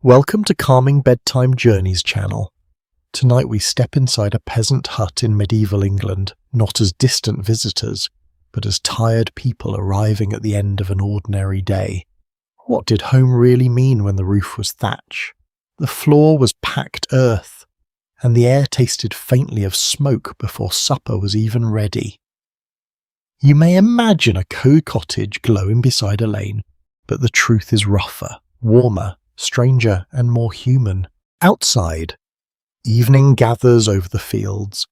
Welcome to Calming Bedtime Journeys channel. Tonight we step inside a peasant hut in medieval England, not as distant visitors, but as tired people arriving at the end of an ordinary day. What did home really mean when the roof was thatch? The floor was packed earth, and the air tasted faintly of smoke before supper was even ready. You may imagine a cottage glowing beside a lane, but the truth is rougher, warmer, stranger and more human. Outside, evening gathers over the fields.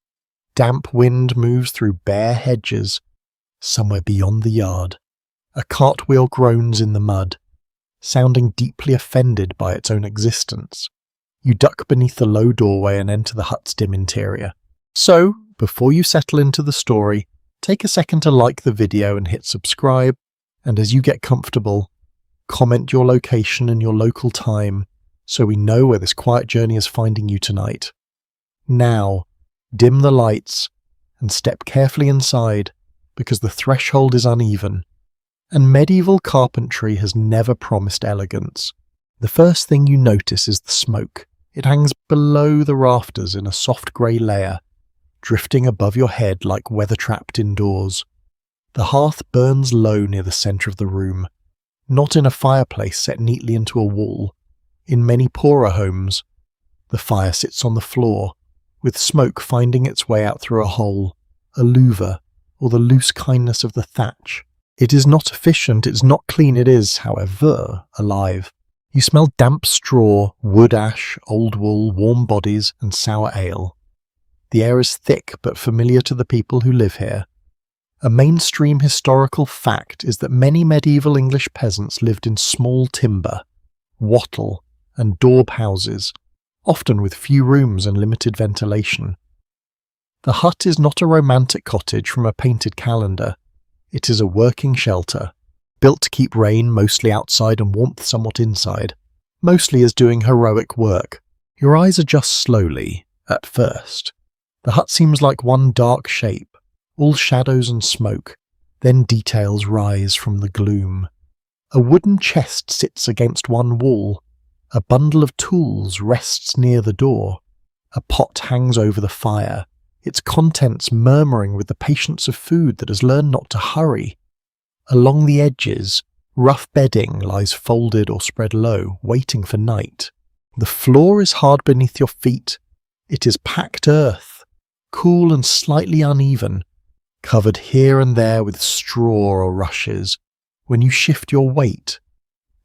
Damp wind moves through bare hedges. Somewhere beyond the yard, a cartwheel groans in the mud, sounding deeply offended by its own existence. You duck beneath the low doorway and enter the hut's dim interior. So, before you settle into the story, take a second to like the video and hit subscribe, and as you get comfortable, comment your location and your local time so we know where this quiet journey is finding you tonight. Now, dim the lights and step carefully inside because the threshold is uneven, and medieval carpentry has never promised elegance. The first thing you notice is the smoke. It hangs below the rafters in a soft grey layer, drifting above your head like weather-trapped indoors. The hearth burns low near the centre of the room, not in a fireplace set neatly into a wall. In many poorer homes, the fire sits on the floor, with smoke finding its way out through a hole, a louver, or the loose kindness of the thatch. It is not efficient, it's not clean, it is, however, alive. You smell damp straw, wood ash, old wool, warm bodies, and sour ale. The air is thick but familiar to the people who live here. A mainstream historical fact is that many medieval English peasants lived in small timber, wattle, and daub houses, often with few rooms and limited ventilation. The hut is not a romantic cottage from a painted calendar. It is a working shelter, built to keep rain mostly outside and warmth somewhat inside, mostly as doing heroic work. Your eyes adjust slowly, at first. The hut seems like one dark shape, all shadows and smoke, then details rise from the gloom. A wooden chest sits against one wall, a bundle of tools rests near the door, a pot hangs over the fire, its contents murmuring with the patience of food that has learned not to hurry. Along the edges, rough bedding lies folded or spread low, waiting for night. The floor is hard beneath your feet. It is packed earth, cool and slightly uneven, covered here and there with straw or rushes. When you shift your weight,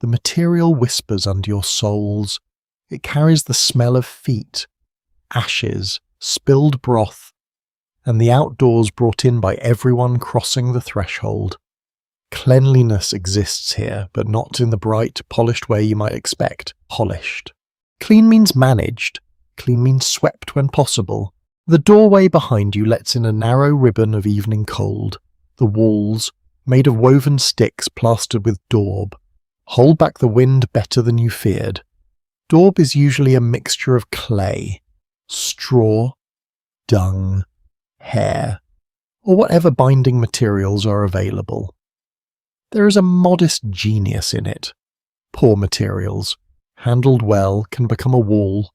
the material whispers under your soles. It carries the smell of feet, ashes, spilled broth, and the outdoors brought in by everyone crossing the threshold. Cleanliness exists here, but not in the bright, polished way you might expect. Polished. Clean means managed. Clean means swept when possible. The doorway behind you lets in a narrow ribbon of evening cold. The walls, made of woven sticks plastered with daub, hold back the wind better than you feared. Daub is usually a mixture of clay, straw, dung, hair, or whatever binding materials are available. There is a modest genius in it. Poor materials, handled well, can become a wall.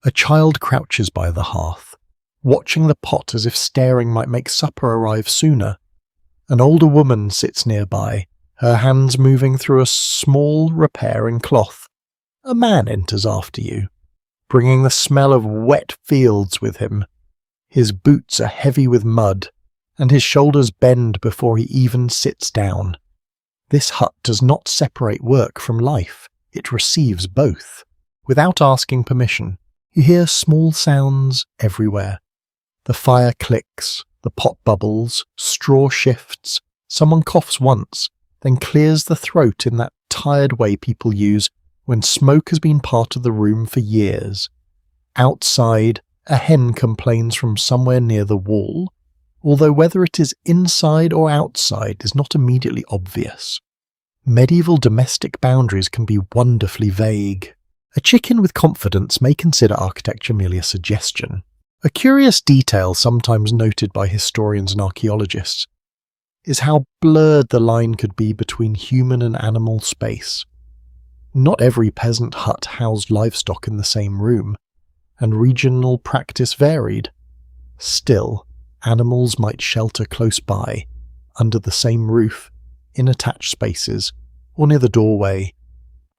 A child crouches by the hearth, watching the pot as if staring might make supper arrive sooner. An older woman sits nearby, her hands moving through a small repairing cloth. A man enters after you, bringing the smell of wet fields with him. His boots are heavy with mud, and his shoulders bend before he even sits down. This hut does not separate work from life, it receives both. Without asking permission, you hear small sounds everywhere. The fire clicks, the pot bubbles, straw shifts, someone coughs once, then clears the throat in that tired way people use when smoke has been part of the room for years. Outside, a hen complains from somewhere near the wall, although whether it is inside or outside is not immediately obvious. Medieval domestic boundaries can be wonderfully vague. A chicken with confidence may consider architecture merely a suggestion. A curious detail sometimes noted by historians and archaeologists is how blurred the line could be between human and animal space. Not every peasant hut housed livestock in the same room, and regional practice varied. Still, animals might shelter close by, under the same roof, in attached spaces, or near the doorway.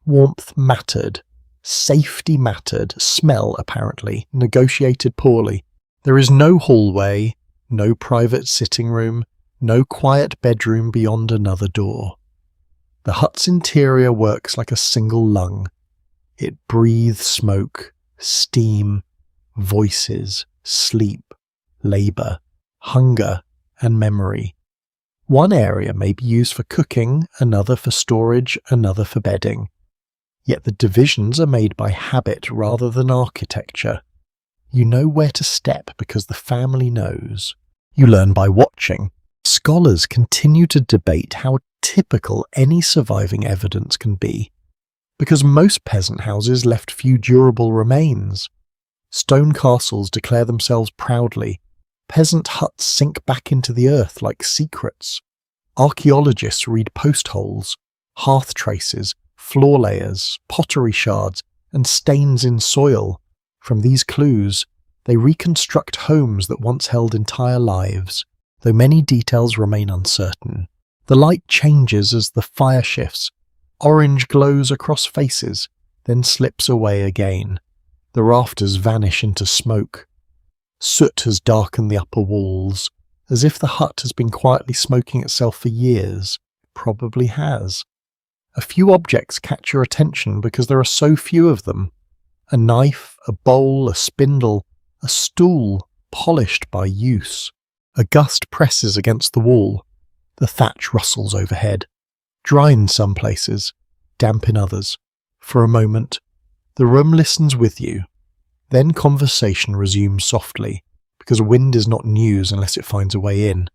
Warmth mattered. Safety mattered. Smell, apparently, negotiated poorly. There is no hallway, no private sitting room, no quiet bedroom beyond another door. The hut's interior works like a single lung. It breathes smoke, steam, voices, sleep, labour, hunger, and memory. One area may be used for cooking, another for storage, another for bedding. Yet the divisions are made by habit rather than architecture. You know where to step because the family knows. You learn by watching. Scholars continue to debate how typical any surviving evidence can be, because most peasant houses left few durable remains. Stone castles declare themselves proudly. Peasant huts sink back into the earth like secrets. Archaeologists read post holes, hearth traces, floor layers, pottery shards, and stains in soil. From these clues, they reconstruct homes that once held entire lives, though many details remain uncertain. The light changes as the fire shifts. Orange glows across faces, then slips away again. The rafters vanish into smoke. Soot has darkened the upper walls, as if the hut has been quietly smoking itself for years. It probably has. A few objects catch your attention because there are so few of them. A knife, a bowl, a spindle, a stool, polished by use. A gust presses against the wall. The thatch rustles overhead. Dry in some places, damp in others. For a moment, the room listens with you. Then conversation resumes softly, because wind is not news unless it finds a way in.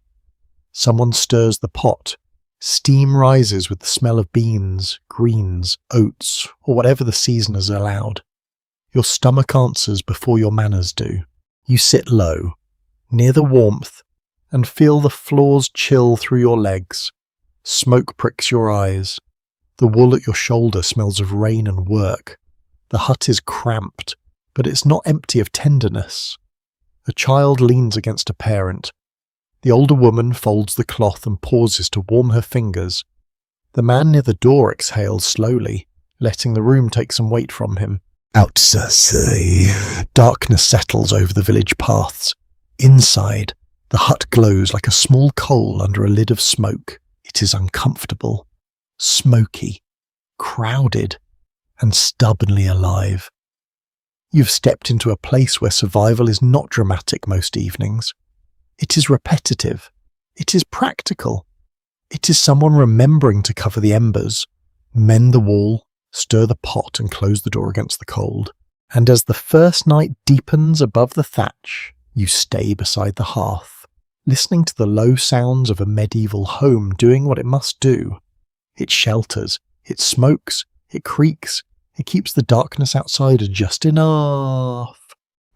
Someone stirs the pot. Steam rises with the smell of beans, greens, oats, or whatever the season has allowed. Your stomach answers before your manners do. You sit low, near the warmth, and feel the floors chill through your legs. Smoke pricks your eyes. The wool at your shoulder smells of rain and work. The hut is cramped, but it's not empty of tenderness. A child leans against a parent. The older woman folds the cloth and pauses to warm her fingers. The man near the door exhales slowly, letting the room take some weight from him. Outside, darkness settles over the village paths. Inside, the hut glows like a small coal under a lid of smoke. It is uncomfortable, smoky, crowded, and stubbornly alive. You've stepped into a place where survival is not dramatic most evenings. It is repetitive. It is practical. It is someone remembering to cover the embers, mend the wall, stir the pot and close the door against the cold. And as the first night deepens above the thatch, you stay beside the hearth, listening to the low sounds of a medieval home doing what it must do. It shelters, it smokes, it creaks, it keeps the darkness outside just enough.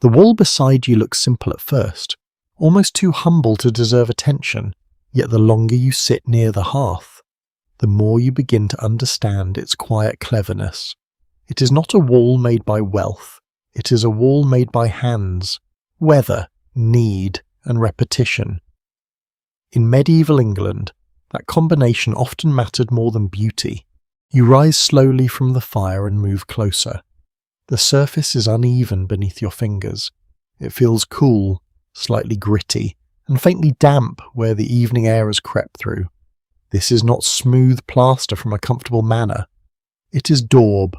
The wall beside you looks simple at first, almost too humble to deserve attention, yet the longer you sit near the hearth, the more you begin to understand its quiet cleverness. It is not a wall made by wealth, it is a wall made by hands, weather, need, and repetition. In medieval England, that combination often mattered more than beauty. You rise slowly from the fire and move closer. The surface is uneven beneath your fingers. It feels cool, slightly gritty, and faintly damp where the evening air has crept through. This is not smooth plaster from a comfortable manor. It is daub,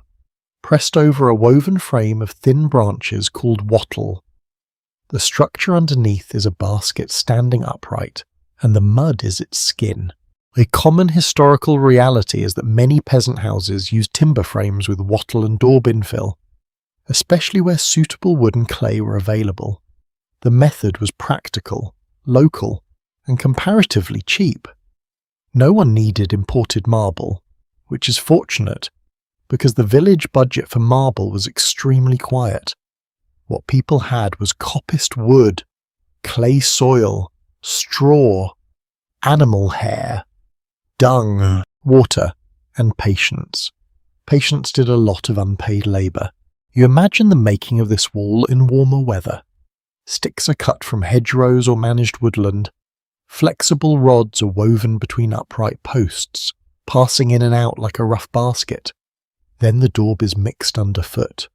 pressed over a woven frame of thin branches called wattle. The structure underneath is a basket standing upright, and the mud is its skin. A common historical reality is that many peasant houses used timber frames with wattle and daub infill, especially where suitable wood and clay were available. The method was practical, local, and comparatively cheap. No one needed imported marble, which is fortunate, because the village budget for marble was extremely quiet. What people had was coppiced wood, clay soil, straw, animal hair, dung, water, and patience. Patients did a lot of unpaid labour. You imagine the making of this wall in warmer weather. Sticks are cut from hedgerows or managed woodland. Flexible rods are woven between upright posts, passing in and out like a rough basket. Then the daub is mixed underfoot,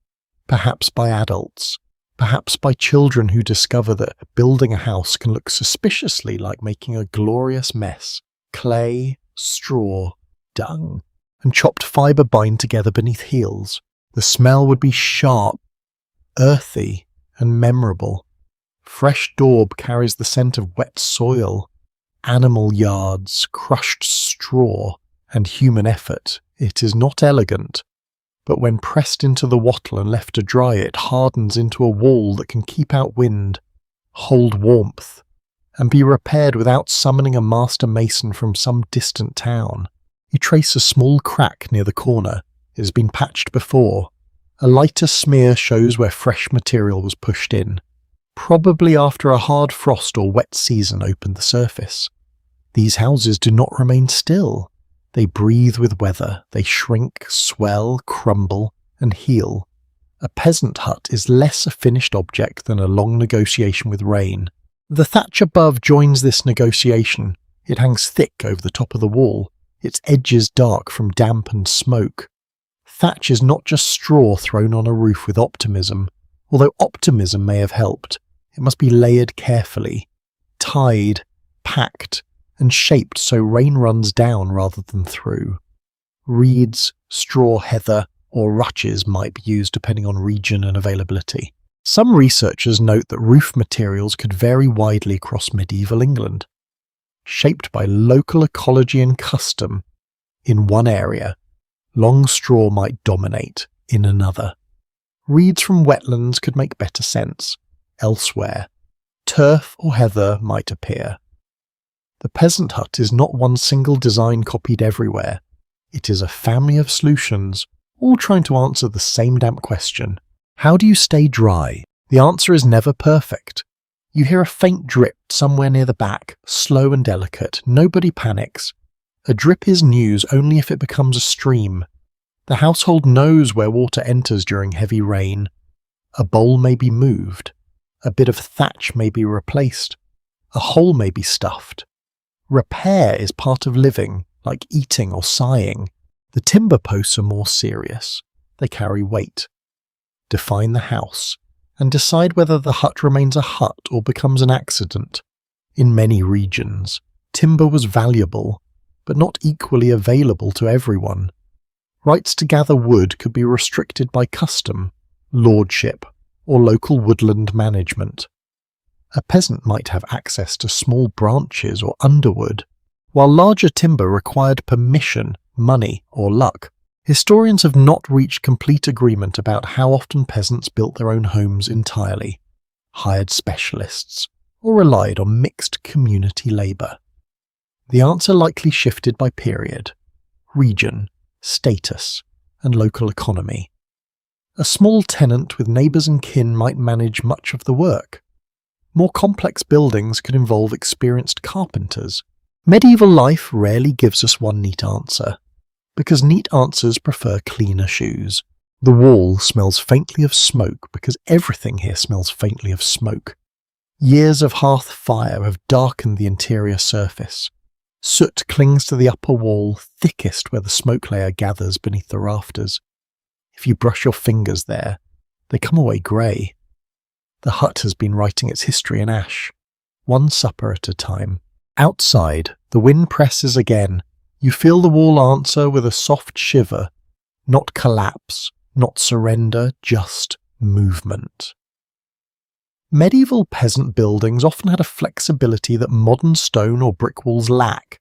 perhaps by adults, perhaps by children who discover that building a house can look suspiciously like making a glorious mess. Clay, straw, dung, and chopped fibre bind together beneath heels. The smell would be sharp, earthy, and memorable. Fresh daub carries the scent of wet soil, animal yards, crushed straw, and human effort. It is not elegant, but when pressed into the wattle and left to dry, it hardens into a wall that can keep out wind, hold warmth, and be repaired without summoning a master mason from some distant town. You trace a small crack near the corner. It has been patched before. A lighter smear shows where fresh material was pushed in, probably after a hard frost or wet season opened the surface. These houses do not remain still. They breathe with weather. They shrink, swell, crumble, and heal. A peasant hut is less a finished object than a long negotiation with rain. The thatch above joins this negotiation. It hangs thick over the top of the wall, its edges dark from damp and smoke. Thatch is not just straw thrown on a roof with optimism. Although optimism may have helped, it must be layered carefully, tied, packed, and shaped so rain runs down rather than through. Reeds, straw, heather, or rushes might be used depending on region and availability. Some researchers note that roof materials could vary widely across medieval England. Shaped by local ecology and custom, in one area, long straw might dominate in another. Reeds from wetlands could make better sense. Elsewhere, turf or heather might appear. The peasant hut is not one single design copied everywhere. It is a family of solutions, all trying to answer the same damp question. How do you stay dry? The answer is never perfect. You hear a faint drip somewhere near the back, slow and delicate. Nobody panics. A drip is news only if it becomes a stream. The household knows where water enters during heavy rain. A bowl may be moved. A bit of thatch may be replaced. A hole may be stuffed. Repair is part of living, like eating or sighing. The timber posts are more serious. They carry weight. Define the house, and decide whether the hut remains a hut or becomes an accident. In many regions, timber was valuable, but not equally available to everyone. Rights to gather wood could be restricted by custom, lordship, or local woodland management. A peasant might have access to small branches or underwood, while larger timber required permission, money, or luck. Historians have not reached complete agreement about how often peasants built their own homes entirely, hired specialists, or relied on mixed community labour. The answer likely shifted by period, region, status, and local economy. A small tenant with neighbours and kin might manage much of the work. More complex buildings could involve experienced carpenters. Medieval life rarely gives us one neat answer, because neat answers prefer cleaner shoes. The wall smells faintly of smoke because everything here smells faintly of smoke. Years of hearth fire have darkened the interior surface. Soot clings to the upper wall, thickest where the smoke layer gathers beneath the rafters. If you brush your fingers there, they come away grey. The hut has been writing its history in ash, one supper at a time. Outside, the wind presses again. You feel the wall answer with a soft shiver, not collapse, not surrender, just movement. Medieval peasant buildings often had a flexibility that modern stone or brick walls lack.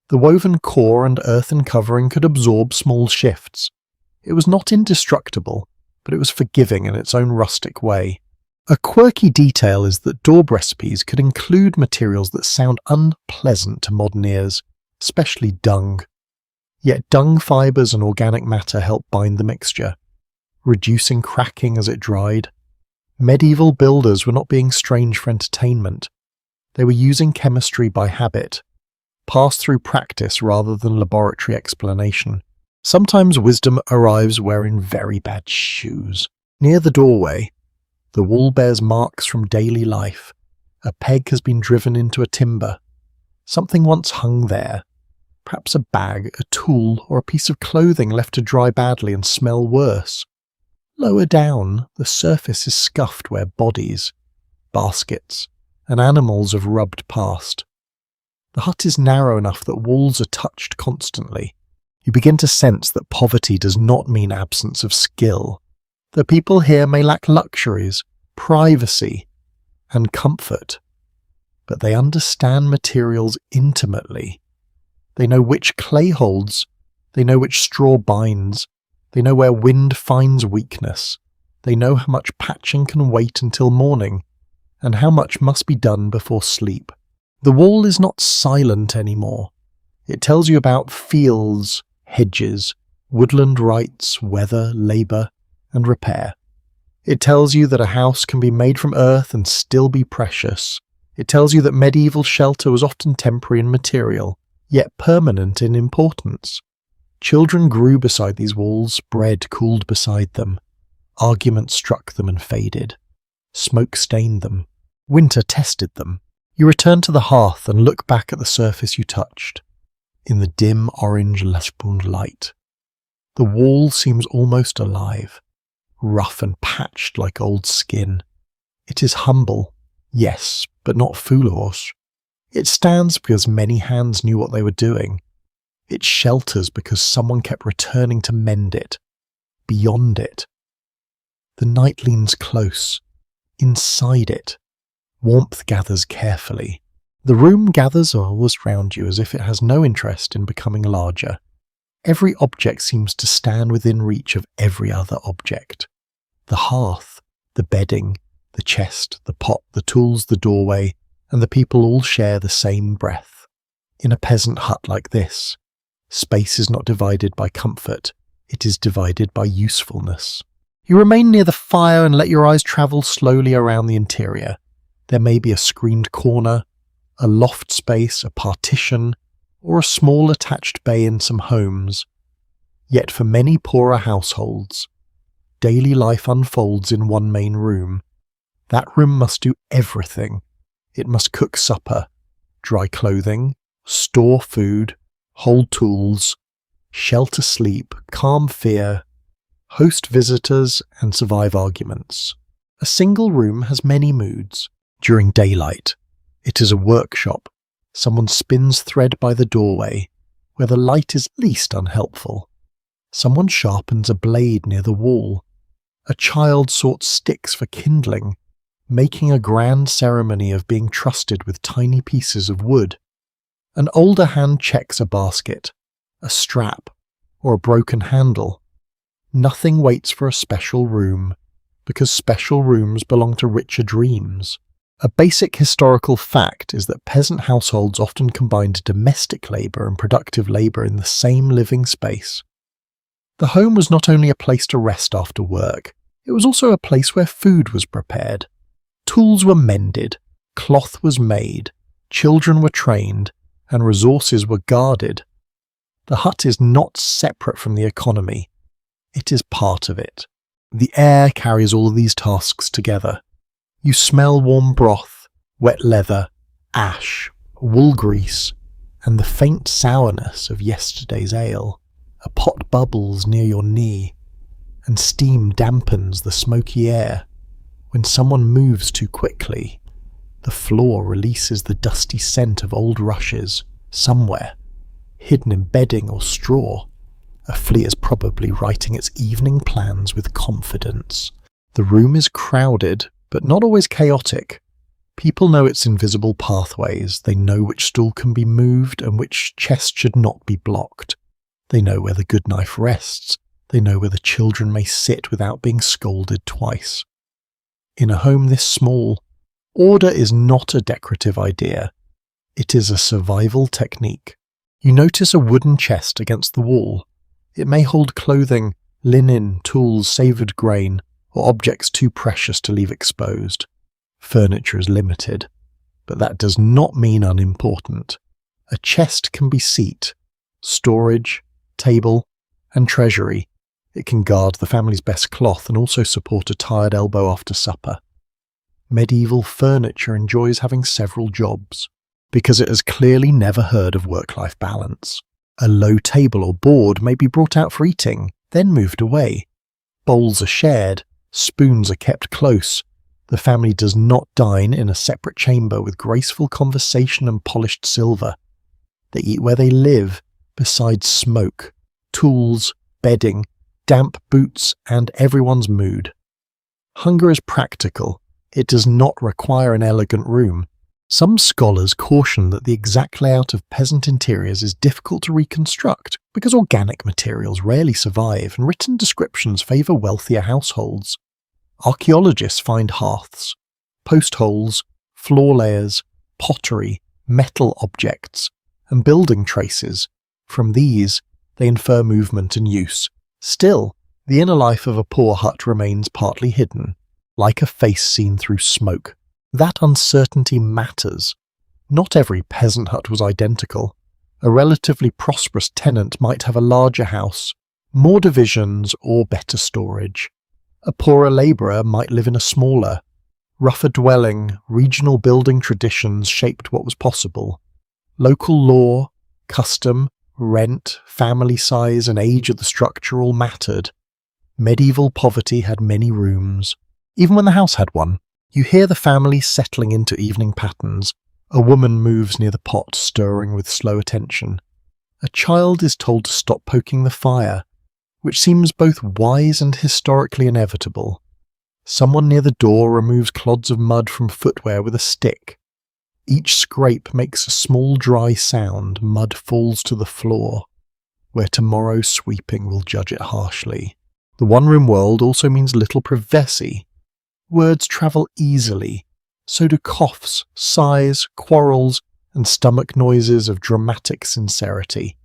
The woven core and earthen covering could absorb small shifts. It was not indestructible, but it was forgiving in its own rustic way. A quirky detail is that daub recipes could include materials that sound unpleasant to modern ears, especially dung. Yet dung fibres and organic matter help bind the mixture, reducing cracking as it dried. Medieval builders were not being strange for entertainment. They were using chemistry by habit, passed through practice rather than laboratory explanation. Sometimes wisdom arrives wearing very bad shoes. Near the doorway, the wall bears marks from daily life. A peg has been driven into a timber. Something once hung there. Perhaps a bag, a tool, or a piece of clothing left to dry badly and smell worse. Lower down, the surface is scuffed where bodies, baskets, and animals have rubbed past. The hut is narrow enough that walls are touched constantly. You begin to sense that poverty does not mean absence of skill. The people here may lack luxuries, privacy, and comfort, but they understand materials intimately. They know which clay holds, they know which straw binds, they know where wind finds weakness, they know how much patching can wait until morning, and how much must be done before sleep. The wall is not silent anymore. It tells you about fields, hedges, woodland rights, weather, labour, and repair. It tells you that a house can be made from earth and still be precious. It tells you that medieval shelter was often temporary in material, yet permanent in importance. Children grew beside these walls, bread cooled beside them. Arguments struck them and faded. Smoke stained them. Winter tested them. You return to the hearth and look back at the surface you touched. In the dim orange Lashbund light, the wall seems almost alive, rough and patched like old skin. It is humble, yes, but not foolish. It stands because many hands knew what they were doing. It shelters because someone kept returning to mend it, beyond it. The night leans close. Inside it, warmth gathers carefully. The room gathers always round you as if it has no interest in becoming larger. Every object seems to stand within reach of every other object. The hearth, the bedding, the chest, the pot, the tools, the doorway, and the people all share the same breath. In a peasant hut like this, space is not divided by comfort, it is divided by usefulness. You remain near the fire and let your eyes travel slowly around the interior. There may be a screened corner, a loft space, a partition, or a small attached bay in some homes. Yet for many poorer households, daily life unfolds in one main room. That room must do everything. It must cook supper, dry clothing, store food, hold tools, shelter sleep, calm fear, host visitors, and survive arguments. A single room has many moods. During daylight, it is a workshop. Someone spins thread by the doorway, where the light is least unhelpful. Someone sharpens a blade near the wall. A child sorts sticks for kindling, making a grand ceremony of being trusted with tiny pieces of wood. An older hand checks a basket, a strap, or a broken handle. Nothing waits for a special room, because special rooms belong to richer dreams. A basic historical fact is that peasant households often combined domestic labour and productive labour in the same living space. The home was not only a place to rest after work, it was also a place where food was prepared. Tools were mended, cloth was made, children were trained, and resources were guarded. The hut is not separate from the economy, it is part of it. The air carries all these tasks together. You smell warm broth, wet leather, ash, wool grease, and the faint sourness of yesterday's ale. A pot bubbles near your knee, and steam dampens the smoky air. When someone moves too quickly, the floor releases the dusty scent of old rushes, somewhere, hidden in bedding or straw. A flea is probably writing its evening plans with confidence. The room is crowded, but not always chaotic. People know its invisible pathways. They know which stool can be moved and which chest should not be blocked. They know where the good knife rests. They know where the children may sit without being scolded twice. In a home this small, order is not a decorative idea. It is a survival technique. You notice a wooden chest against the wall. It may hold clothing, linen, tools, savoured grain, or objects too precious to leave exposed. Furniture is limited, but that does not mean unimportant. A chest can be seat, storage, table, and treasury. It can guard the family's best cloth and also support a tired elbow after supper. Medieval furniture enjoys having several jobs, because it has clearly never heard of work-life balance. A low table or board may be brought out for eating, then moved away. Bowls are shared, spoons are kept close. The family does not dine in a separate chamber with graceful conversation and polished silver. They eat where they live, beside smoke, tools, bedding, damp boots, and everyone's mood. Hunger is practical. It does not require an elegant room. Some scholars caution that the exact layout of peasant interiors is difficult to reconstruct because organic materials rarely survive and written descriptions favour wealthier households. Archaeologists find hearths, post holes, floor layers, pottery, metal objects, and building traces. From these, they infer movement and use. Still, the inner life of a poor hut remains partly hidden, like a face seen through smoke. That uncertainty matters. Not every peasant hut was identical. A relatively prosperous tenant might have a larger house, more divisions, or better storage. A poorer labourer might live in a smaller, rougher dwelling. Regional building traditions shaped what was possible. Local law, custom, rent, family size, and age of the structure all mattered. Medieval poverty had many rooms. Even when the house had one, you hear the family settling into evening patterns. A woman moves near the pot, stirring with slow attention. A child is told to stop poking the fire, which seems both wise and historically inevitable. Someone near the door removes clods of mud from footwear with a stick. Each scrape makes a small dry sound. Mud falls to the floor, where tomorrow's sweeping will judge it harshly. The one-room world also means little privacy. Words travel easily, so do coughs, sighs, quarrels, and stomach noises of dramatic sincerity.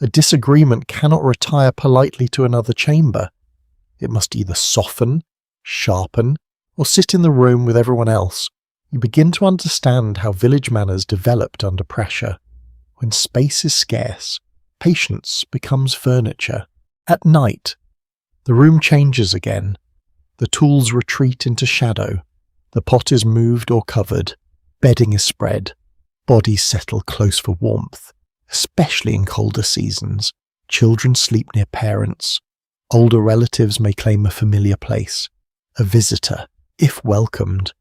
A disagreement cannot retire politely to another chamber. It must either soften, sharpen, or sit in the room with everyone else. You begin to understand how village manners developed under pressure. When space is scarce, patience becomes furniture. At night, the room changes again. The tools retreat into shadow. The pot is moved or covered. Bedding is spread. Bodies settle close for warmth, especially in colder seasons. Children sleep near parents. Older relatives may claim a familiar place. A visitor, if welcomed,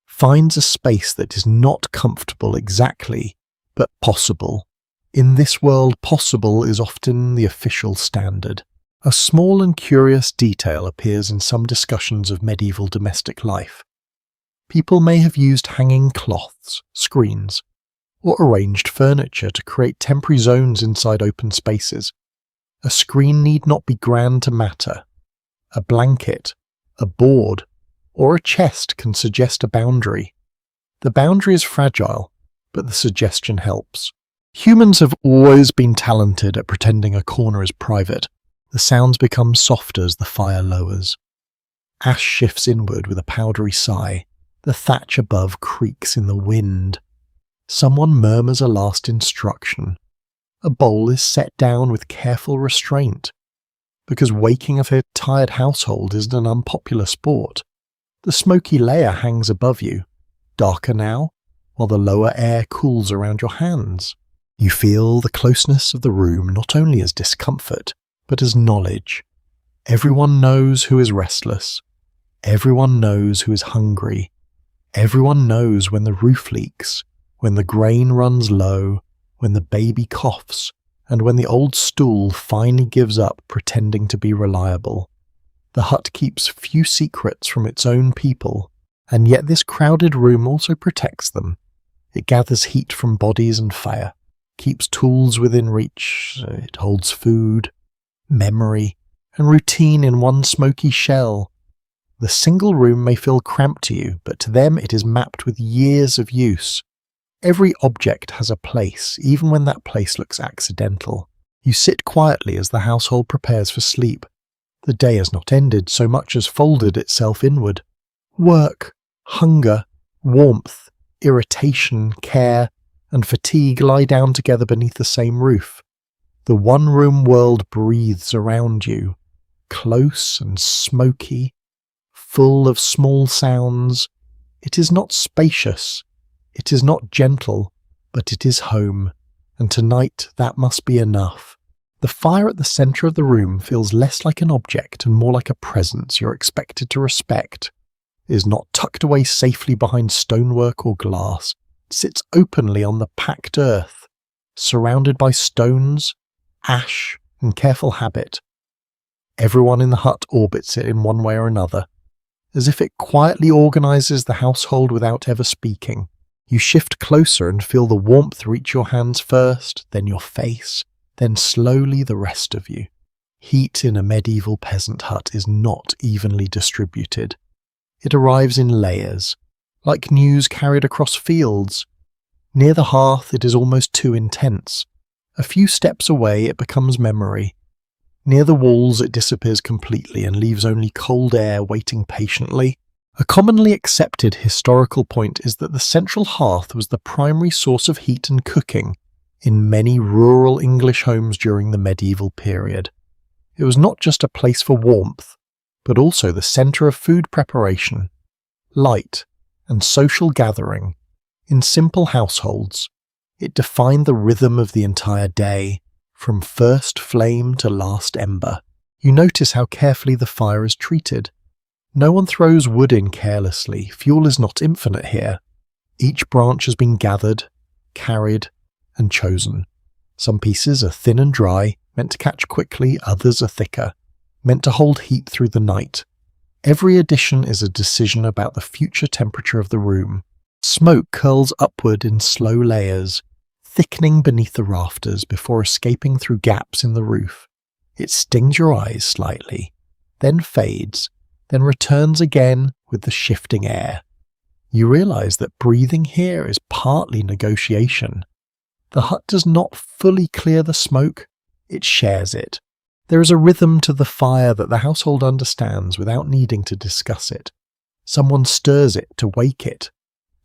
finds a space that is not comfortable exactly, but possible. In this world, possible is often the official standard. A small and curious detail appears in some discussions of medieval domestic life. People may have used hanging cloths, screens, or arranged furniture to create temporary zones inside open spaces. A screen need not be grand to matter. A blanket, a board, or a chest can suggest a boundary. The boundary is fragile, but the suggestion helps. Humans have always been talented at pretending a corner is private. The sounds become softer as the fire lowers. Ash shifts inward with a powdery sigh. The thatch above creaks in the wind. Someone murmurs a last instruction. A bowl is set down with careful restraint, because waking a tired household isn't an unpopular sport. The smoky layer hangs above you, darker now, while the lower air cools around your hands. You feel the closeness of the room not only as discomfort, but as knowledge. Everyone knows who is restless. Everyone knows who is hungry. Everyone knows when the roof leaks, when the grain runs low, when the baby coughs, and when the old stool finally gives up pretending to be reliable. The hut keeps few secrets from its own people, and yet this crowded room also protects them. It gathers heat from bodies and fire, keeps tools within reach. It holds food, memory, and routine in one smoky shell. The single room may feel cramped to you, but to them it is mapped with years of use. Every object has a place, even when that place looks accidental. You sit quietly as the household prepares for sleep. The day has not ended so much as folded itself inward. Work, hunger, warmth, irritation, care, and fatigue lie down together beneath the same roof. The one-room world breathes around you, close and smoky, full of small sounds. It is not spacious, it is not gentle, but it is home, and tonight that must be enough. The fire at the centre of the room feels less like an object and more like a presence you're expected to respect. It is not tucked away safely behind stonework or glass. It sits openly on the packed earth, surrounded by stones, ash, and careful habit. Everyone in the hut orbits it in one way or another, as if it quietly organises the household without ever speaking. You shift closer and feel the warmth reach your hands first, then your face, then slowly the rest of you. Heat in a medieval peasant hut is not evenly distributed. It arrives in layers, like news carried across fields. Near the hearth it is almost too intense. A few steps away it becomes memory. Near the walls it disappears completely and leaves only cold air waiting patiently. A commonly accepted historical point is that the central hearth was the primary source of heat and cooking in many rural English homes during the medieval period. It was not just a place for warmth, but also the centre of food preparation, light, and social gathering. In simple households, it defined the rhythm of the entire day, from first flame to last ember. You notice how carefully the fire is treated. No one throws wood in carelessly. Fuel is not infinite here. Each branch has been gathered, carried, and chosen. Some pieces are thin and dry, meant to catch quickly, others are thicker, meant to hold heat through the night. Every addition is a decision about the future temperature of the room. Smoke curls upward in slow layers, thickening beneath the rafters before escaping through gaps in the roof. It stings your eyes slightly, then fades, then returns again with the shifting air. You realize that breathing here is partly negotiation. The hut does not fully clear the smoke, it shares it. There is a rhythm to the fire that the household understands without needing to discuss it. Someone stirs it to wake it.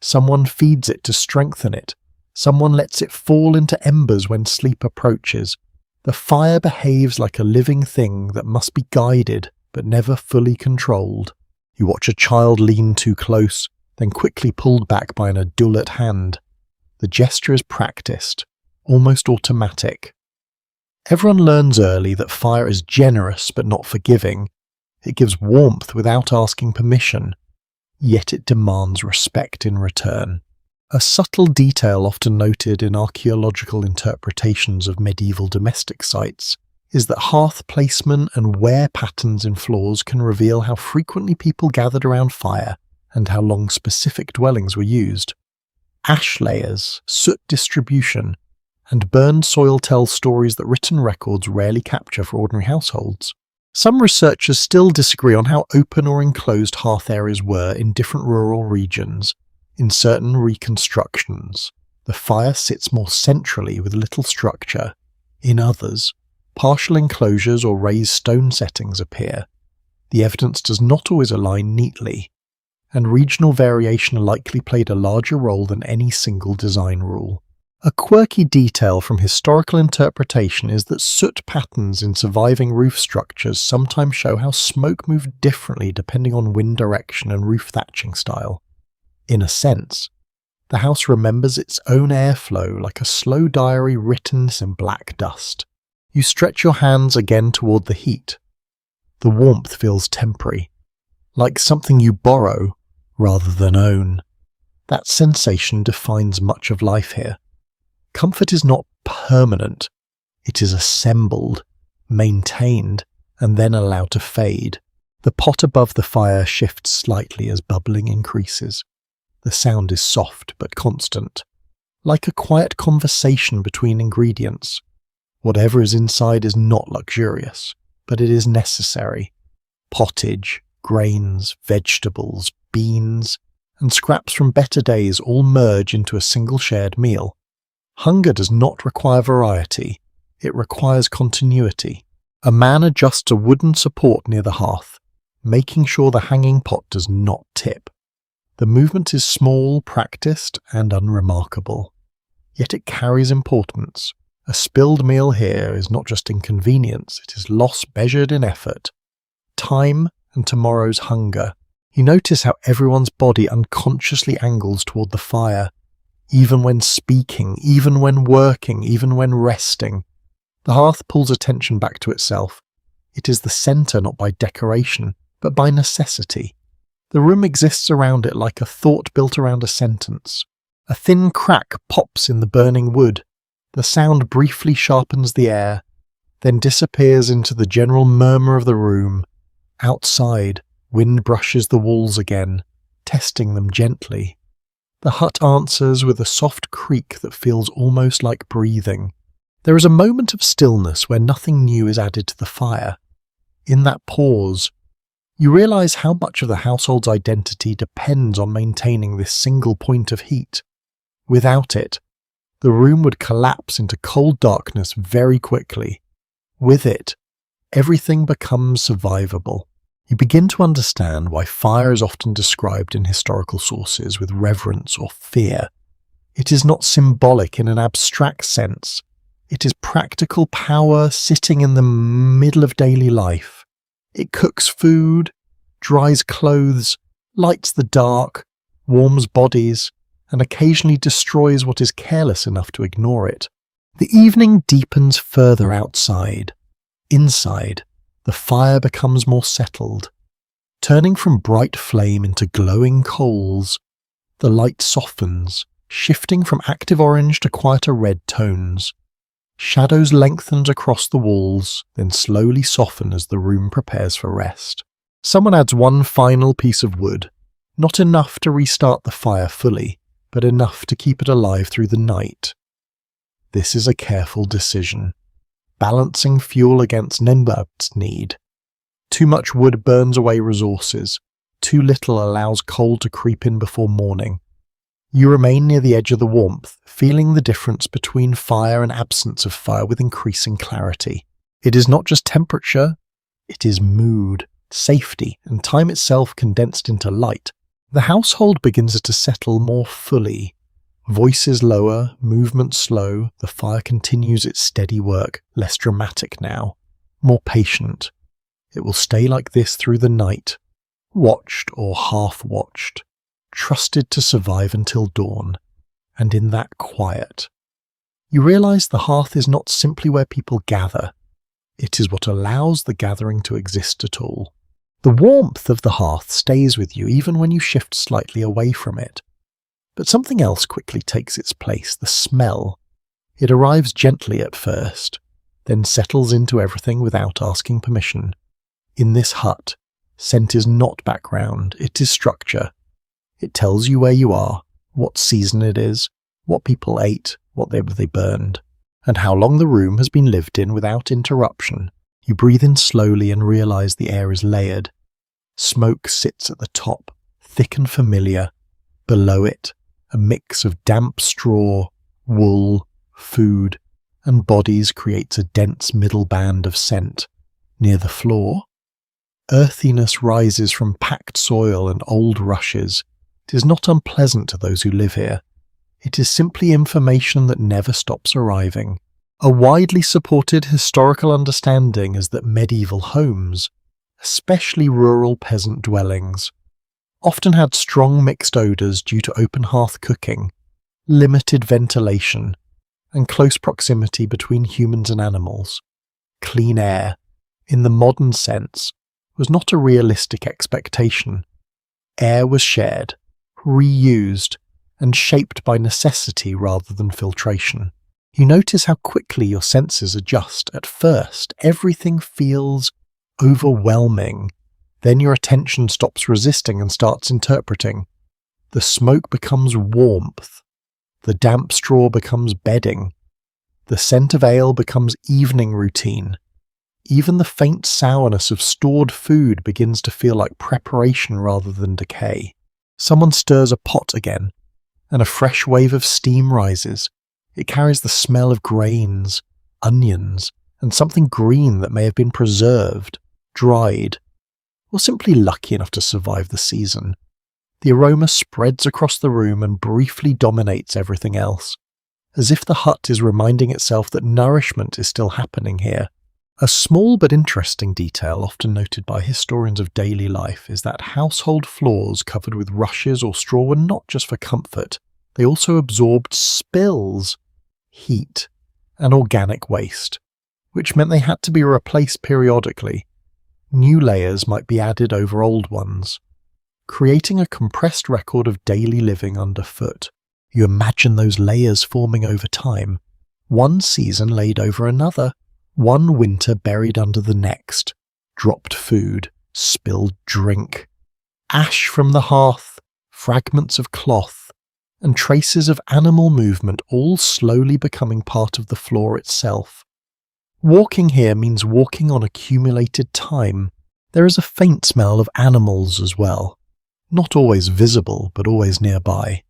Someone feeds it to strengthen it. Someone lets it fall into embers when sleep approaches. The fire behaves like a living thing that must be guided but never fully controlled. You watch a child lean too close, then quickly pulled back by an adult hand. The gesture is practiced, almost automatic. Everyone learns early that fire is generous but not forgiving. It gives warmth without asking permission, yet it demands respect in return. A subtle detail often noted in archaeological interpretations of medieval domestic sites is that hearth placement and wear patterns in floors can reveal how frequently people gathered around fire and how long specific dwellings were used. Ash layers, soot distribution, and burned soil tell stories that written records rarely capture for ordinary households. Some researchers still disagree on how open or enclosed hearth areas were in different rural regions. In certain reconstructions, the fire sits more centrally with little structure. In others, partial enclosures or raised stone settings appear. The evidence does not always align neatly, and regional variation likely played a larger role than any single design rule. A quirky detail from historical interpretation is that soot patterns in surviving roof structures sometimes show how smoke moved differently depending on wind direction and roof thatching style. In a sense, the house remembers its own airflow like a slow diary written in black dust. You stretch your hands again toward the heat. The warmth feels temporary, like something you borrow rather than own. That sensation defines much of life here. Comfort is not permanent. It is assembled, maintained, and then allowed to fade. The pot above the fire shifts slightly as bubbling increases. The sound is soft but constant, like a quiet conversation between ingredients. Whatever is inside is not luxurious, but it is necessary. Pottage, grains, vegetables, beans, and scraps from better days all merge into a single shared meal. Hunger does not require variety, it requires continuity. A man adjusts a wooden support near the hearth, making sure the hanging pot does not tip. The movement is small, practiced, and unremarkable, yet it carries importance. A spilled meal here is not just inconvenience, it is loss measured in effort, time and tomorrow's hunger. You notice how everyone's body unconsciously angles toward the fire, even when speaking, even when working, even when resting. The hearth pulls attention back to itself. It is the centre not by decoration, but by necessity. The room exists around it like a thought built around a sentence. A thin crack pops in the burning wood. The sound briefly sharpens the air, then disappears into the general murmur of the room. Outside, wind brushes the walls again, testing them gently. The hut answers with a soft creak that feels almost like breathing. There is a moment of stillness where nothing new is added to the fire. In that pause, you realize how much of the household's identity depends on maintaining this single point of heat. Without it, the room would collapse into cold darkness very quickly. With it, everything becomes survivable. You begin to understand why fire is often described in historical sources with reverence or fear. It is not symbolic in an abstract sense. It is practical power sitting in the middle of daily life. It cooks food, dries clothes, lights the dark, warms bodies, and occasionally destroys what is careless enough to ignore it. The evening deepens further outside. Inside, the fire becomes more settled. Turning from bright flame into glowing coals, the light softens, shifting from active orange to quieter red tones. Shadows lengthen across the walls, then slowly soften as the room prepares for rest. Someone adds one final piece of wood, not enough to restart the fire fully, but enough to keep it alive through the night. This is a careful decision, balancing fuel against Nembab's need. Too much wood burns away resources, too little allows cold to creep in before morning. You remain near the edge of the warmth, feeling the difference between fire and absence of fire with increasing clarity. It is not just temperature, it is mood, safety, and time itself condensed into light. The household begins to settle more fully. Voices lower, movement slow, the fire continues its steady work, less dramatic now, more patient. It will stay like this through the night, watched or half-watched, trusted to survive until dawn, and in that quiet. You realize the hearth is not simply where people gather. It is what allows the gathering to exist at all. The warmth of the hearth stays with you even when you shift slightly away from it. But something else quickly takes its place, the smell. It arrives gently at first, then settles into everything without asking permission. In this hut, scent is not background, it is structure. It tells you where you are, what season it is, what people ate, what they burned, and how long the room has been lived in without interruption. You breathe in slowly and realize the air is layered. Smoke sits at the top, thick and familiar. Below it, a mix of damp straw, wool, food, and bodies creates a dense middle band of scent. Near the floor, earthiness rises from packed soil and old rushes. It is not unpleasant to those who live here. It is simply information that never stops arriving. A widely supported historical understanding is that medieval homes, especially rural peasant dwellings, often had strong mixed odours due to open hearth cooking, limited ventilation, and close proximity between humans and animals. Clean air, in the modern sense, was not a realistic expectation. Air was shared, reused, and shaped by necessity rather than filtration. You notice how quickly your senses adjust. At first, everything feels overwhelming. Then your attention stops resisting and starts interpreting. The smoke becomes warmth. The damp straw becomes bedding. The scent of ale becomes evening routine. Even the faint sourness of stored food begins to feel like preparation rather than decay. Someone stirs a pot again, and a fresh wave of steam rises. It carries the smell of grains, onions, and something green that may have been preserved, dried, or simply lucky enough to survive the season. The aroma spreads across the room and briefly dominates everything else. as if the hut is reminding itself that nourishment is still happening here. A small but interesting detail often noted by historians of daily life is that household floors covered with rushes or straw were not just for comfort, they also absorbed spills, heat, and organic waste, which meant they had to be replaced periodically. New layers might be added over old ones, creating a compressed record of daily living underfoot. You imagine those layers forming over time, one season laid over another, one winter buried under the next, dropped food, spilled drink, ash from the hearth, fragments of cloth, and traces of animal movement all slowly becoming part of the floor itself. Walking here means walking on accumulated time. There is a faint smell of animals as well, not always visible but always nearby.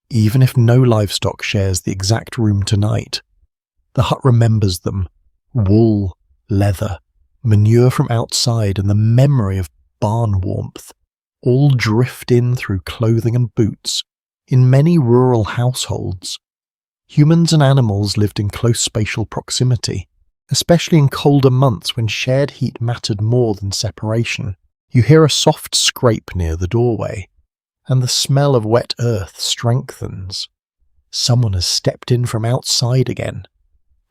Even if no livestock shares the exact room tonight, the hut remembers them. Wool, leather, manure from outside, and the memory of barn warmth all drift in through clothing and boots. In many rural households, humans and animals lived in close spatial proximity, especially in colder months when shared heat mattered more than separation. You hear a soft scrape near the doorway, and the smell of wet earth strengthens. Someone has stepped in from outside again,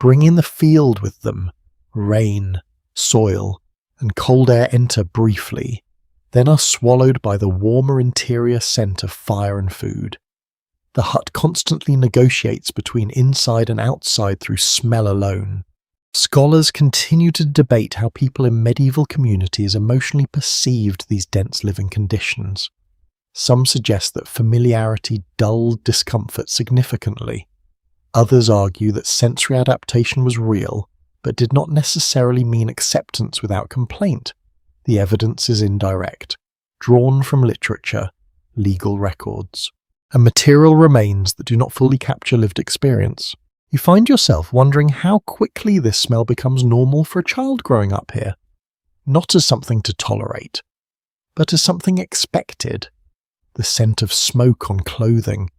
bringing the field with them. Rain, soil, and cold air enter briefly, then are swallowed by the warmer interior scent of fire and food. The hut constantly negotiates between inside and outside through smell alone. Scholars continue to debate how people in medieval communities emotionally perceived these dense living conditions. Some suggest that familiarity dulled discomfort significantly. Others argue that sensory adaptation was real, but did not necessarily mean acceptance without complaint. The evidence is indirect, drawn from literature, legal records, and material remains that do not fully capture lived experience. You find yourself wondering how quickly this smell becomes normal for a child growing up here. Not as something to tolerate, but as something expected. The scent of smoke on clothing,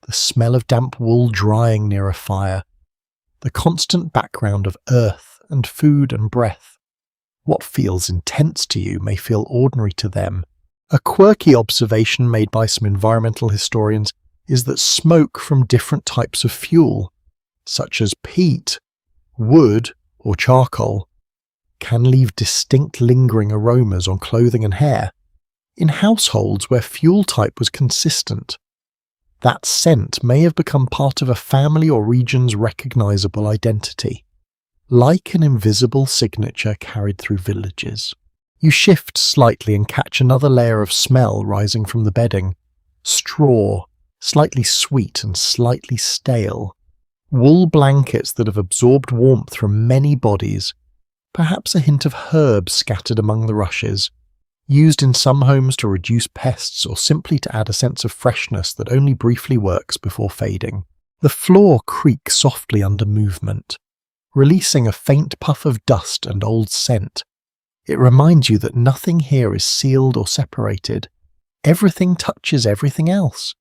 the smell of damp wool drying near a fire, the constant background of earth and food and breath. What feels intense to you may feel ordinary to them. A quirky observation made by some environmental historians is that smoke from different types of fuel, such as peat, wood, or charcoal, can leave distinct lingering aromas on clothing and hair. In households where fuel type was consistent, that scent may have become part of a family or region's recognizable identity, like an invisible signature carried through villages. You shift slightly and catch another layer of smell rising from the bedding. Straw, slightly sweet and slightly stale. Wool blankets that have absorbed warmth from many bodies. Perhaps a hint of herbs scattered among the rushes, used in some homes to reduce pests or simply to add a sense of freshness that only briefly works before fading. The floor creaks softly under movement, releasing a faint puff of dust and old scent. It reminds you that nothing here is sealed or separated. Everything touches everything else.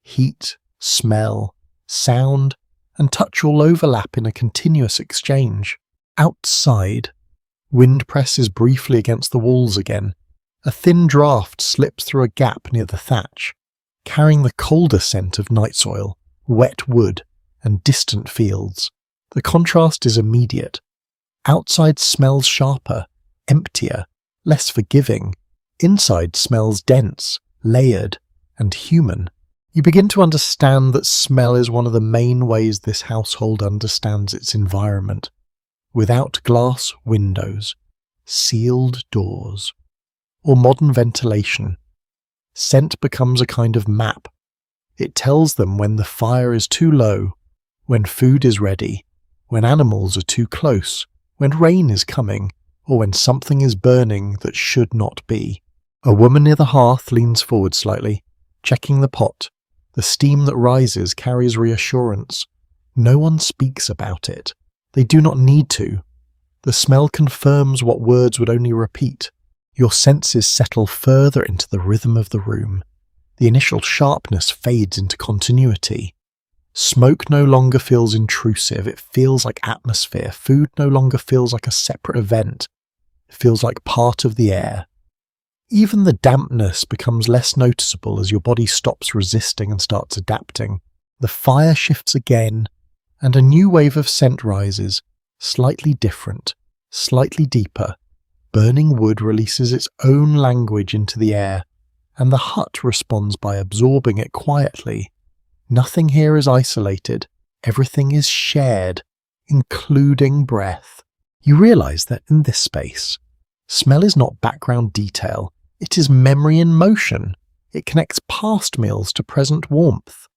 Heat, smell, sound, and touch all overlap in a continuous exchange. Outside, wind presses briefly against the walls again. A thin draught slips through a gap near the thatch, carrying the colder scent of night soil, wet wood, and distant fields. The contrast is immediate. Outside smells sharper, emptier, less forgiving. Inside smells dense, layered, and human. You begin to understand that smell is one of the main ways this household understands its environment. Without glass windows, sealed doors, or modern ventilation, scent becomes a kind of map. It tells them when the fire is too low, when food is ready, when animals are too close, when rain is coming, or when something is burning that should not be. A woman near the hearth leans forward slightly, checking the pot. The steam that rises carries reassurance. No one speaks about it. They do not need to. The smell confirms what words would only repeat. Your senses settle further into the rhythm of the room. The initial sharpness fades into continuity. Smoke no longer feels intrusive, it feels like atmosphere. Food no longer feels like a separate event, it feels like part of the air. Even the dampness becomes less noticeable as your body stops resisting and starts adapting. The fire shifts again, and a new wave of scent rises, slightly different, slightly deeper. Burning wood releases its own language into the air, and the hut responds by absorbing it quietly. Nothing here is isolated, everything is shared, including breath. You realize that in this space, smell is not background detail, it is memory in motion. It connects past meals to present warmth,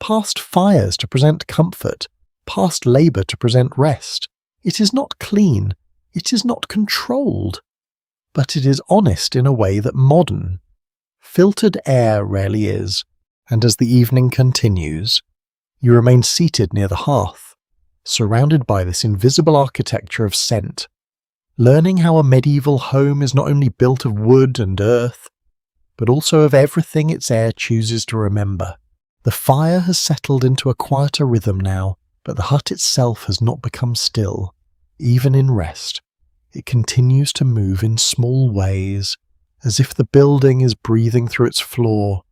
past fires to present comfort, past labour to present rest. It is not clean, it is not controlled, but it is honest in a way that modern, filtered air rarely is, and as the evening continues, you remain seated near the hearth, surrounded by this invisible architecture of scent, learning how a medieval home is not only built of wood and earth, but also of everything its air chooses to remember. The fire has settled into a quieter rhythm now, but the hut itself has not become still. Even in rest, it continues to move in small ways, as if the building is breathing through its floor.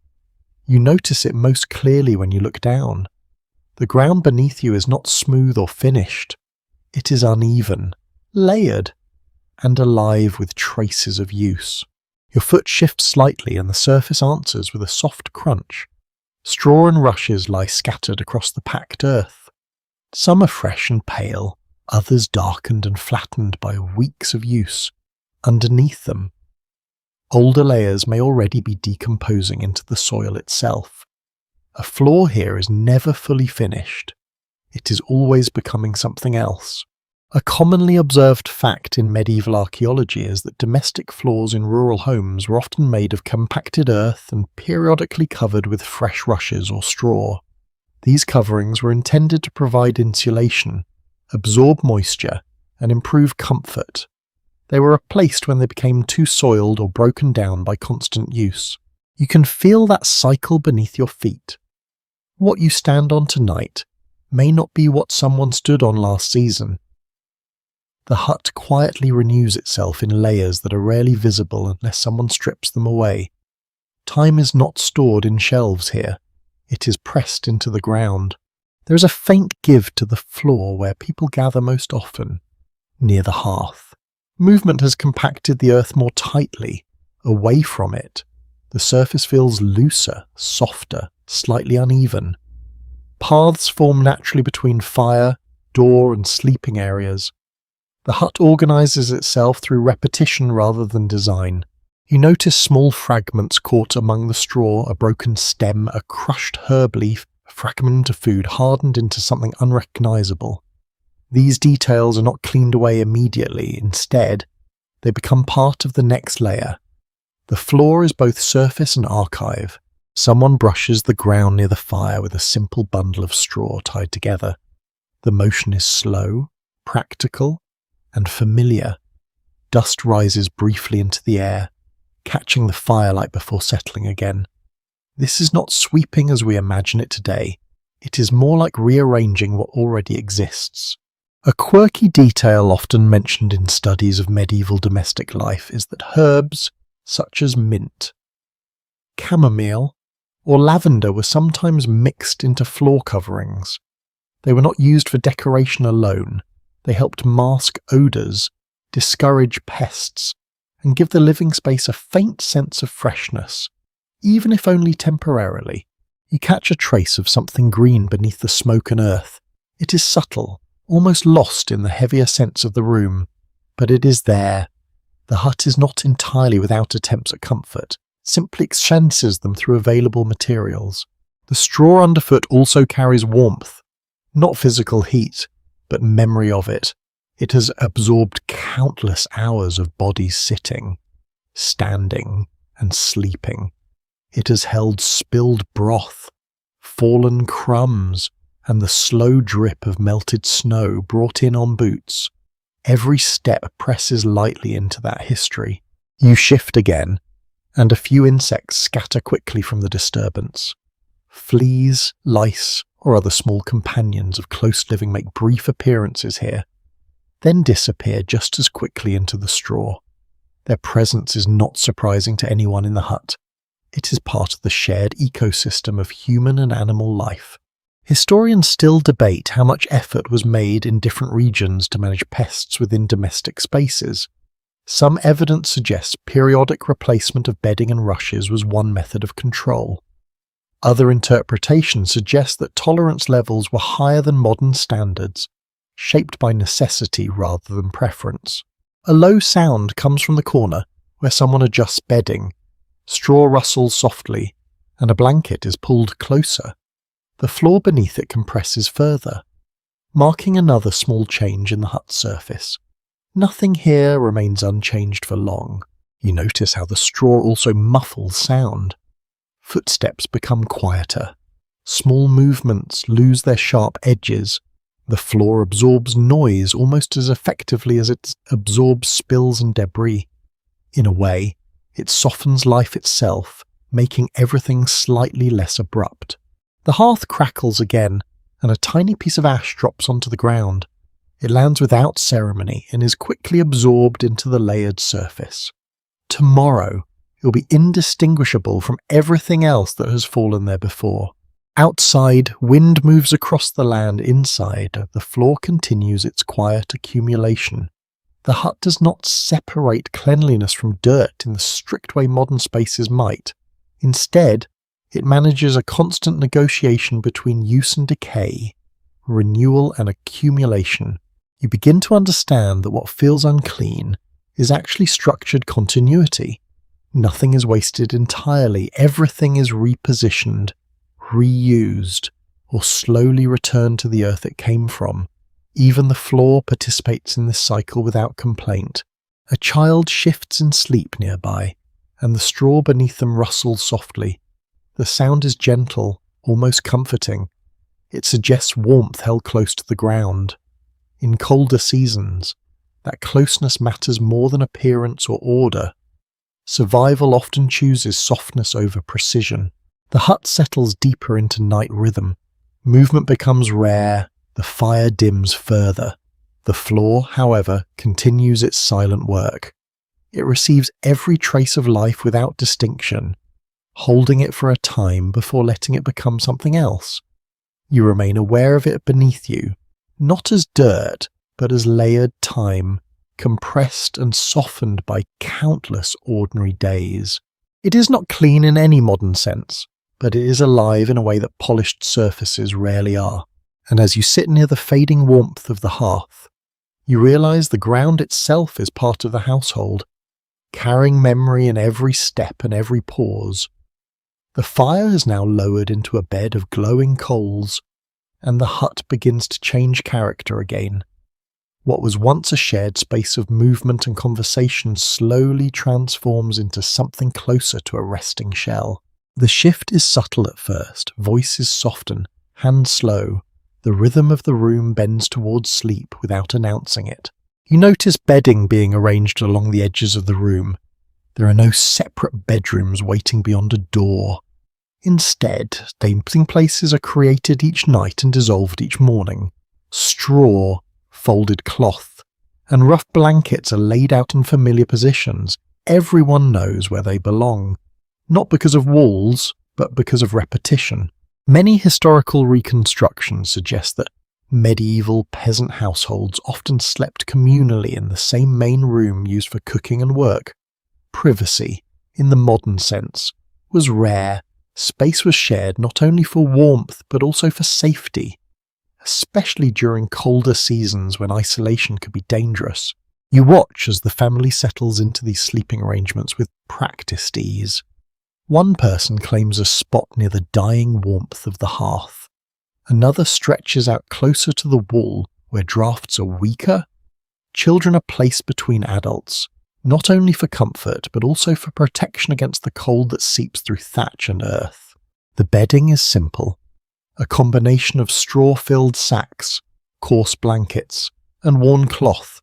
You notice it most clearly when you look down. The ground beneath you is not smooth or finished. It is uneven, layered, and alive with traces of use. Your foot shifts slightly and the surface answers with a soft crunch. Straw and rushes lie scattered across the packed earth. Some are fresh and pale, others darkened and flattened by weeks of use. Underneath them, older layers may already be decomposing into the soil itself. A floor here is never fully finished. It is always becoming something else. A commonly observed fact in medieval archaeology is that domestic floors in rural homes were often made of compacted earth and periodically covered with fresh rushes or straw. These coverings were intended to provide insulation, absorb moisture, and improve comfort. They were replaced when they became too soiled or broken down by constant use. You can feel that cycle beneath your feet. What you stand on tonight may not be what someone stood on last season. The hut quietly renews itself in layers that are rarely visible unless someone strips them away. Time is not stored in shelves here. It is pressed into the ground. There is a faint give to the floor where people gather most often, near the hearth. Movement has compacted the earth more tightly, away from it. The surface feels looser, softer, slightly uneven. Paths form naturally between fire, door, and sleeping areas. The hut organizes itself through repetition rather than design. You notice small fragments caught among the straw, a broken stem, a crushed herb leaf, a fragment of food hardened into something unrecognizable. These details are not cleaned away immediately. Instead, they become part of the next layer. The floor is both surface and archive. Someone brushes the ground near the fire with a simple bundle of straw tied together. The motion is slow, practical, and familiar. Dust rises briefly into the air, catching the firelight before settling again. This is not sweeping as we imagine it today. It is more like rearranging what already exists. A quirky detail often mentioned in studies of medieval domestic life is that herbs, such as mint, chamomile, or lavender were sometimes mixed into floor coverings. They were not used for decoration alone. They helped mask odours, discourage pests, and give the living space a faint sense of freshness, even if only temporarily. You catch a trace of something green beneath the smoke and earth. It is subtle, almost lost in the heavier sense of the room, but it is there. The hut is not entirely without attempts at comfort, it simply extenses them through available materials. The straw underfoot also carries warmth, not physical heat, but memory of it. It has absorbed countless hours of bodies sitting, standing, and sleeping. It has held spilled broth, fallen crumbs, and the slow drip of melted snow brought in on boots. Every step presses lightly into that history. You shift again, and a few insects scatter quickly from the disturbance. Fleas, lice, or other small companions of close living make brief appearances here, then disappear just as quickly into the straw. Their presence is not surprising to anyone in the hut. It is part of the shared ecosystem of human and animal life. Historians still debate how much effort was made in different regions to manage pests within domestic spaces. Some evidence suggests periodic replacement of bedding and rushes was one method of control. Other interpretations suggest that tolerance levels were higher than modern standards, shaped by necessity rather than preference. A low sound comes from the corner where someone adjusts bedding. Straw rustles softly, and a blanket is pulled closer. The floor beneath it compresses further, marking another small change in the hut's surface. Nothing here remains unchanged for long. You notice how the straw also muffles sound. Footsteps become quieter. Small movements lose their sharp edges. The floor absorbs noise almost as effectively as it absorbs spills and debris. In a way, it softens life itself, making everything slightly less abrupt. The hearth crackles again, and a tiny piece of ash drops onto the ground. It lands without ceremony and is quickly absorbed into the layered surface. Tomorrow, it will be indistinguishable from everything else that has fallen there before. Outside, wind moves across the land. Inside, the floor continues its quiet accumulation. The hut does not separate cleanliness from dirt in the strict way modern spaces might. Instead, it manages a constant negotiation between use and decay, renewal and accumulation. You begin to understand that what feels unclean is actually structured continuity. Nothing is wasted entirely. Everything is repositioned, reused, or slowly returned to the earth it came from. Even the floor participates in this cycle without complaint. A child shifts in sleep nearby, and the straw beneath them rustles softly. The sound is gentle, almost comforting. It suggests warmth held close to the ground. In colder seasons, that closeness matters more than appearance or order. Survival often chooses softness over precision. The hut settles deeper into night rhythm. Movement becomes rare, the fire dims further. The floor, however, continues its silent work. It receives every trace of life without distinction, holding it for a time before letting it become something else. You remain aware of it beneath you, not as dirt, but as layered time, compressed and softened by countless ordinary days. It is not clean in any modern sense, but it is alive in a way that polished surfaces rarely are. And as you sit near the fading warmth of the hearth, you realize the ground itself is part of the household, carrying memory in every step and every pause. The fire is now lowered into a bed of glowing coals, and the hut begins to change character again. What was once a shared space of movement and conversation slowly transforms into something closer to a resting shell. The shift is subtle at first, voices soften, hands slow. The rhythm of the room bends towards sleep without announcing it. You notice bedding being arranged along the edges of the room. There are no separate bedrooms waiting beyond a door. Instead, sleeping places are created each night and dissolved each morning. Straw, folded cloth, and rough blankets are laid out in familiar positions. Everyone knows where they belong, not because of walls, but because of repetition. Many historical reconstructions suggest that medieval peasant households often slept communally in the same main room used for cooking and work. Privacy, in the modern sense, was rare. Space was shared not only for warmth but also for safety, especially during colder seasons when isolation could be dangerous. You watch as the family settles into these sleeping arrangements with practiced ease. One person claims a spot near the dying warmth of the hearth. Another stretches out closer to the wall where drafts are weaker. Children are placed between adults, not only for comfort but also for protection against the cold that seeps through thatch and earth. The bedding is simple, a combination of straw-filled sacks, coarse blankets, and worn cloth.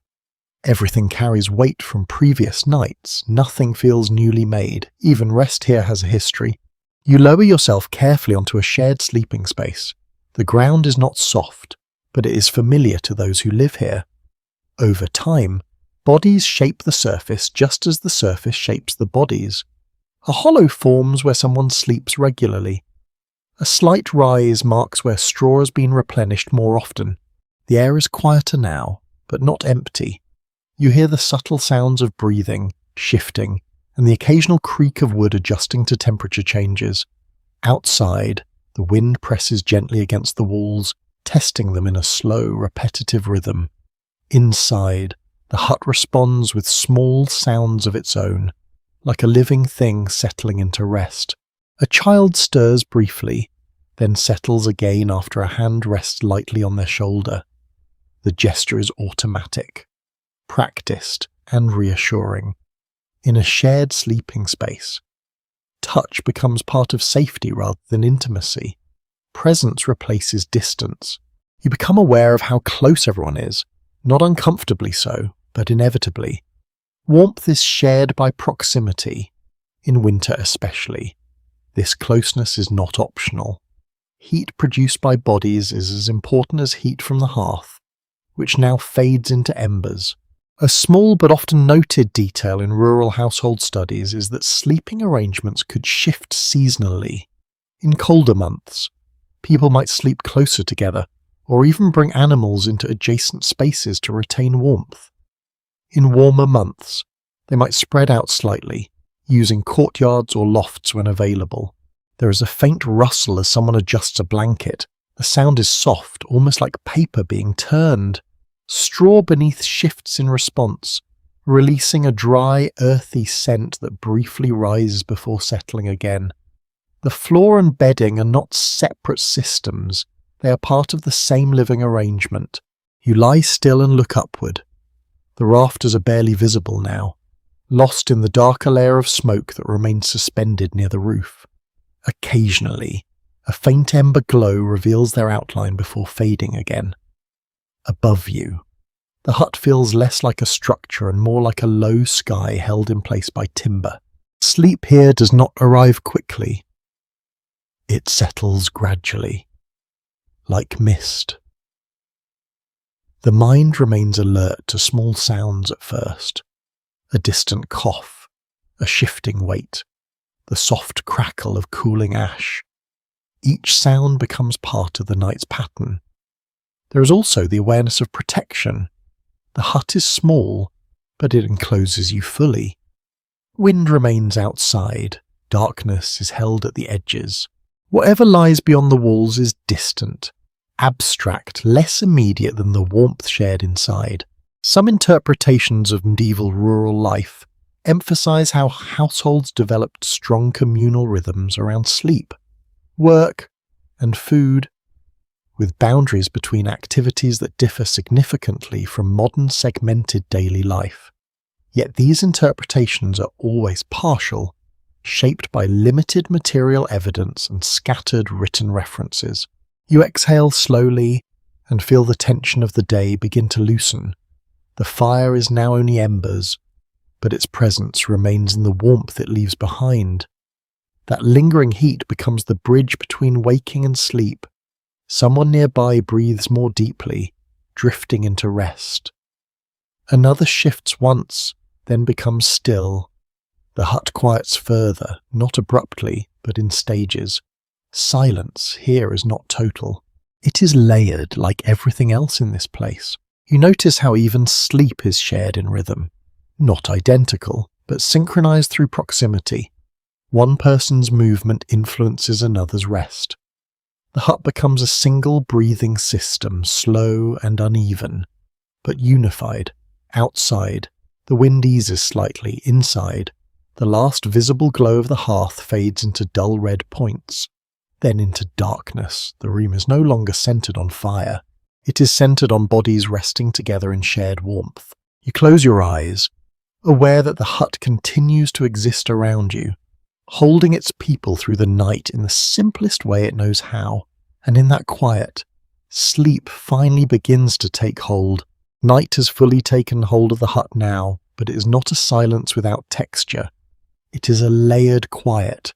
Everything carries weight from previous nights. Nothing feels newly made. Even rest here has a history. You lower yourself carefully onto a shared sleeping space. The ground is not soft, but it is familiar to those who live here. Over time, bodies shape the surface just as the surface shapes the bodies. A hollow forms where someone sleeps regularly. A slight rise marks where straw has been replenished more often. The air is quieter now, but not empty. You hear the subtle sounds of breathing, shifting, and the occasional creak of wood adjusting to temperature changes. Outside, the wind presses gently against the walls, testing them in a slow, repetitive rhythm. Inside, the hut responds with small sounds of its own, like a living thing settling into rest. A child stirs briefly, then settles again after a hand rests lightly on their shoulder. The gesture is automatic, practiced, and reassuring. In a shared sleeping space, touch becomes part of safety rather than intimacy. Presence replaces distance. You become aware of how close everyone is, not uncomfortably so, but inevitably. Warmth is shared by proximity, in winter especially. This closeness is not optional. Heat produced by bodies is as important as heat from the hearth, which now fades into embers. A small but often noted detail in rural household studies is that sleeping arrangements could shift seasonally. In colder months, people might sleep closer together, or even bring animals into adjacent spaces to retain warmth. In warmer months, they might spread out slightly, using courtyards or lofts when available. There is a faint rustle as someone adjusts a blanket. The sound is soft, almost like paper being turned. Straw beneath shifts in response, releasing a dry, earthy scent that briefly rises before settling again. The floor and bedding are not separate systems. They are part of the same living arrangement. You lie still and look upward. The rafters are barely visible now, lost in the darker layer of smoke that remains suspended near the roof. Occasionally, a faint ember glow reveals their outline before fading again. Above you, the hut feels less like a structure and more like a low sky held in place by timber. Sleep here does not arrive quickly. It settles gradually, like mist. The mind remains alert to small sounds at first. A distant cough, a shifting weight, the soft crackle of cooling ash. Each sound becomes part of the night's pattern. There is also the awareness of protection. The hut is small, but it encloses you fully. Wind remains outside, darkness is held at the edges. Whatever lies beyond the walls is distant, abstract, less immediate than the warmth shared inside. Some interpretations of medieval rural life emphasize how households developed strong communal rhythms around sleep, work, and food, with boundaries between activities that differ significantly from modern segmented daily life. Yet these interpretations are always partial, shaped by limited material evidence and scattered written references. You exhale slowly and feel the tension of the day begin to loosen. The fire is now only embers, but its presence remains in the warmth it leaves behind. That lingering heat becomes the bridge between waking and sleep. Someone nearby breathes more deeply, drifting into rest. Another shifts once, then becomes still. The hut quiets further, not abruptly, but in stages. Silence here is not total. It is layered like everything else in this place. You notice how even sleep is shared in rhythm. Not identical, but synchronized through proximity. One person's movement influences another's rest. The hut becomes a single breathing system, slow and uneven, but unified. Outside, the wind eases slightly. Inside, the last visible glow of the hearth fades into dull red points. Then into darkness. The room is no longer centered on fire. It is centered on bodies resting together in shared warmth. You close your eyes, aware that the hut continues to exist around you, holding its people through the night in the simplest way it knows how. And in that quiet, sleep finally begins to take hold. Night has fully taken hold of the hut now, but it is not a silence without texture. It is a layered quiet,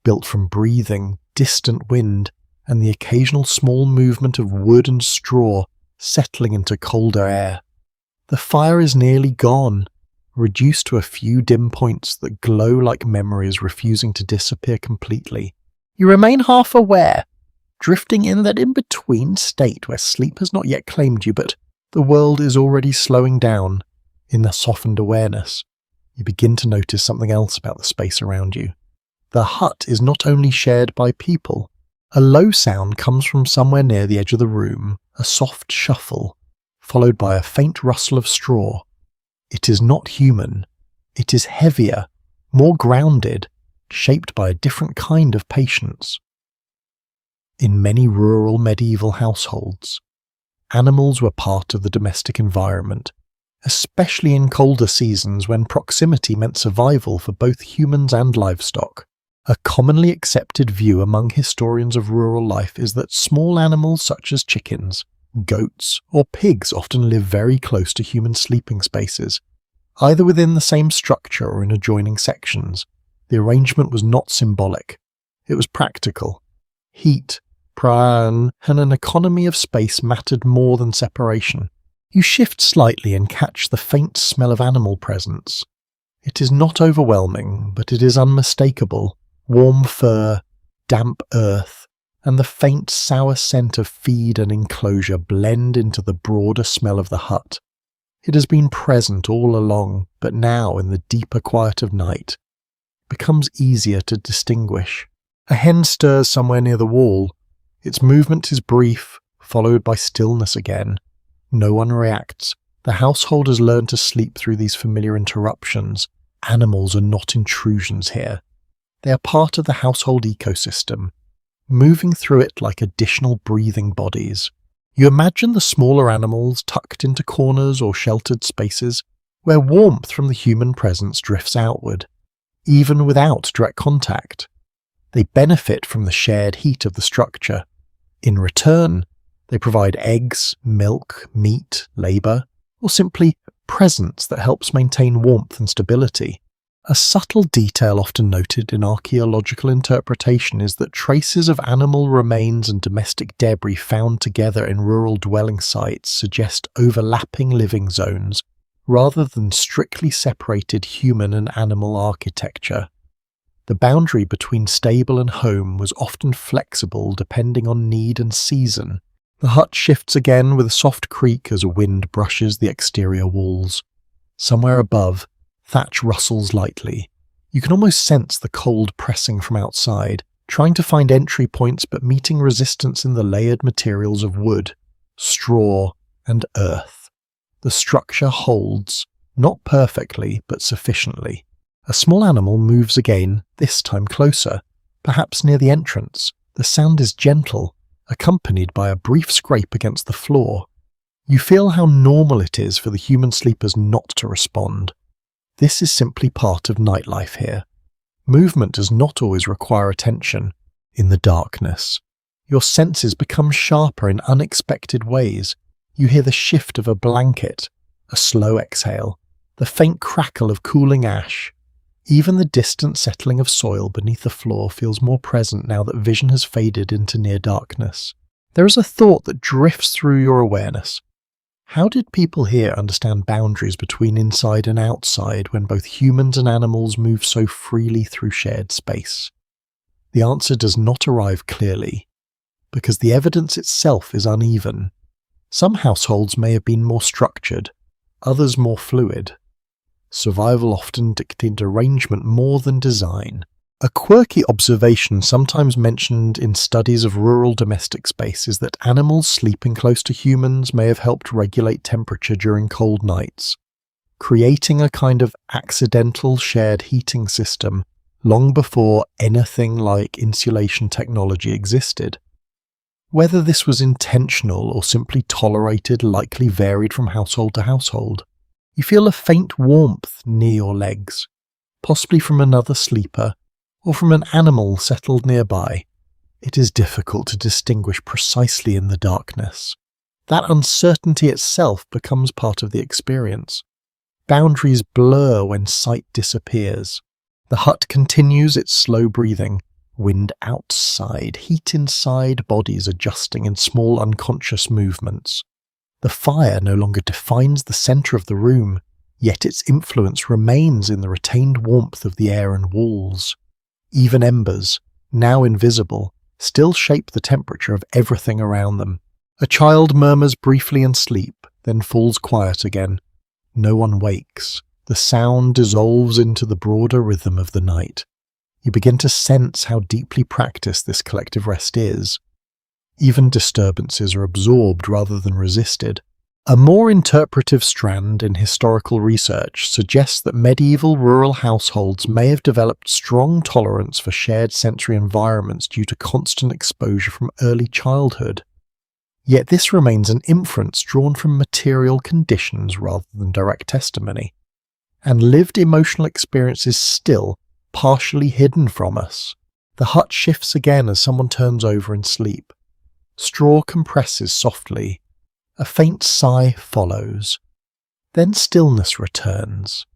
built from breathing, distant wind, and the occasional small movement of wood and straw settling into colder air. The fire is nearly gone, reduced to a few dim points that glow like memories refusing to disappear completely. You remain half aware, drifting in that in-between state where sleep has not yet claimed you, but the world is already slowing down. In the softened awareness, you begin to notice something else about the space around you. The hut is not only shared by people. A low sound comes from somewhere near the edge of the room, a soft shuffle, followed by a faint rustle of straw. It is not human. It is heavier, more grounded, shaped by a different kind of patience. In many rural medieval households, animals were part of the domestic environment, especially in colder seasons when proximity meant survival for both humans and livestock. A commonly accepted view among historians of rural life is that small animals such as chickens, goats, or pigs often live very close to human sleeping spaces, either within the same structure or in adjoining sections. The arrangement was not symbolic. It was practical. Heat, prana, and an economy of space mattered more than separation. You shift slightly and catch the faint smell of animal presence. It is not overwhelming, but it is unmistakable. Warm fur, damp earth, and the faint sour scent of feed and enclosure blend into the broader smell of the hut. It has been present all along, but now, in the deeper quiet of night, it becomes easier to distinguish. A hen stirs somewhere near the wall. Its movement is brief, followed by stillness again. No one reacts. The household has learned to sleep through these familiar interruptions. Animals are not intrusions here. They are part of the household ecosystem, moving through it like additional breathing bodies. You imagine the smaller animals tucked into corners or sheltered spaces where warmth from the human presence drifts outward, even without direct contact. They benefit from the shared heat of the structure. In return, they provide eggs, milk, meat, labour, or simply presence that helps maintain warmth and stability. A subtle detail often noted in archaeological interpretation is that traces of animal remains and domestic debris found together in rural dwelling sites suggest overlapping living zones, rather than strictly separated human and animal architecture. The boundary between stable and home was often flexible depending on need and season. The hut shifts again with a soft creak as a wind brushes the exterior walls. Somewhere above, thatch rustles lightly. You can almost sense the cold pressing from outside, trying to find entry points but meeting resistance in the layered materials of wood, straw, and earth. The structure holds, not perfectly, but sufficiently. A small animal moves again, this time closer, perhaps near the entrance. The sound is gentle, accompanied by a brief scrape against the floor. You feel how normal it is for the human sleepers not to respond. This is simply part of nightlife here. Movement does not always require attention. In the darkness, your senses become sharper in unexpected ways. You hear the shift of a blanket, a slow exhale, the faint crackle of cooling ash. Even the distant settling of soil beneath the floor feels more present now that vision has faded into near darkness. There is a thought that drifts through your awareness. How did people here understand boundaries between inside and outside when both humans and animals move so freely through shared space? The answer does not arrive clearly, because the evidence itself is uneven. Some households may have been more structured, others more fluid. Survival often dictated arrangement more than design. A quirky observation sometimes mentioned in studies of rural domestic space is that animals sleeping close to humans may have helped regulate temperature during cold nights, creating a kind of accidental shared heating system long before anything like insulation technology existed. Whether this was intentional or simply tolerated likely varied from household to household. You feel a faint warmth near your legs, possibly from another sleeper or from an animal settled nearby. It is difficult to distinguish precisely in the darkness. That uncertainty itself becomes part of the experience. Boundaries blur when sight disappears. The hut continues its slow breathing, Wind outside, heat inside, bodies adjusting in small unconscious movements. The fire no longer defines the centre of the room, yet its influence remains in the retained warmth of the air and walls. Even embers, now invisible, still shape the temperature of everything around them. A child murmurs briefly in sleep, then falls quiet again. No one wakes. The sound dissolves into the broader rhythm of the night. You begin to sense how deeply practiced this collective rest is. Even disturbances are absorbed rather than resisted. A more interpretive strand in historical research suggests that medieval rural households may have developed strong tolerance for shared sensory environments due to constant exposure from early childhood. Yet this remains an inference drawn from material conditions rather than direct testimony, and lived emotional experience is still partially hidden from us. The hut shifts again as someone turns over in sleep. Straw compresses softly. A faint sigh follows. Then stillness returns.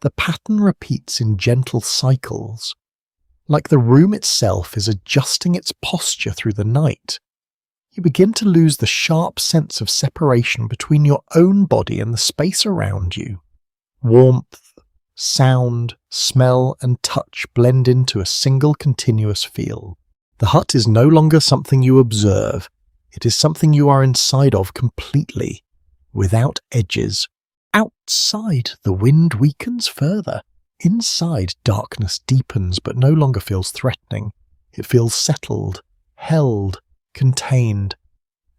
The pattern repeats in gentle cycles, like the room itself is adjusting its posture through the night. You begin to lose the sharp sense of separation between your own body and the space around you. Warmth, sound, smell, and touch blend into a single continuous feel. The hut is no longer something you observe. It is something you are inside of completely, without edges. Outside, the wind weakens further. Inside, darkness deepens but no longer feels threatening. It feels settled, held, contained.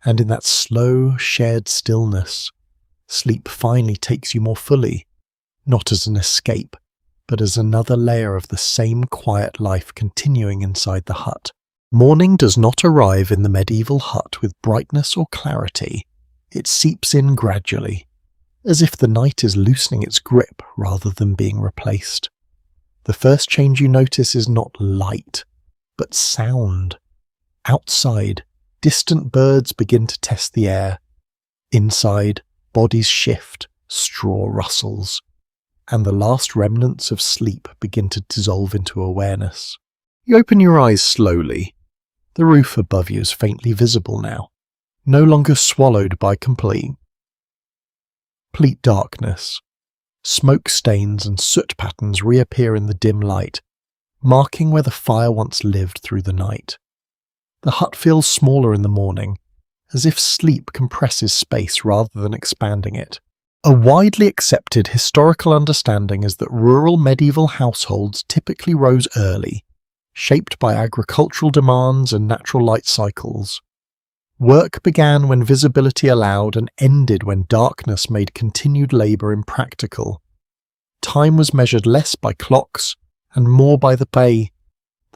And in that slow, shared stillness, sleep finally takes you more fully, not as an escape, but as another layer of the same quiet life continuing inside the hut. Morning does not arrive in the medieval hut with brightness or clarity. It seeps in gradually, as if the night is loosening its grip rather than being replaced. The first change you notice is not light, but sound. Outside, distant birds begin to test the air. Inside, bodies shift, straw rustles, and the last remnants of sleep begin to dissolve into awareness. You open your eyes slowly. The roof above you is faintly visible now, no longer swallowed by complete darkness. Smoke stains and soot patterns reappear in the dim light, marking where the fire once lived through the night. The hut feels smaller in the morning, as if sleep compresses space rather than expanding it. A widely accepted historical understanding is that rural medieval households typically rose early, shaped by agricultural demands and natural light cycles. Work began when visibility allowed and ended when darkness made continued labour impractical. Time was measured less by clocks and more by the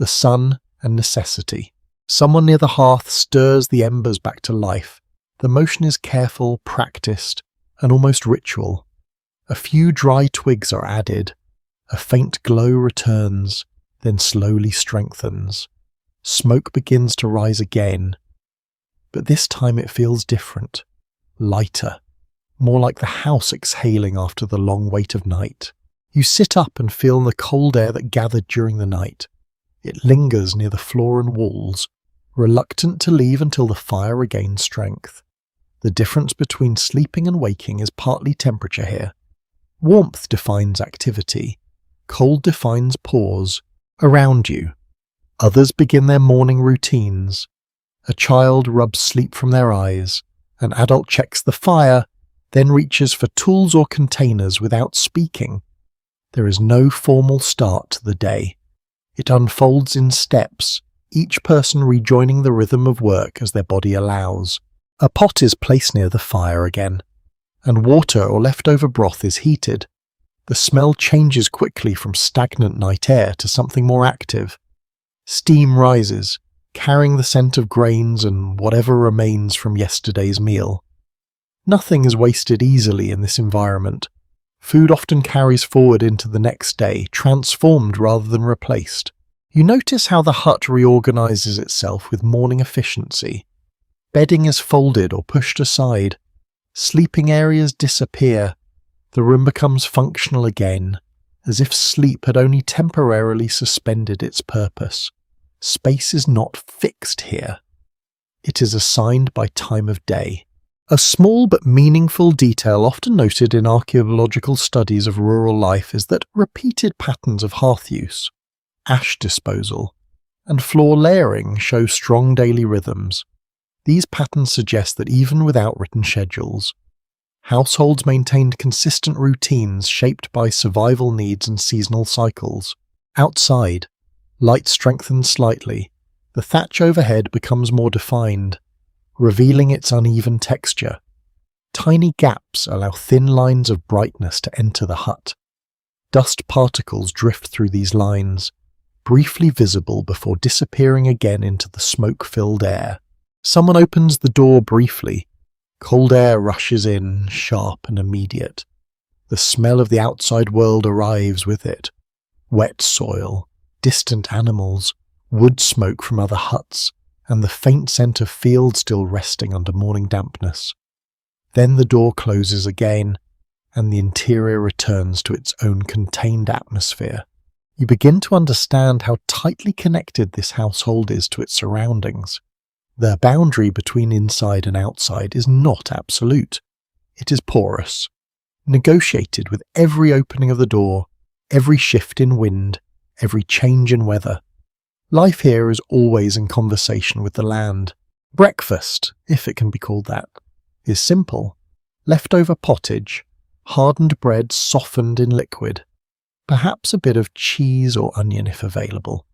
sun, and necessity. Someone near the hearth stirs the embers back to life. The motion is careful, practiced, and almost ritual. A few dry twigs are added. A faint glow returns, then slowly strengthens. Smoke begins to rise again, but this time it feels different, lighter, more like the house exhaling after the long wait of night. You sit up and feel the cold air that gathered during the night. It lingers near the floor and walls, reluctant to leave until the fire regains strength. The difference between sleeping and waking is partly temperature here. Warmth defines activity, cold defines pause. Around you, others begin their morning routines. A child rubs sleep from their eyes. An adult checks the fire, then reaches for tools or containers without speaking. There is no formal start to the day. It unfolds in steps, each person rejoining the rhythm of work as their body allows. A pot is placed near the fire again, and water or leftover broth is heated. The smell changes quickly from stagnant night air to something more active. Steam rises, carrying the scent of grains and whatever remains from yesterday's meal. Nothing is wasted easily in this environment. Food often carries forward into the next day, transformed rather than replaced. You notice how the hut reorganizes itself with morning efficiency. Bedding is folded or pushed aside. Sleeping areas disappear. The room becomes functional again, as if sleep had only temporarily suspended its purpose. Space is not fixed here. It is assigned by time of day. A small but meaningful detail often noted in archaeological studies of rural life is that repeated patterns of hearth use, ash disposal, and floor layering show strong daily rhythms. These patterns suggest that even without written schedules, households maintained consistent routines shaped by survival needs and seasonal cycles. Outside, light strengthens slightly. The thatch overhead becomes more defined, revealing its uneven texture. Tiny gaps allow thin lines of brightness to enter the hut. Dust particles drift through these lines, briefly visible before disappearing again into the smoke-filled air. Someone opens the door briefly. Cold air rushes in, sharp and immediate. The smell of the outside world arrives with it. Wet soil, distant animals, wood smoke from other huts, and the faint scent of fields still resting under morning dampness. Then the door closes again, and the interior returns to its own contained atmosphere. You begin to understand how tightly connected this household is to its surroundings. The boundary between inside and outside is not absolute. It is porous, negotiated with every opening of the door, every shift in wind, every change in weather. Life here is always in conversation with the land. Breakfast, if it can be called that, is simple. Leftover pottage, hardened bread softened in liquid, perhaps a bit of cheese or onion if available.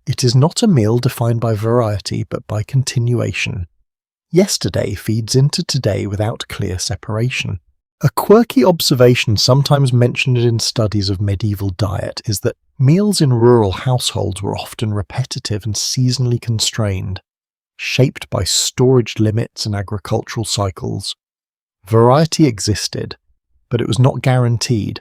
It is not a meal defined by variety but by continuation. Yesterday feeds into today without clear separation. A quirky observation sometimes mentioned in studies of medieval diet is that meals in rural households were often repetitive and seasonally constrained, shaped by storage limits and agricultural cycles. Variety existed, but it was not guaranteed.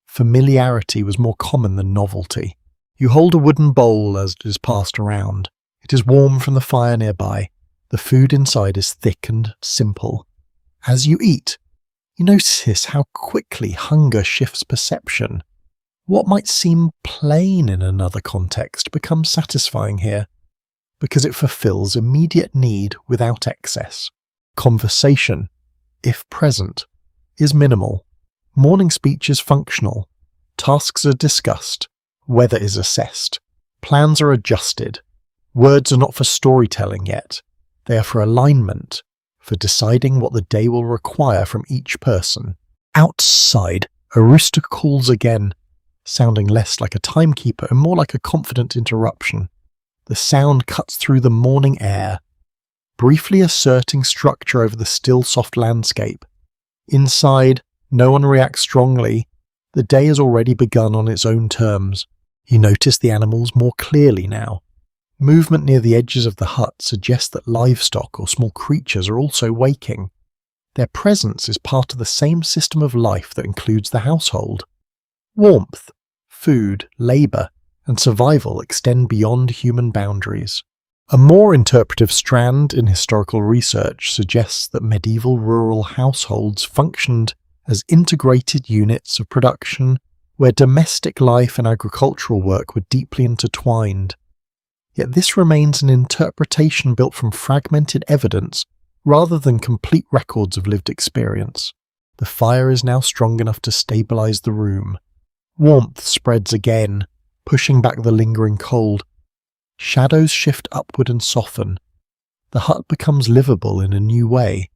Familiarity was more common than novelty. You hold a wooden bowl as it is passed around. It is warm from the fire nearby. The food inside is thick and simple. As you eat, you notice how quickly hunger shifts perception. What might seem plain in another context becomes satisfying here, because it fulfills immediate need without excess. Conversation, if present, is minimal. Morning speech is functional. Tasks are discussed. Weather is assessed. Plans are adjusted. Words are not for storytelling yet. They are for alignment, for deciding what the day will require from each person. Outside, a rooster calls again, sounding less like a timekeeper and more like a confident interruption. The sound cuts through the morning air, briefly asserting structure over the still soft landscape. Inside, no one reacts strongly. The day has already begun on its own terms. You notice the animals more clearly now. Movement near the edges of the hut suggests that livestock or small creatures are also waking. Their presence is part of the same system of life that includes the household. Warmth, food, labour, and survival extend beyond human boundaries. A more interpretive strand in historical research suggests that medieval rural households functioned as integrated units of production where domestic life and agricultural work were deeply intertwined. Yet this remains an interpretation built from fragmented evidence rather than complete records of lived experience. The fire is now strong enough to stabilize the room. Warmth spreads again, pushing back the lingering cold. Shadows shift upward and soften. The hut becomes livable in a new way,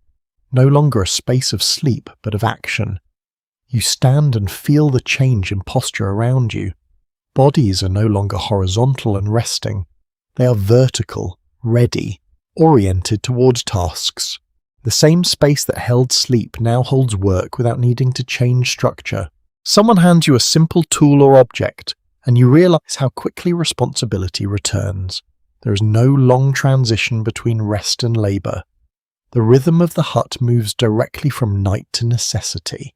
no longer a space of sleep but of action. You stand and feel the change in posture around you. Bodies are no longer horizontal and resting. They are vertical, ready, oriented towards tasks. The same space that held sleep now holds work without needing to change structure. Someone hands you a simple tool or object, and you realize how quickly responsibility returns. There is no long transition between rest and labor. The rhythm of the hut moves directly from night to necessity.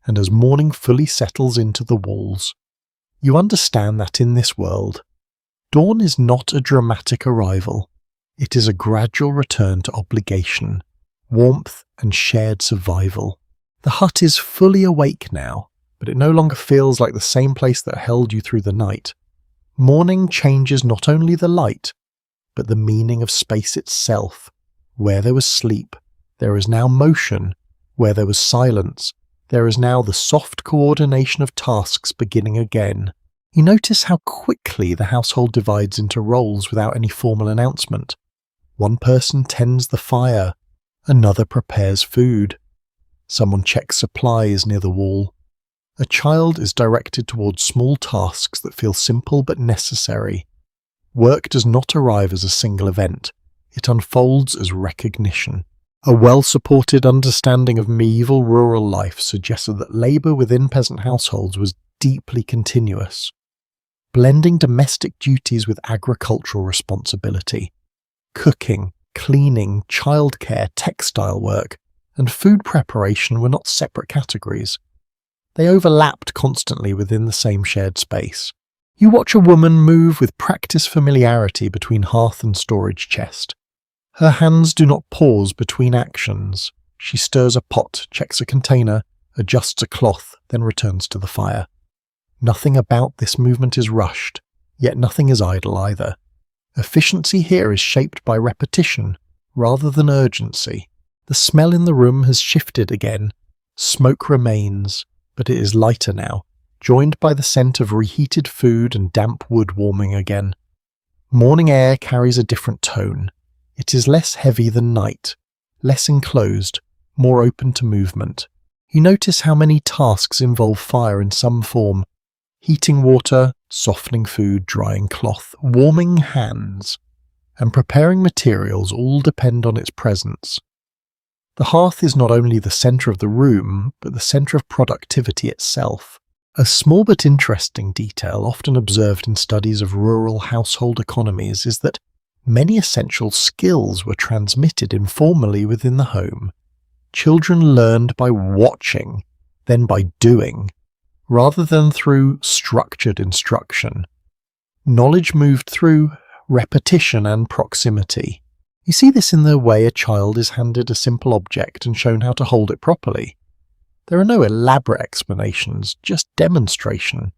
And as morning fully settles into the walls, you understand that in this world, dawn is not a dramatic arrival. It is a gradual return to obligation, warmth, and shared survival. The hut is fully awake now, but it no longer feels like the same place that held you through the night. Morning changes not only the light, but the meaning of space itself. Where there was sleep, there is now motion. Where there was silence, there is now the soft coordination of tasks beginning again. You notice how quickly the household divides into roles without any formal announcement. One person tends the fire, another prepares food. Someone checks supplies near the wall. A child is directed towards small tasks that feel simple but necessary. Work does not arrive as a single event. It unfolds as recognition. A well-supported understanding of medieval rural life suggested that labour within peasant households was deeply continuous, blending domestic duties with agricultural responsibility. Cooking, cleaning, childcare, textile work, and food preparation were not separate categories. They overlapped constantly within the same shared space. You watch a woman move with practiced familiarity between hearth and storage chest. Her hands do not pause between actions. She stirs a pot, checks a container, adjusts a cloth, then returns to the fire. Nothing about this movement is rushed, yet nothing is idle either. Efficiency here is shaped by repetition, rather than urgency. The smell in the room has shifted again. Smoke remains, but it is lighter now, joined by the scent of reheated food and damp wood warming again. Morning air carries a different tone. It is less heavy than night, less enclosed, more open to movement. You notice how many tasks involve fire in some form. Heating water, softening food, drying cloth, warming hands, and preparing materials all depend on its presence. The hearth is not only the centre of the room, but the centre of productivity itself. A small but interesting detail often observed in studies of rural household economies is that many essential skills were transmitted informally within the home. Children learned by watching, then by doing, rather than through structured instruction. Knowledge moved through repetition and proximity. You see this in the way a child is handed a simple object and shown how to hold it properly. There are no elaborate explanations, just demonstration,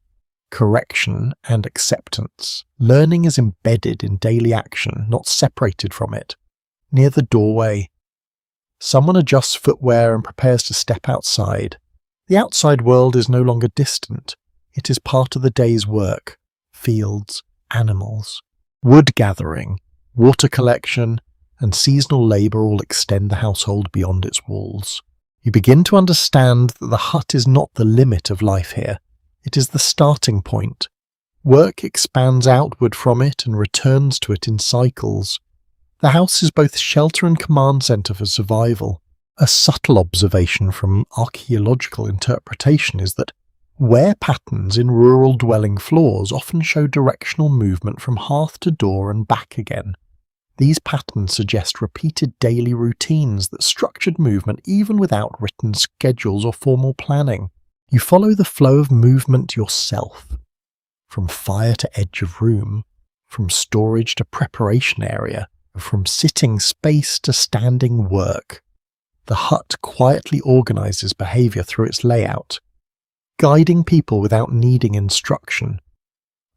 correction, and acceptance. Learning is embedded in daily action, not separated from it. Near the doorway, someone adjusts footwear and prepares to step outside. The outside world is no longer distant. It is part of the day's work. Fields, animals, wood gathering, water collection, and seasonal labour all extend the household beyond its walls. You begin to understand that the hut is not the limit of life here. It is the starting point. Work expands outward from it and returns to it in cycles. The house is both shelter and command centre for survival. A subtle observation from archaeological interpretation is that wear patterns in rural dwelling floors often show directional movement from hearth to door and back again. These patterns suggest repeated daily routines that structured movement even without written schedules or formal planning. You follow the flow of movement yourself, from fire to edge of room, from storage to preparation area, from sitting space to standing work. The hut quietly organizes behavior through its layout, guiding people without needing instruction.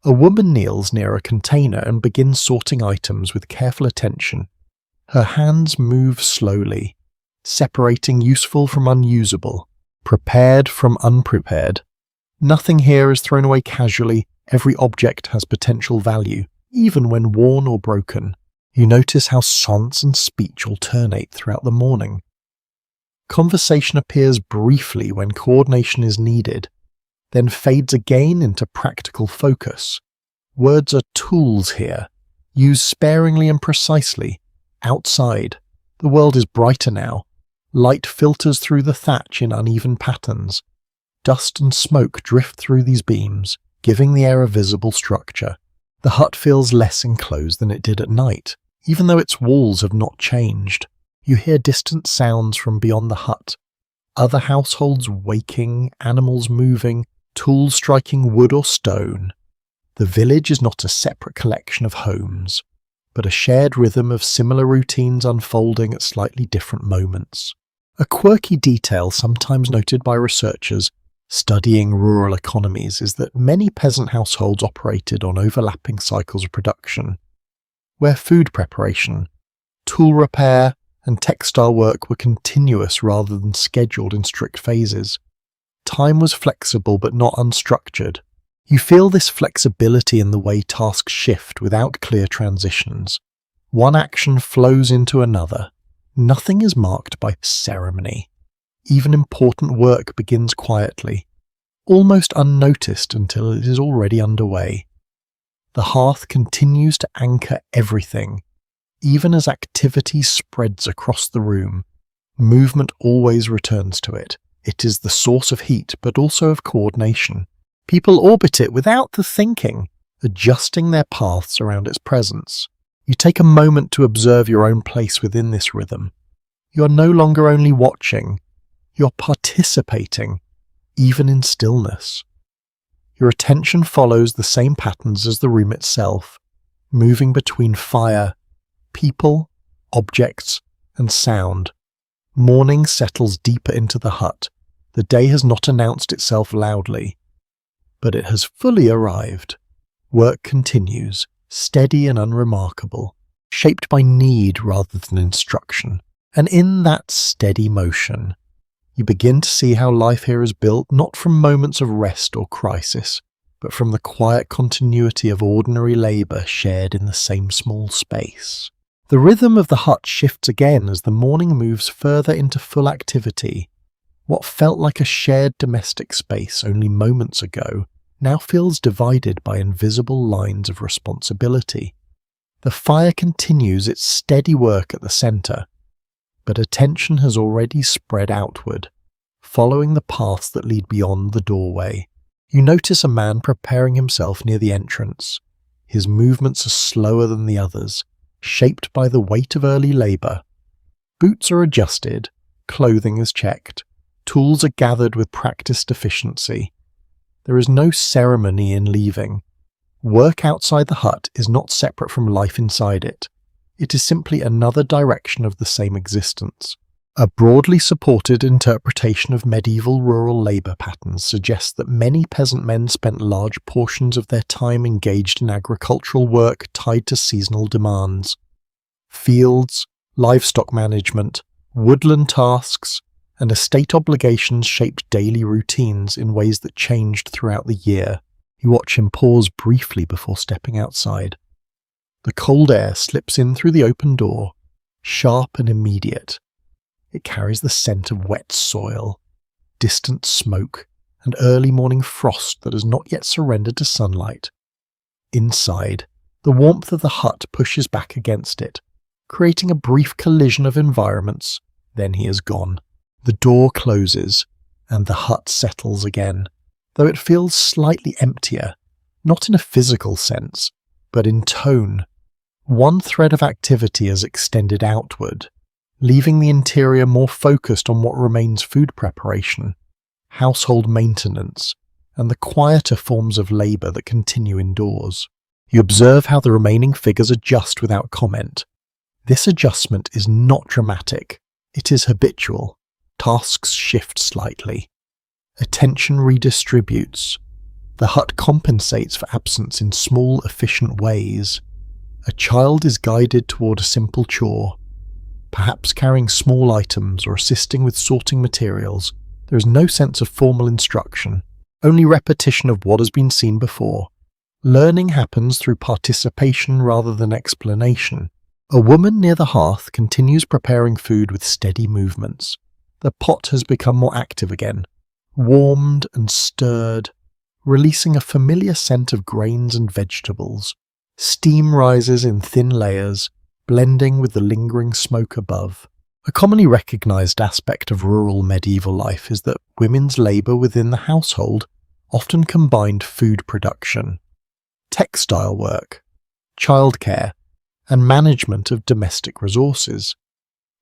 A woman kneels near a container and begins sorting items with careful attention. Her hands move slowly, separating useful from unusable, prepared from unprepared. Nothing here is thrown away casually. Every object has potential value, even when worn or broken. You notice how silence and speech alternate throughout the morning. Conversation appears briefly when coordination is needed, then fades again into practical focus. Words are tools here, used sparingly and precisely. Outside, the world is brighter now. Light filters through the thatch in uneven patterns. Dust and smoke drift through these beams, giving the air a visible structure. The hut feels less enclosed than it did at night, even though its walls have not changed. You hear distant sounds from beyond the hut. Other households waking, animals moving, tools striking wood or stone. The village is not a separate collection of homes, but a shared rhythm of similar routines unfolding at slightly different moments. A quirky detail sometimes noted by researchers Studying rural economies is that many peasant households operated on overlapping cycles of production, where food preparation, tool repair, and textile work were continuous rather than scheduled in strict phases. Time was flexible but not unstructured. You feel this flexibility in the way tasks shift without clear transitions. One action flows into another. Nothing is marked by ceremony. Even important work begins quietly, almost unnoticed until it is already underway. The hearth continues to anchor everything. Even as activity spreads across the room, movement always returns to it. It is the source of heat, but also of coordination. People orbit it without the thinking, adjusting their paths around its presence. You take a moment to observe your own place within this rhythm. You are no longer only watching, you're participating, even in stillness. Your attention follows the same patterns as the room itself, moving between fire, people, objects, and sound. Morning settles deeper into the hut. The day has not announced itself loudly, but it has fully arrived. Work continues, steady and unremarkable, shaped by need rather than instruction. And in that steady motion, you begin to see how life here is built not from moments of rest or crisis, but from the quiet continuity of ordinary labour shared in the same small space. The rhythm of the hut shifts again as the morning moves further into full activity. What felt like a shared domestic space only moments ago now feels divided by invisible lines of responsibility. The fire continues its steady work at the centre, but attention has already spread outward, following the paths that lead beyond the doorway. You notice a man preparing himself near the entrance. His movements are slower than the others, shaped by the weight of early labour. Boots are adjusted, clothing is checked, tools are gathered with practiced efficiency. There is no ceremony in leaving. Work outside the hut is not separate from life inside it. It is simply another direction of the same existence. A broadly supported interpretation of medieval rural labour patterns suggests that many peasant men spent large portions of their time engaged in agricultural work tied to seasonal demands. Fields, livestock management, woodland tasks, and estate obligations shaped daily routines in ways that changed throughout the year. You watch him pause briefly before stepping outside. The cold air slips in through the open door, sharp and immediate. It carries the scent of wet soil, distant smoke, and early morning frost that has not yet surrendered to sunlight. Inside, the warmth of the hut pushes back against it, creating a brief collision of environments. Then he is gone. The door closes, and the hut settles again, though it feels slightly emptier, not in a physical sense, but in tone. One thread of activity has extended outward, leaving the interior more focused on what remains: food preparation, household maintenance, and the quieter forms of labour that continue indoors. You observe how the remaining figures adjust without comment. This adjustment is not dramatic, it is habitual. Tasks shift slightly. Attention redistributes. The hut compensates for absence in small, efficient ways. A child is guided toward a simple chore, perhaps carrying small items or assisting with sorting materials. There is no sense of formal instruction, only repetition of what has been seen before. Learning happens through participation rather than explanation. A woman near the hearth continues preparing food with steady movements. The pot has become more active again, warmed and stirred, releasing a familiar scent of grains and vegetables. Steam rises in thin layers, blending with the lingering smoke above. A commonly recognised aspect of rural medieval life is that women's labour within the household often combined food production, textile work, childcare, and management of domestic resources.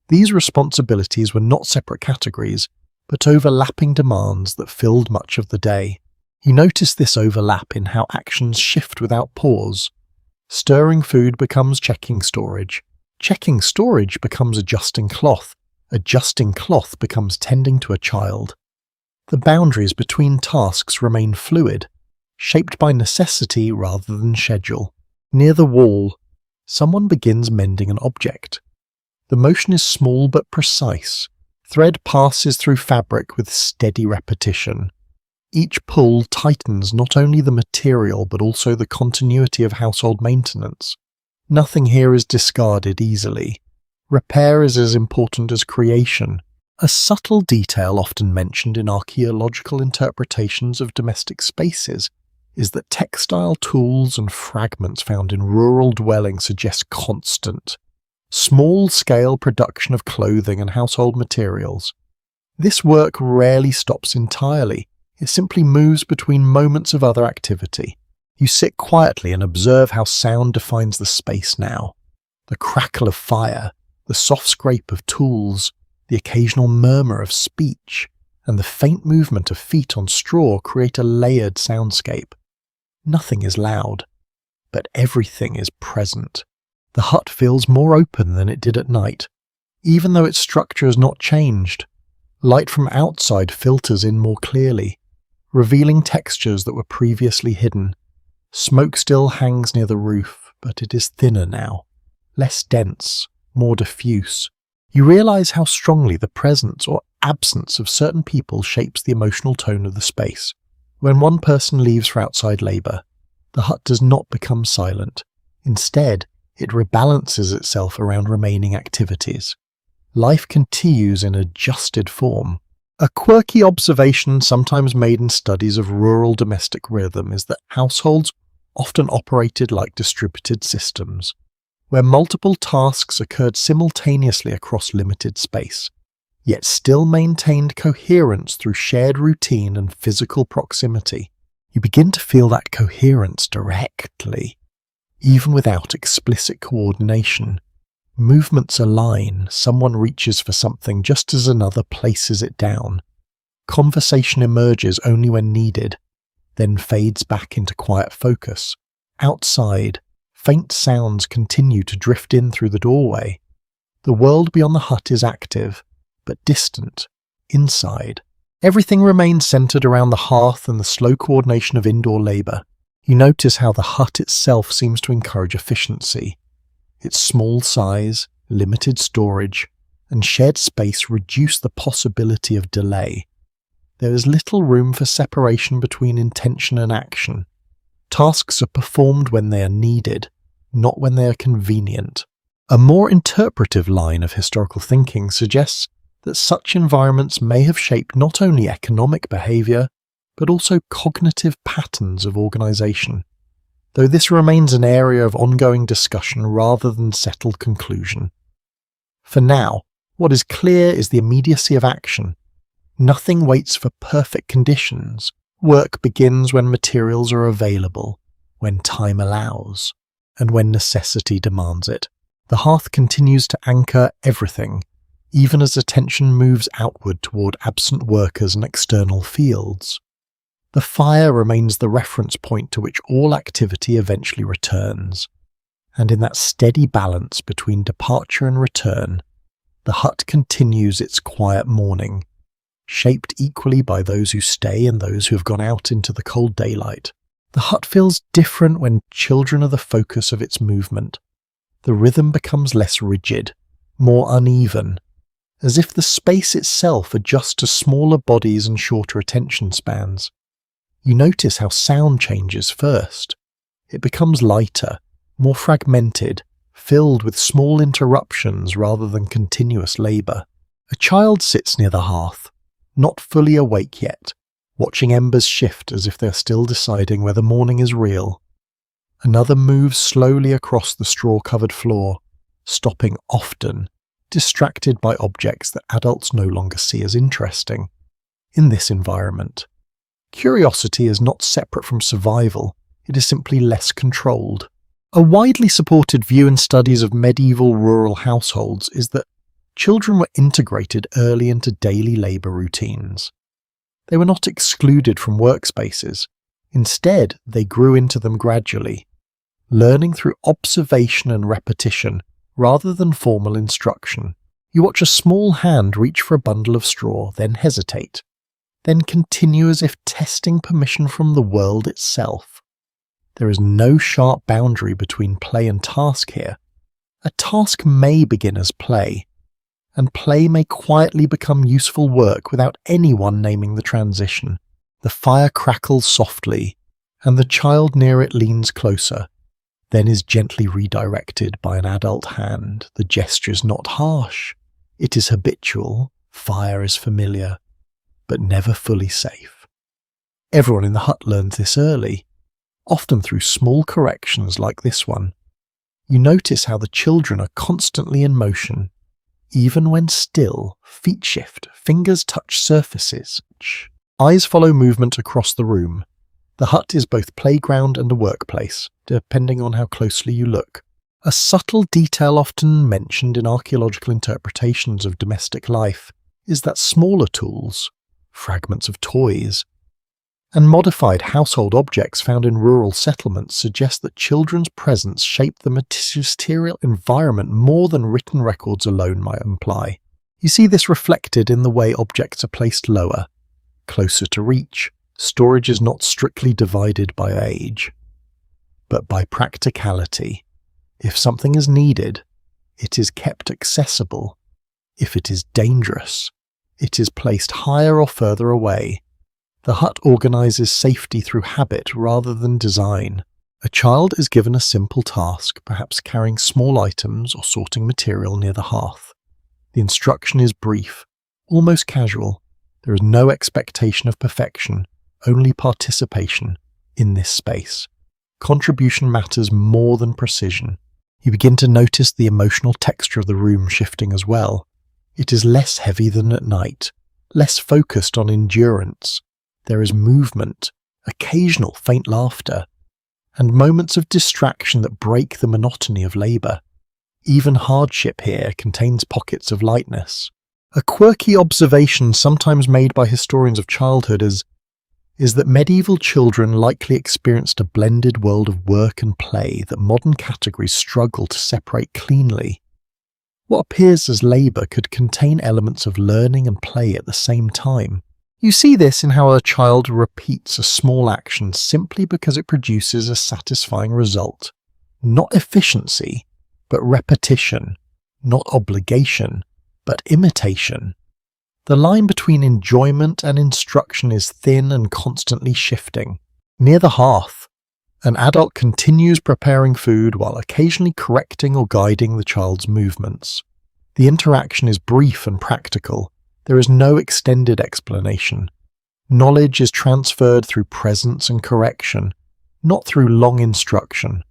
These responsibilities were not separate categories, but overlapping demands that filled much of the day. You notice this overlap in how actions shift without pause. Stirring food becomes checking storage becomes adjusting cloth becomes tending to a child. The boundaries between tasks remain fluid, shaped by necessity rather than schedule. Near the wall, someone begins mending an object. The motion is small but precise. Thread passes through fabric with steady repetition. Each pull tightens not only the material but also the continuity of household maintenance. Nothing here is discarded easily. Repair is as important as creation. A subtle detail often mentioned in archaeological interpretations of domestic spaces is that textile tools and fragments found in rural dwellings suggest constant, small-scale production of clothing and household materials. This work rarely stops entirely. It simply moves between moments of other activity. You sit quietly and observe how sound defines the space now. The crackle of fire, the soft scrape of tools, the occasional murmur of speech, and the faint movement of feet on straw create a layered soundscape. Nothing is loud, but everything is present. The hut feels more open than it did at night, even though its structure has not changed. Light from outside filters in more clearly, revealing textures that were previously hidden. Smoke still hangs near the roof, but it is thinner now, less dense, more diffuse. You realize how strongly the presence or absence of certain people shapes the emotional tone of the space. When one person leaves for outside labor, the hut does not become silent. Instead, it rebalances itself around remaining activities. Life continues in adjusted form. A quirky observation sometimes made in studies of rural domestic rhythm is that households often operated like distributed systems, where multiple tasks occurred simultaneously across limited space, yet still maintained coherence through shared routine and physical proximity. You begin to feel that coherence directly, even without explicit coordination. Movements align, someone reaches for something just as another places it down. Conversation emerges only when needed, then fades back into quiet focus. Outside, faint sounds continue to drift in through the doorway. The world beyond the hut is active, but distant. Inside, everything remains centered around the hearth and the slow coordination of indoor labor. You notice how the hut itself seems to encourage efficiency. Its small size, limited storage, and shared space reduce the possibility of delay. There is little room for separation between intention and action. Tasks are performed when they are needed, not when they are convenient. A more interpretive line of historical thinking suggests that such environments may have shaped not only economic behavior, but also cognitive patterns of organization, though this remains an area of ongoing discussion rather than settled conclusion. For now, what is clear is the immediacy of action. Nothing waits for perfect conditions. Work begins when materials are available, when time allows, and when necessity demands it. The hearth continues to anchor everything, even as attention moves outward toward absent workers and external fields. The fire remains the reference point to which all activity eventually returns, and in that steady balance between departure and return, the hut continues its quiet mourning, shaped equally by those who stay and those who have gone out into the cold daylight. The hut feels different when children are the focus of its movement. The rhythm becomes less rigid, more uneven, as if the space itself adjusts to smaller bodies and shorter attention spans. You notice how sound changes first. It becomes lighter, more fragmented, filled with small interruptions rather than continuous labor. A child sits near the hearth, not fully awake yet, watching embers shift as if they're still deciding whether morning is real. Another moves slowly across the straw-covered floor, stopping often, distracted by objects that adults no longer see as interesting. In this environment, curiosity is not separate from survival, it is simply less controlled. A widely supported view in studies of medieval rural households is that children were integrated early into daily labor routines. They were not excluded from workspaces. Instead, they grew into them gradually, learning through observation and repetition rather than formal instruction. You watch a small hand reach for a bundle of straw, then hesitate. then continue as if testing permission from the world itself. There is no sharp boundary between play and task here. A task may begin as play, and play may quietly become useful work without anyone naming the transition. The fire crackles softly, and the child near it leans closer, then is gently redirected by an adult hand. The gesture is not harsh. It is habitual. Fire is familiar, but never fully safe. Everyone in the hut learns this early, often through small corrections like this one. You notice how the children are constantly in motion. Even when still, feet shift, fingers touch surfaces. Eyes follow movement across the room. The hut is both playground and a workplace, depending on how closely you look. A subtle detail often mentioned in archaeological interpretations of domestic life is that smaller tools, fragments of toys, and modified household objects found in rural settlements suggest that children's presence shaped the material environment more than written records alone might imply. You see this reflected in the way objects are placed lower, closer to reach. Storage is not strictly divided by age, but by practicality. If something is needed, it is kept accessible. If it is dangerous, it is placed higher or further away. The hut organizes safety through habit rather than design. A child is given a simple task, perhaps carrying small items or sorting material near the hearth. The instruction is brief, almost casual. There is no expectation of perfection, only participation in this space. Contribution matters more than precision. You begin to notice the emotional texture of the room shifting as well. It is less heavy than at night, less focused on endurance. There is movement, occasional faint laughter, and moments of distraction that break the monotony of labour. Even hardship here contains pockets of lightness. A quirky observation sometimes made by historians of childhood is that medieval children likely experienced a blended world of work and play that modern categories struggle to separate cleanly. What appears as labour could contain elements of learning and play at the same time. You see this in how a child repeats a small action simply because it produces a satisfying result. Not efficiency, but repetition. Not obligation, but imitation. The line between enjoyment and instruction is thin and constantly shifting. Near the hearth, an adult continues preparing food while occasionally correcting or guiding the child's movements. The interaction is brief and practical. There is no extended explanation. Knowledge is transferred through presence and correction, not through long instruction.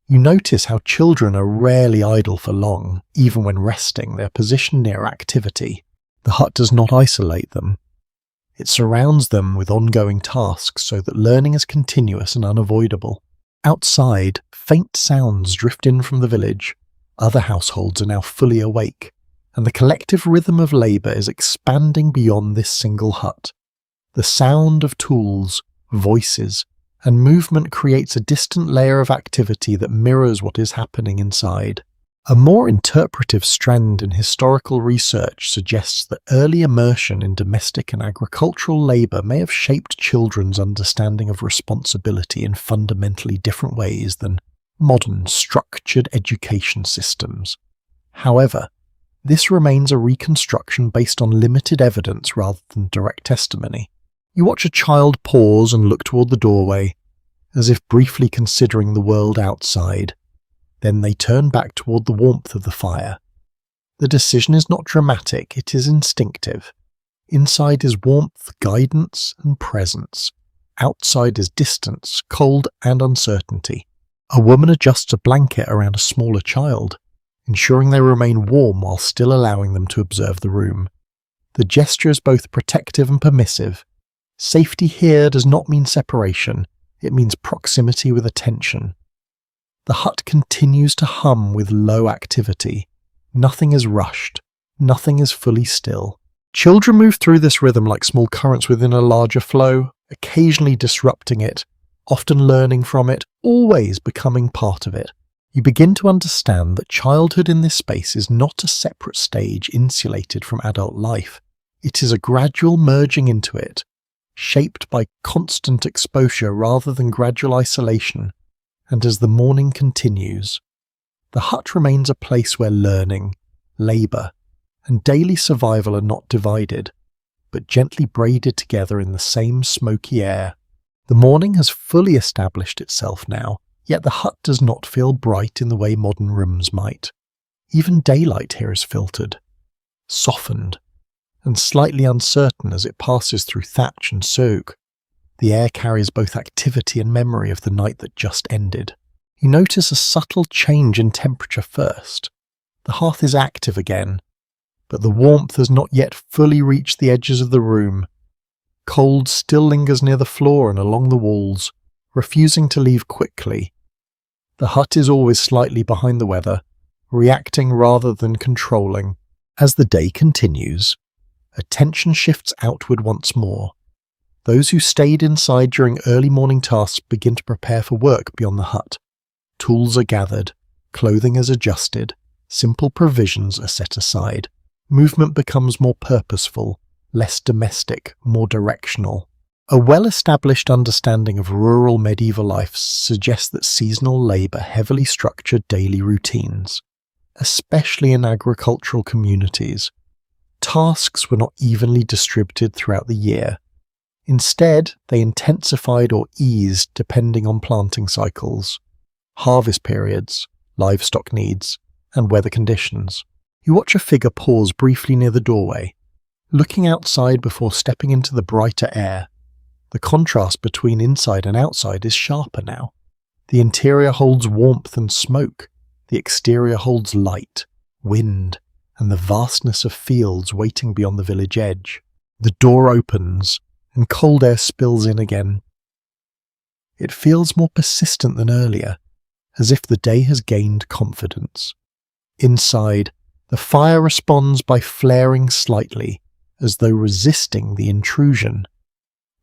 You notice how children are rarely idle for long. Even when resting, they are positioned near activity. The hut does not isolate them. It surrounds them with ongoing tasks so that learning is continuous and unavoidable. Outside, faint sounds drift in from the village. Other households are now fully awake, and the collective rhythm of labour is expanding beyond this single hut. The sound of tools, voices, and movement creates a distant layer of activity that mirrors what is happening inside. A more interpretive strand in historical research suggests that early immersion in domestic and agricultural labour may have shaped children's understanding of responsibility in fundamentally different ways than modern structured education systems. However, this remains a reconstruction based on limited evidence rather than direct testimony. You watch a child pause and look toward the doorway, as if briefly considering the world outside. Then they turn back toward the warmth of the fire. The decision is not dramatic, it is instinctive. Inside is warmth, guidance, and presence. Outside is distance, cold, and uncertainty. A woman adjusts a blanket around a smaller child, ensuring they remain warm while still allowing them to observe the room. The gesture is both protective and permissive. Safety here does not mean separation, it means proximity with attention. The hut continues to hum with low activity. Nothing is rushed, nothing is fully still. Children move through this rhythm like small currents within a larger flow, occasionally disrupting it, often learning from it, always becoming part of it. You begin to understand that childhood in this space is not a separate stage insulated from adult life. It is a gradual merging into it, shaped by constant exposure rather than gradual isolation, and as the morning continues, the hut remains a place where learning, labour, and daily survival are not divided, but gently braided together in the same smoky air. The morning has fully established itself now, yet the hut does not feel bright in the way modern rooms might. Even daylight here is filtered, softened, and slightly uncertain as it passes through thatch and soak. The air carries both activity and memory of the night that just ended. You notice a subtle change in temperature first. The hearth is active again, but the warmth has not yet fully reached the edges of the room. Cold still lingers near the floor and along the walls, refusing to leave quickly. The hut is always slightly behind the weather, reacting rather than controlling. As the day continues, attention shifts outward once more. Those who stayed inside during early morning tasks begin to prepare for work beyond the hut. Tools are gathered, clothing is adjusted, simple provisions are set aside. Movement becomes more purposeful, less domestic, more directional. A well-established understanding of rural medieval life suggests that seasonal labour heavily structured daily routines, especially in agricultural communities. Tasks were not evenly distributed throughout the year. Instead, they intensified or eased depending on planting cycles, harvest periods, livestock needs, and weather conditions. You watch a figure pause briefly near the doorway, looking outside before stepping into the brighter air. The contrast between inside and outside is sharper now. The interior holds warmth and smoke. The exterior holds light, wind, and the vastness of fields waiting beyond the village edge. The door opens, and cold air spills in again. It feels more persistent than earlier, as if the day has gained confidence. Inside, the fire responds by flaring slightly, as though resisting the intrusion.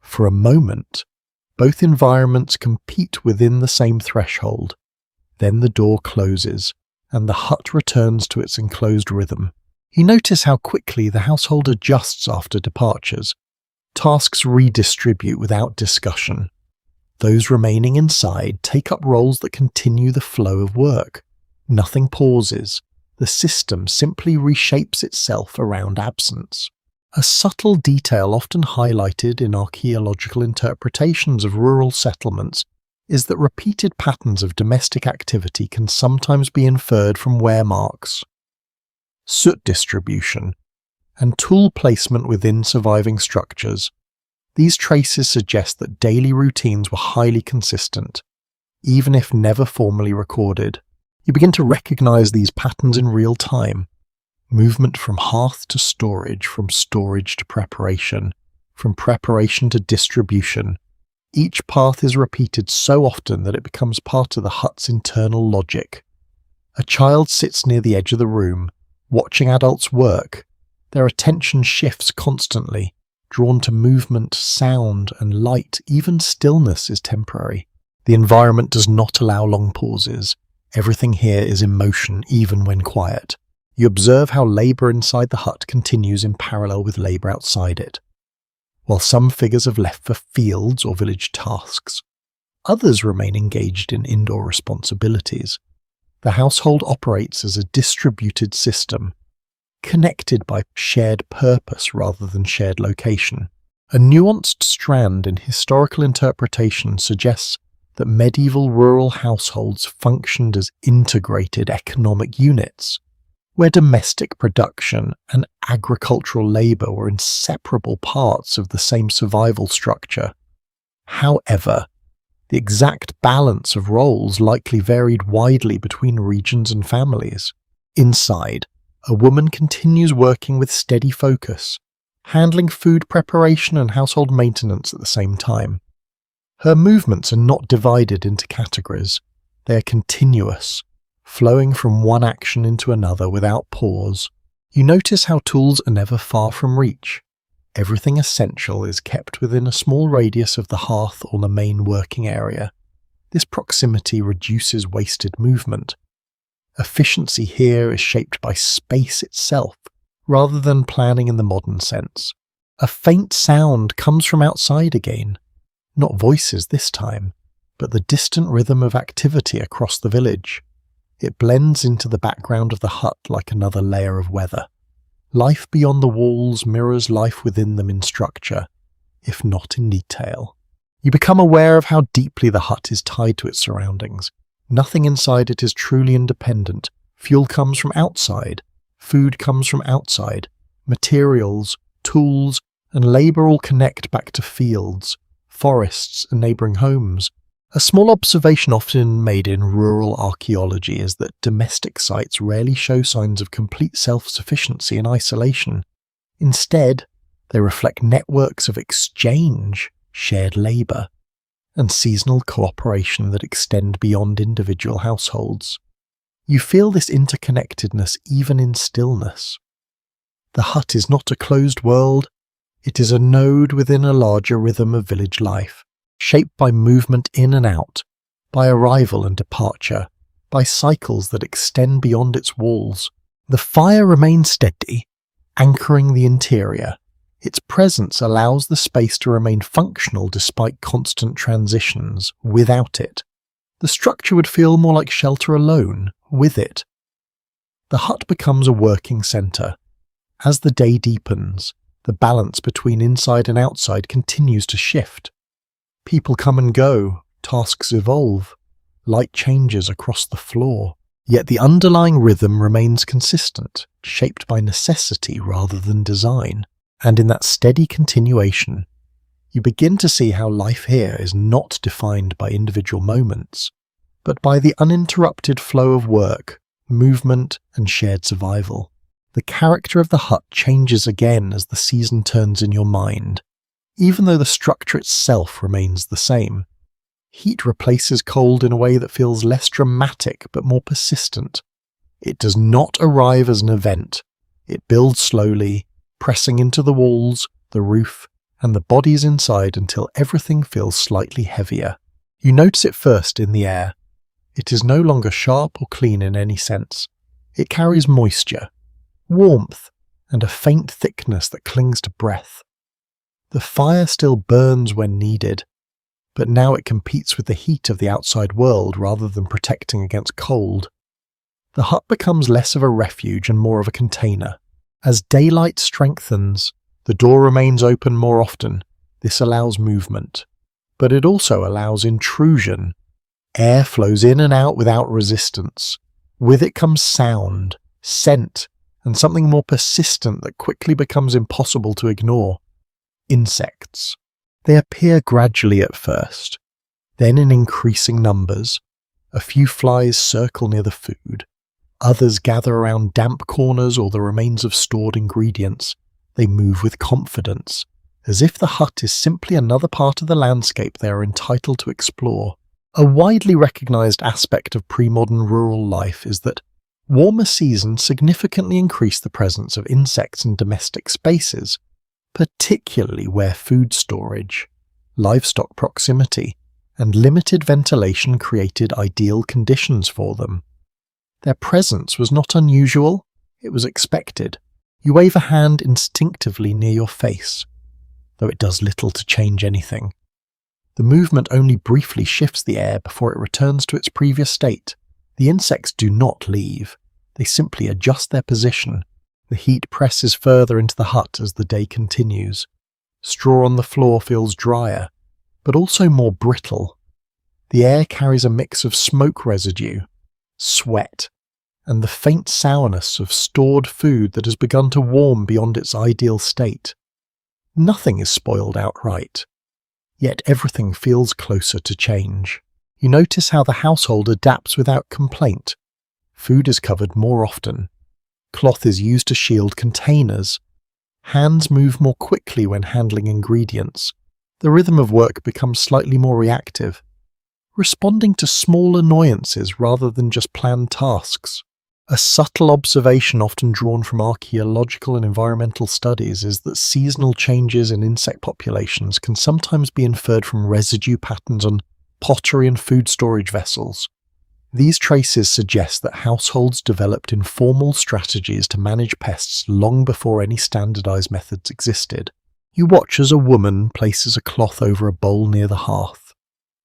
For a moment, both environments compete within the same threshold. Then the door closes, and the hut returns to its enclosed rhythm. You notice how quickly the household adjusts after departures. Tasks redistribute without discussion. Those remaining inside take up roles that continue the flow of work. Nothing pauses. The system simply reshapes itself around absence. A subtle detail often highlighted in archaeological interpretations of rural settlements is that repeated patterns of domestic activity can sometimes be inferred from wear marks, soot distribution, and tool placement within surviving structures. These traces suggest that daily routines were highly consistent, even if never formally recorded. You begin to recognize these patterns in real time. Movement from hearth to storage, from storage to preparation, from preparation to distribution. Each path is repeated so often that it becomes part of the hut's internal logic. A child sits near the edge of the room, watching adults work. Their attention shifts constantly, drawn to movement, sound, and light. Even stillness is temporary. The environment does not allow long pauses. Everything here is in motion, even when quiet. You observe how labour inside the hut continues in parallel with labour outside it. While some figures have left for fields or village tasks, others remain engaged in indoor responsibilities. The household operates as a distributed system, connected by shared purpose rather than shared location. A nuanced strand in historical interpretation suggests that medieval rural households functioned as integrated economic units, where domestic production and agricultural labour were inseparable parts of the same survival structure. However, the exact balance of roles likely varied widely between regions and families. Inside, a woman continues working with steady focus, handling food preparation and household maintenance at the same time. Her movements are not divided into categories. They are continuous, flowing from one action into another without pause. You notice how tools are never far from reach. Everything essential is kept within a small radius of the hearth or the main working area. This proximity reduces wasted movement. Efficiency here is shaped by space itself, rather than planning in the modern sense. A faint sound comes from outside again, not voices this time, but the distant rhythm of activity across the village. It blends into the background of the hut like another layer of weather. Life beyond the walls mirrors life within them in structure, if not in detail. You become aware of how deeply the hut is tied to its surroundings. Nothing inside it is truly independent. Fuel comes from outside, food comes from outside, materials, tools, and labour all connect back to fields, forests, and neighbouring homes. A small observation often made in rural archaeology is that domestic sites rarely show signs of complete self-sufficiency in isolation. Instead, they reflect networks of exchange, shared labour, and seasonal cooperation that extend beyond individual households. You feel this interconnectedness even in stillness. The hut is not a closed world, it is a node within a larger rhythm of village life, shaped by movement in and out, by arrival and departure, by cycles that extend beyond its walls. The fire remains steady, anchoring the interior. Its presence allows the space to remain functional despite constant transitions. Without it, the structure would feel more like shelter alone. With it, the hut becomes a working centre. As the day deepens, the balance between inside and outside continues to shift. People come and go, tasks evolve, light changes across the floor, yet the underlying rhythm remains consistent, shaped by necessity rather than design. And in that steady continuation, you begin to see how life here is not defined by individual moments, but by the uninterrupted flow of work, movement, and shared survival. The character of the hut changes again as the season turns in your mind, even though the structure itself remains the same. Heat replaces cold in a way that feels less dramatic but more persistent. It does not arrive as an event. It builds slowly, pressing into the walls, the roof, and the bodies inside until everything feels slightly heavier. You notice it first in the air. It is no longer sharp or clean in any sense. It carries moisture, warmth, and a faint thickness that clings to breath. The fire still burns when needed, but now it competes with the heat of the outside world rather than protecting against cold. The hut becomes less of a refuge and more of a container. As daylight strengthens, the door remains open more often. This allows movement, but it also allows intrusion. Air flows in and out without resistance. With it comes sound, scent, and something more persistent that quickly becomes impossible to ignore. Insects. They appear gradually at first, then in increasing numbers. A few flies circle near the food. Others gather around damp corners or the remains of stored ingredients. They move with confidence, as if the hut is simply another part of the landscape they are entitled to explore. A widely recognised aspect of pre-modern rural life is that warmer seasons significantly increase the presence of insects in domestic spaces, particularly where food storage, livestock proximity, and limited ventilation created ideal conditions for them. Their presence was not unusual, it was expected. You wave a hand instinctively near your face, though it does little to change anything. The movement only briefly shifts the air before it returns to its previous state. The insects do not leave, they simply adjust their position. The heat presses further into the hut as the day continues. Straw on the floor feels drier, but also more brittle. The air carries a mix of smoke residue, sweat, and the faint sourness of stored food that has begun to warm beyond its ideal state. Nothing is spoiled outright, yet everything feels closer to change. You notice how the household adapts without complaint. Food is covered more often. Cloth is used to shield containers. Hands move more quickly when handling ingredients. The rhythm of work becomes slightly more reactive, responding to small annoyances rather than just planned tasks. A subtle observation often drawn from archaeological and environmental studies is that seasonal changes in insect populations can sometimes be inferred from residue patterns on pottery and food storage vessels. These traces suggest that households developed informal strategies to manage pests long before any standardized methods existed. You watch as a woman places a cloth over a bowl near the hearth.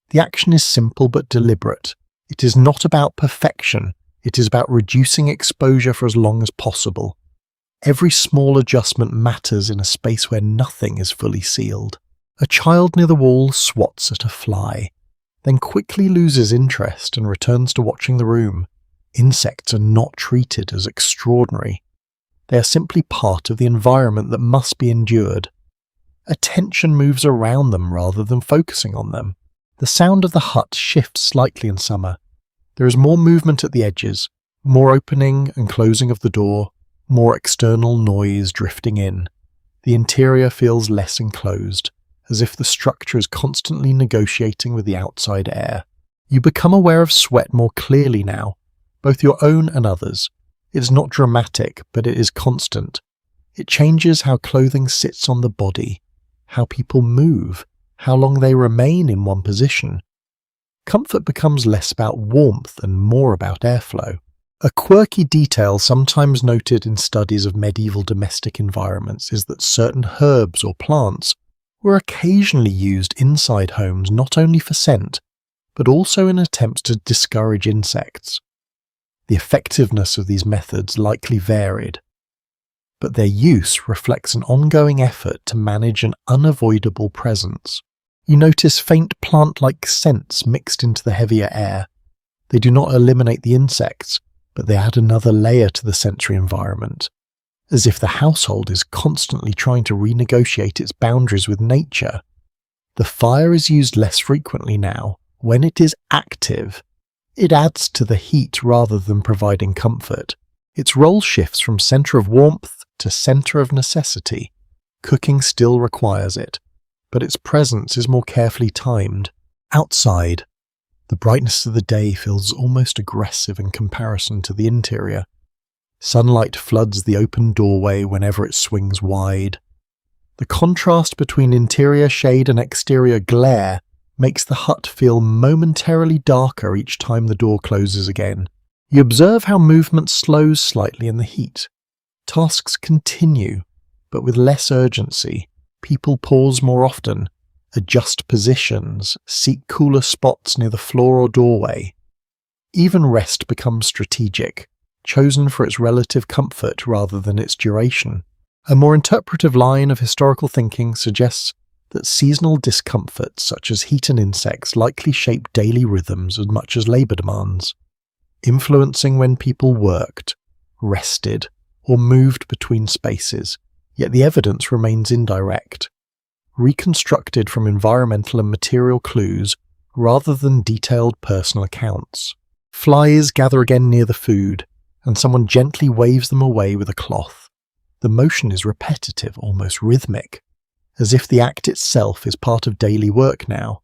The action is simple but deliberate. It is not about perfection, it is about reducing exposure for as long as possible. Every small adjustment matters in a space where nothing is fully sealed. A child near the wall swats at a fly, then quickly loses interest and returns to watching the room. Insects are not treated as extraordinary. They are simply part of the environment that must be endured. Attention moves around them rather than focusing on them. The sound of the hut shifts slightly in summer. There is more movement at the edges, more opening and closing of the door, more external noise drifting in. The interior feels less enclosed, as if the structure is constantly negotiating with the outside air. You become aware of sweat more clearly now, both your own and others. It is not dramatic, but it is constant. It changes how clothing sits on the body, how people move, how long they remain in one position. Comfort becomes less about warmth and more about airflow. A quirky detail sometimes noted in studies of medieval domestic environments is that certain herbs or plants were occasionally used inside homes not only for scent, but also in attempts to discourage insects. The effectiveness of these methods likely varied, but their use reflects an ongoing effort to manage an unavoidable presence. You notice faint plant-like scents mixed into the heavier air. They do not eliminate the insects, but they add another layer to the sensory environment, as if the household is constantly trying to renegotiate its boundaries with nature. The fire is used less frequently now. When it is active, it adds to the heat rather than providing comfort. Its role shifts from center of warmth to center of necessity. Cooking still requires it, but its presence is more carefully timed. Outside, the brightness of the day feels almost aggressive in comparison to the interior. Sunlight floods the open doorway whenever it swings wide. The contrast between interior shade and exterior glare makes the hut feel momentarily darker each time the door closes again. You observe how movement slows slightly in the heat. Tasks continue, but with less urgency. People pause more often, adjust positions, seek cooler spots near the floor or doorway. Even rest becomes strategic, chosen for its relative comfort rather than its duration. A more interpretive line of historical thinking suggests that seasonal discomforts such as heat and insects likely shape daily rhythms as much as labour demands, influencing when people worked, rested, or moved between spaces, yet the evidence remains indirect, reconstructed from environmental and material clues rather than detailed personal accounts. Flies gather again near the food, and someone gently waves them away with a cloth. The motion is repetitive, almost rhythmic, as if the act itself is part of daily work now.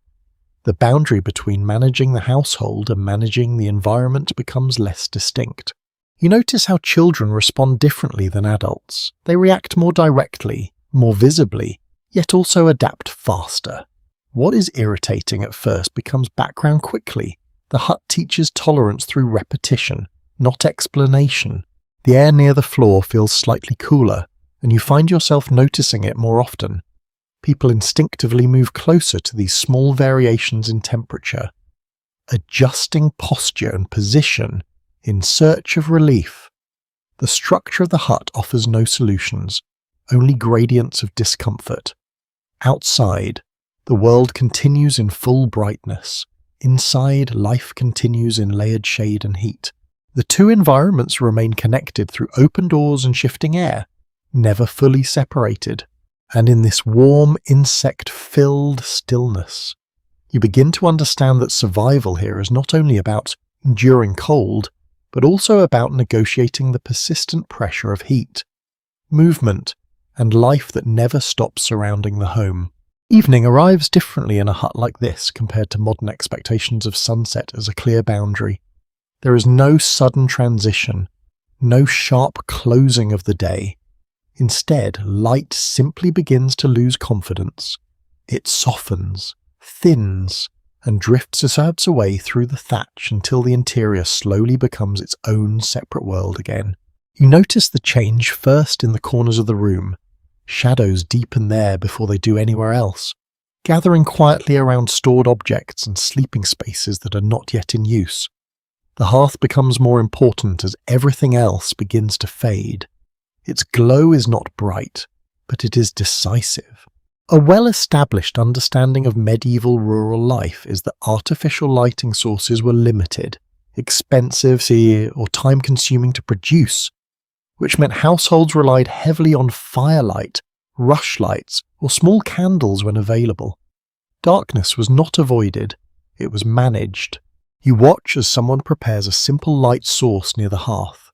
The boundary between managing the household and managing the environment becomes less distinct. You notice how children respond differently than adults. They react more directly, more visibly, yet also adapt faster. What is irritating at first becomes background quickly. The hut teaches tolerance through repetition, not explanation. The air near the floor feels slightly cooler, and you find yourself noticing it more often. People instinctively move closer to these small variations in temperature, adjusting posture and position in search of relief. The structure of the hut offers no solutions, only gradients of discomfort. Outside, the world continues in full brightness. Inside, life continues in layered shade and heat. The two environments remain connected through open doors and shifting air, never fully separated. And in this warm, insect-filled stillness, you begin to understand that survival here is not only about enduring cold, but also about negotiating the persistent pressure of heat, movement, and life that never stops surrounding the home. Evening arrives differently in a hut like this compared to modern expectations of sunset as a clear boundary. There is no sudden transition, no sharp closing of the day. Instead, light simply begins to lose confidence. It softens, thins, and drifts its away through the thatch until the interior slowly becomes its own separate world again. You notice the change first in the corners of the room. Shadows deepen there before they do anywhere else, gathering quietly around stored objects and sleeping spaces that are not yet in use. The hearth becomes more important as everything else begins to fade. Its glow is not bright, but it is decisive. A well-established understanding of medieval rural life is that artificial lighting sources were limited, expensive, or time-consuming to produce, which meant households relied heavily on firelight, rushlights, or small candles when available. Darkness was not avoided, it was managed. You watch as someone prepares a simple light source near the hearth.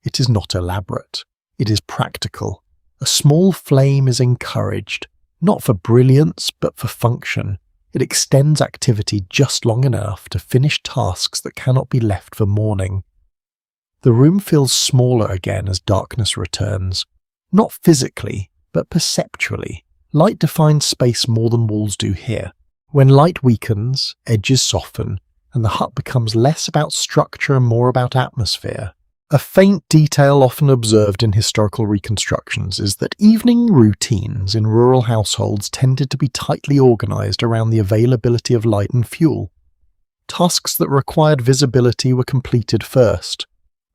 It is not elaborate, it is practical. A small flame is encouraged, not for brilliance but for function. It extends activity just long enough to finish tasks that cannot be left for morning. The room feels smaller again as darkness returns, not physically, but perceptually. Light defines space more than walls do here. When light weakens, edges soften, and the hut becomes less about structure and more about atmosphere. A faint detail often observed in historical reconstructions is that evening routines in rural households tended to be tightly organized around the availability of light and fuel. Tasks that required visibility were completed first,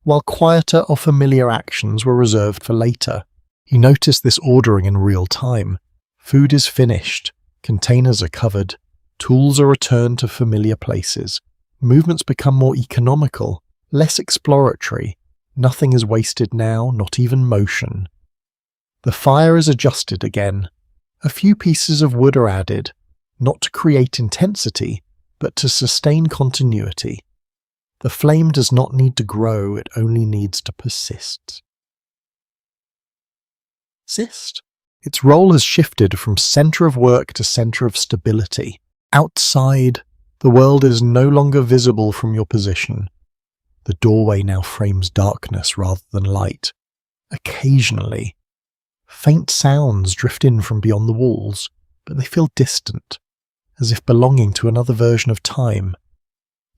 while quieter or familiar actions were reserved for later. You notice this ordering in real time. Food is finished, containers are covered, tools are returned to familiar places. Movements become more economical, less exploratory. Nothing is wasted now, not even motion. The fire is adjusted again. A few pieces of wood are added, not to create intensity, but to sustain continuity. The flame does not need to grow, it only needs to persist. Its role has shifted from center of work to center of stability. Outside, the world is no longer visible from your position. The doorway now frames darkness rather than light. Occasionally, faint sounds drift in from beyond the walls, but they feel distant, as if belonging to another version of time.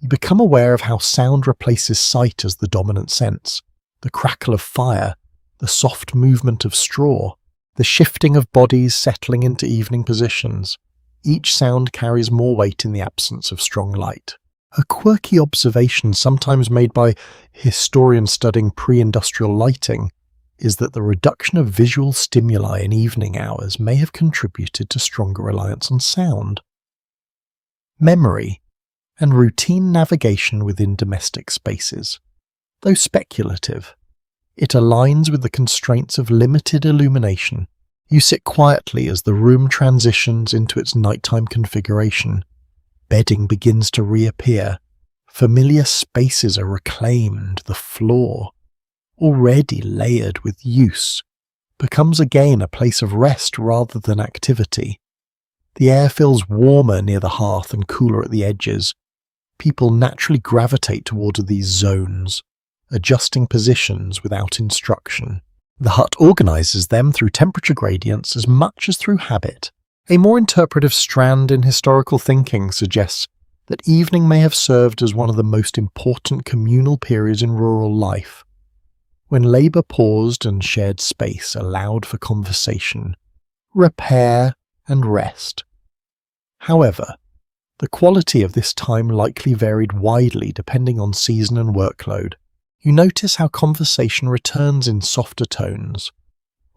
You become aware of how sound replaces sight as the dominant sense. The crackle of fire, the soft movement of straw, the shifting of bodies settling into evening positions. Each sound carries more weight in the absence of strong light. A quirky observation sometimes made by historians studying pre-industrial lighting is that the reduction of visual stimuli in evening hours may have contributed to stronger reliance on sound. Memory and routine navigation within domestic spaces. Though speculative, it aligns with the constraints of limited illumination. You sit quietly as the room transitions into its nighttime configuration. Bedding begins to reappear. Familiar spaces are reclaimed. The floor, already layered with use, becomes again a place of rest rather than activity. The air feels warmer near the hearth and cooler at the edges. People naturally gravitate towards these zones, adjusting positions without instruction. The hut organizes them through temperature gradients as much as through habit. A more interpretive strand in historical thinking suggests that evening may have served as one of the most important communal periods in rural life, when labour paused and shared space allowed for conversation, repair, and rest. However, the quality of this time likely varied widely depending on season and workload. You notice how conversation returns in softer tones.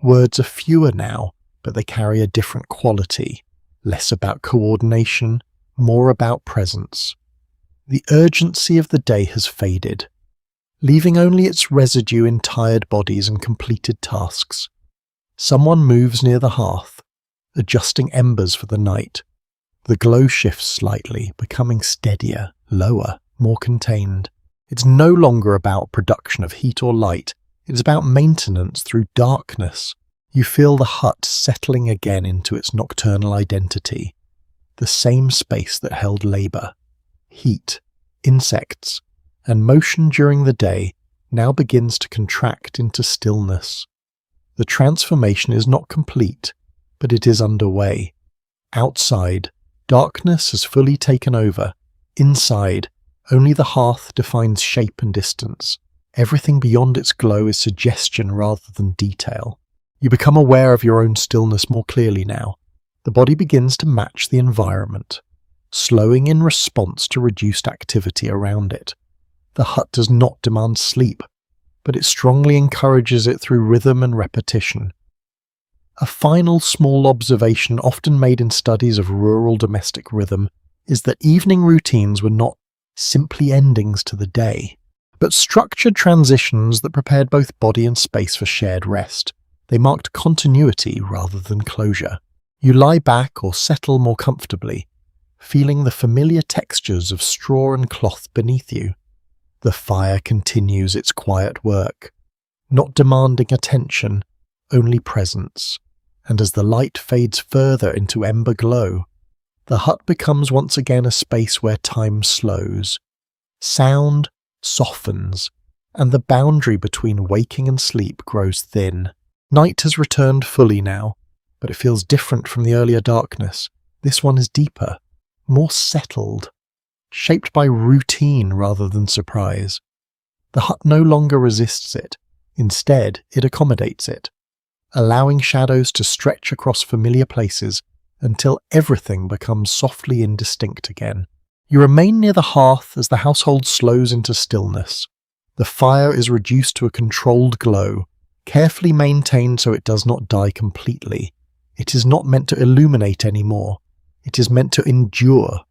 Words are fewer now, but they carry a different quality, less about coordination, more about presence. The urgency of the day has faded, leaving only its residue in tired bodies and completed tasks. Someone moves near the hearth, adjusting embers for the night. The glow shifts slightly, becoming steadier, lower, more contained. It's no longer about production of heat or light, it's about maintenance through darkness. You feel the hut settling again into its nocturnal identity. The same space that held labour, heat, insects, and motion during the day now begins to contract into stillness. The transformation is not complete, but it is underway. Outside, Darkness has fully taken over. Inside, only the hearth defines shape and distance. Everything beyond its glow is suggestion rather than detail. You become aware of your own stillness more clearly now. The body begins to match the environment, slowing in response to reduced activity around it. The hut does not demand sleep, but it strongly encourages it through rhythm and repetition. A final small observation often made in studies of rural domestic rhythm is that evening routines were not simply endings to the day, but structured transitions that prepared both body and space for shared rest. They marked continuity rather than closure. You lie back or settle more comfortably, feeling the familiar textures of straw and cloth beneath you. The fire continues its quiet work, not demanding attention, only presence. And as the light fades further into ember glow, the hut becomes once again a space where time slows. Sound softens, and the boundary between waking and sleep grows thin. Night has returned fully now, but it feels different from the earlier darkness. This one is deeper, more settled, shaped by routine rather than surprise. The hut no longer resists it. Instead, it accommodates it, allowing shadows to stretch across familiar places until everything becomes softly indistinct again. You remain near the hearth as the household slows into stillness. The fire is reduced to a controlled glow, carefully maintained so it does not die completely. It is not meant to illuminate anymore. It is meant to endure.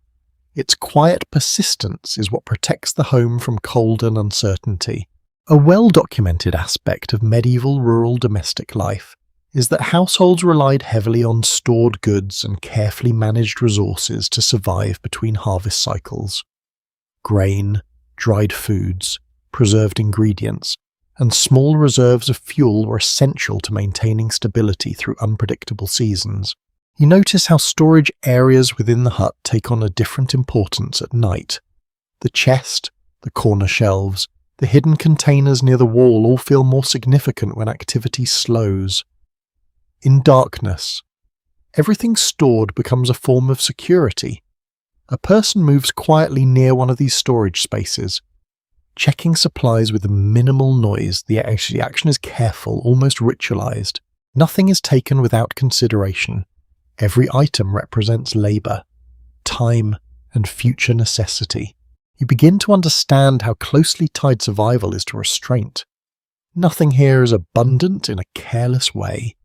Its quiet persistence is what protects the home from cold and uncertainty. A well-documented aspect of medieval rural domestic life is that households relied heavily on stored goods and carefully managed resources to survive between harvest cycles. Grain, dried foods, preserved ingredients, and small reserves of fuel were essential to maintaining stability through unpredictable seasons. You notice how storage areas within the hut take on a different importance at night. The chest, the corner shelves, the hidden containers near the wall all feel more significant when activity slows. In darkness, everything stored becomes a form of security. A person moves quietly near one of these storage spaces, checking supplies with minimal noise. The action is careful, almost ritualized. Nothing is taken without consideration. Every item represents labor, time, and future necessity. You begin to understand how closely tied survival is to restraint. Nothing here is abundant in a careless way.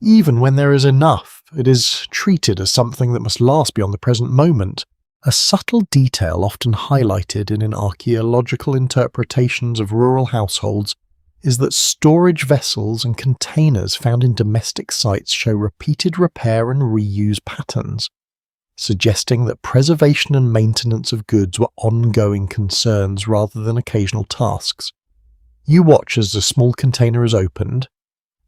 Even when there is enough, it is treated as something that must last beyond the present moment. A subtle detail often highlighted in archaeological interpretations of rural households is that storage vessels and containers found in domestic sites show repeated repair and reuse patterns, suggesting that preservation and maintenance of goods were ongoing concerns rather than occasional tasks. You watch as the small container is opened,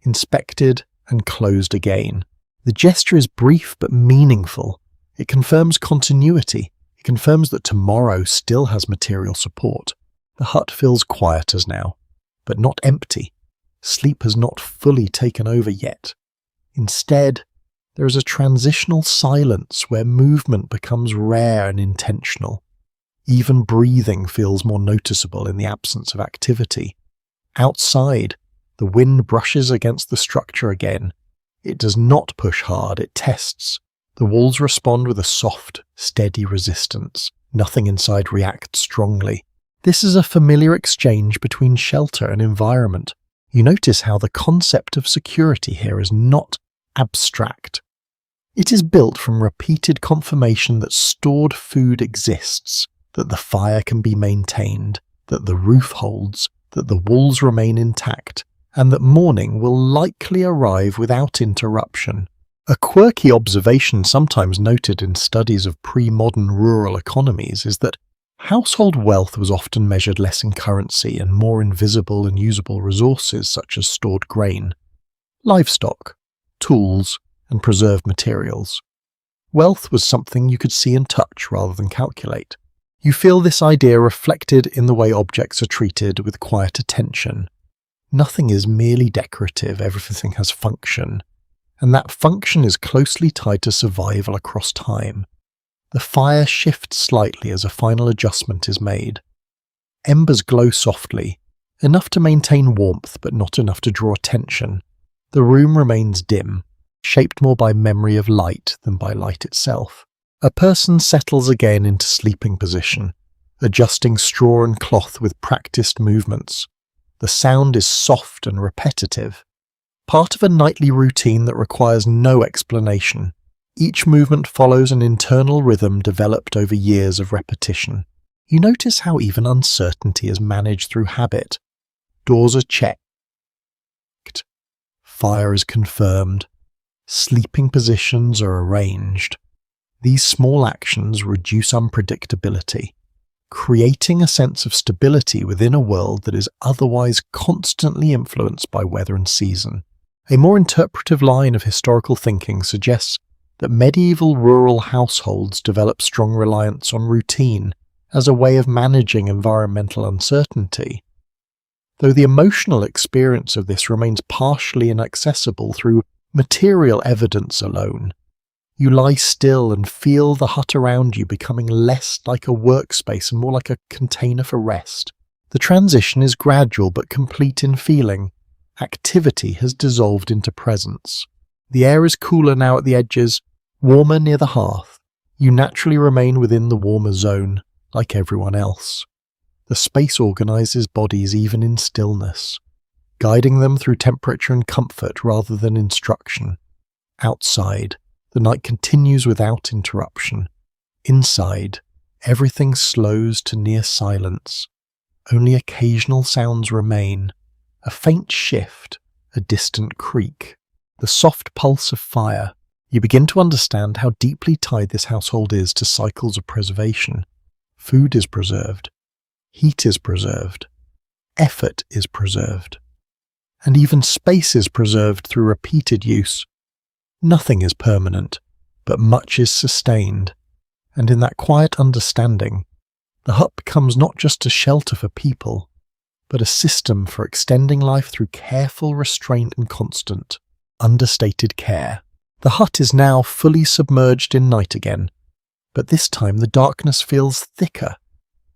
inspected, and closed again. The gesture is brief but meaningful. It confirms continuity. It confirms that tomorrow still has material support. The hut feels quieter now, but not empty. Sleep has not fully taken over yet. Instead, there is a transitional silence where movement becomes rare and intentional. Even breathing feels more noticeable in the absence of activity. Outside, the wind brushes against the structure again. It does not push hard, it tests. The walls respond with a soft, steady resistance. Nothing inside reacts strongly. This is a familiar exchange between shelter and environment. You notice how the concept of security here is not abstract. It is built from repeated confirmation that stored food exists, that the fire can be maintained, that the roof holds, that the walls remain intact, and that morning will likely arrive without interruption. A quirky observation sometimes noted in studies of pre-modern rural economies is that household wealth was often measured less in currency and more in visible and usable resources such as stored grain, livestock, tools, and preserved materials. Wealth was something you could see and touch rather than calculate. You feel this idea reflected in the way objects are treated with quiet attention. Nothing is merely decorative, everything has function, and that function is closely tied to survival across time. The fire shifts slightly as a final adjustment is made. Embers glow softly, enough to maintain warmth but not enough to draw attention. The room remains dim, shaped more by memory of light than by light itself. A person settles again into sleeping position, adjusting straw and cloth with practiced movements. The sound is soft and repetitive, part of a nightly routine that requires no explanation. Each movement follows an internal rhythm developed over years of repetition. You notice how even uncertainty is managed through habit. Doors are checked. Fire is confirmed. Sleeping positions are arranged. These small actions reduce unpredictability, creating a sense of stability within a world that is otherwise constantly influenced by weather and season. A more interpretive line of historical thinking suggests that medieval rural households developed strong reliance on routine as a way of managing environmental uncertainty, though the emotional experience of this remains partially inaccessible through material evidence alone. You lie still and feel the hut around you becoming less like a workspace and more like a container for rest. The transition is gradual but complete in feeling. Activity has dissolved into presence. The air is cooler now at the edges, warmer near the hearth. You naturally remain within the warmer zone, like everyone else. The space organizes bodies even in stillness, guiding them through temperature and comfort rather than instruction. Outside, the night continues without interruption. Inside, everything slows to near silence. Only occasional sounds remain. A faint shift, a distant creak, the soft pulse of fire. You begin to understand how deeply tied this household is to cycles of preservation. Food is preserved. Heat is preserved. Effort is preserved. And even space is preserved through repeated use. Nothing is permanent, but much is sustained. And in that quiet understanding, the hut becomes not just a shelter for people, but a system for extending life through careful restraint and constant, understated care. The hut is now fully submerged in night again, but this time the darkness feels thicker,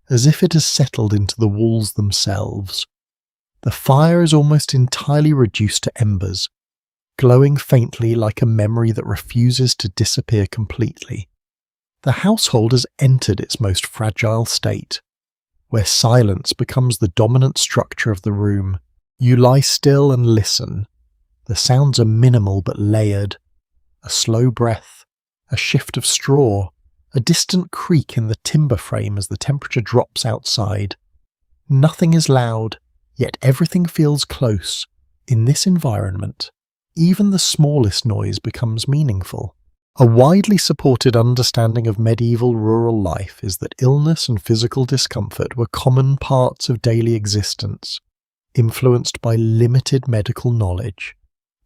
as if it has settled into the walls themselves. The fire is almost entirely reduced to embers, glowing faintly like a memory that refuses to disappear completely. The household has entered its most fragile state, where silence becomes the dominant structure of the room. You lie still and listen. The sounds are minimal but layered. A slow breath, a shift of straw, a distant creak in the timber frame as the temperature drops outside. Nothing is loud, yet everything feels close. In this environment, even the smallest noise becomes meaningful. A widely supported understanding of medieval rural life is that illness and physical discomfort were common parts of daily existence, influenced by limited medical knowledge,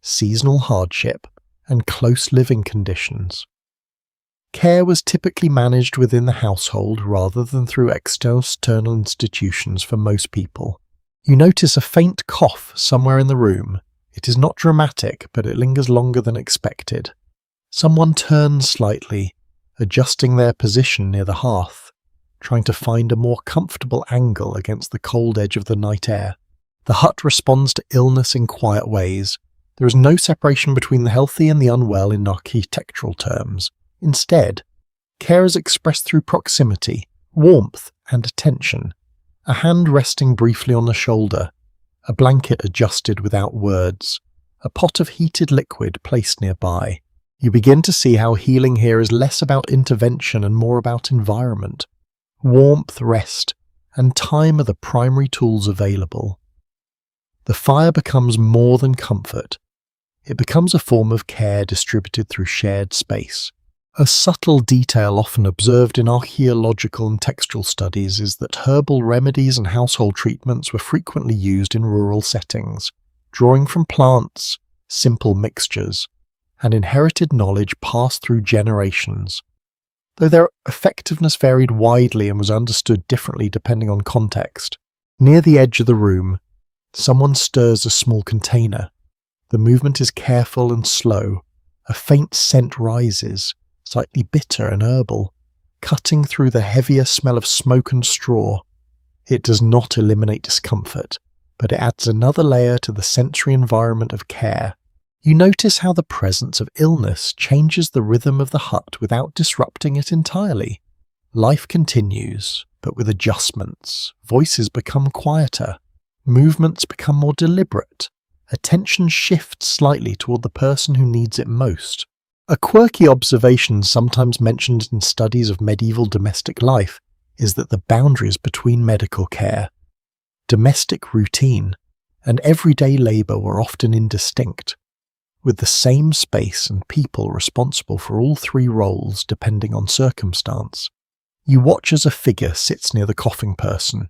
seasonal hardship, and close living conditions. Care was typically managed within the household rather than through external institutions for most people. You notice a faint cough somewhere in the room. It is not dramatic, but it lingers longer than expected. Someone turns slightly, adjusting their position near the hearth, trying to find a more comfortable angle against the cold edge of the night air. The hut responds to illness in quiet ways. There is no separation between the healthy and the unwell in architectural terms. Instead, care is expressed through proximity, warmth, and attention. A hand resting briefly on the shoulder, a blanket adjusted without words, a pot of heated liquid placed nearby. You begin to see how healing here is less about intervention and more about environment. Warmth, rest, and time are the primary tools available. The fire becomes more than comfort. It becomes a form of care distributed through shared space. A subtle detail often observed in archaeological and textual studies is that herbal remedies and household treatments were frequently used in rural settings, drawing from plants, simple mixtures, and inherited knowledge passed through generations. Though their effectiveness varied widely and was understood differently depending on context. Near the edge of the room, someone stirs a small container. The movement is careful and slow. A faint scent rises, slightly bitter and herbal. cutting through the heavier smell of smoke and straw. It does not eliminate discomfort, but it adds another layer to the sensory environment of care. You notice how the presence of illness changes the rhythm of the hut without disrupting it entirely. Life continues, but with adjustments. Voices become quieter. Movements become more deliberate. Attention shifts slightly toward the person who needs it most. A quirky observation sometimes mentioned in studies of medieval domestic life is that the boundaries between medical care, domestic routine, and everyday labour were often indistinct, with the same space and people responsible for all three roles depending on circumstance. You watch as a figure sits near the coughing person,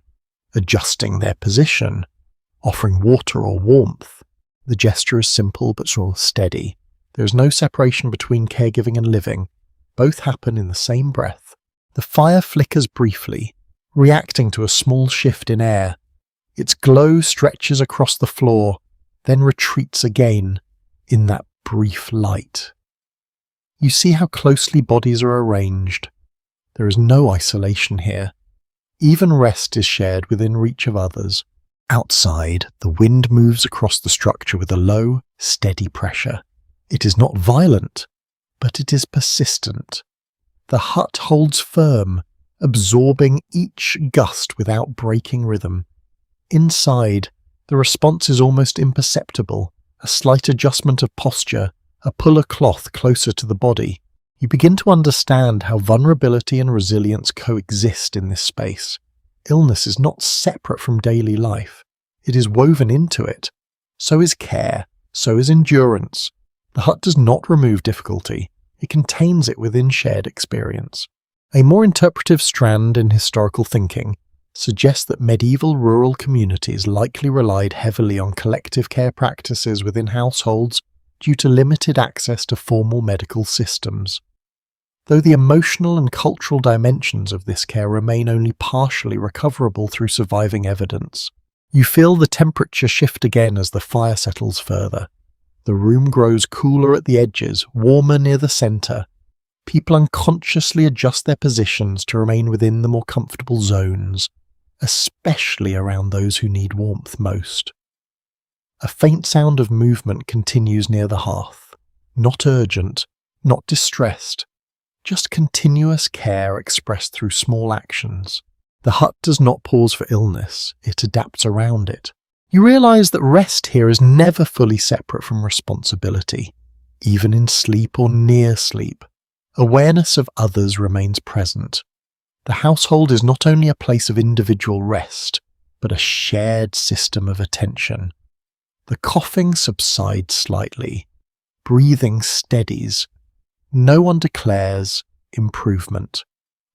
adjusting their position, offering water or warmth. The gesture is simple but sort of steady. There is no separation between caregiving and living. Both happen in the same breath. The fire flickers briefly, reacting to a small shift in air. Its glow stretches across the floor, then retreats again in that brief light. You see how closely bodies are arranged. There is no isolation here. Even rest is shared within reach of others. Outside, the wind moves across the structure with a low, steady pressure. It is not violent, but it is persistent. The hut holds firm, absorbing each gust without breaking rhythm. Inside, the response is almost imperceptible. A slight adjustment of posture, a pull of cloth closer to the body. You begin to understand how vulnerability and resilience coexist in this space. Illness is not separate from daily life. It is woven into it. So is care. So is endurance. The hut does not remove difficulty. It contains it within shared experience. A more interpretive strand in historical thinking suggests that medieval rural communities likely relied heavily on collective care practices within households due to limited access to formal medical systems. Though the emotional and cultural dimensions of this care remain only partially recoverable through surviving evidence, you feel the temperature shift again as the fire settles further. The room grows cooler at the edges, warmer near the centre. People unconsciously adjust their positions to remain within the more comfortable zones, especially around those who need warmth most. A faint sound of movement continues near the hearth. Not urgent, not distressed, just continuous care expressed through small actions. The hut does not pause for illness, it adapts around it. You realise that rest here is never fully separate from responsibility. Even in sleep or near sleep, awareness of others remains present. The household is not only a place of individual rest, but a shared system of attention. The coughing subsides slightly. Breathing steadies. No one declares improvement.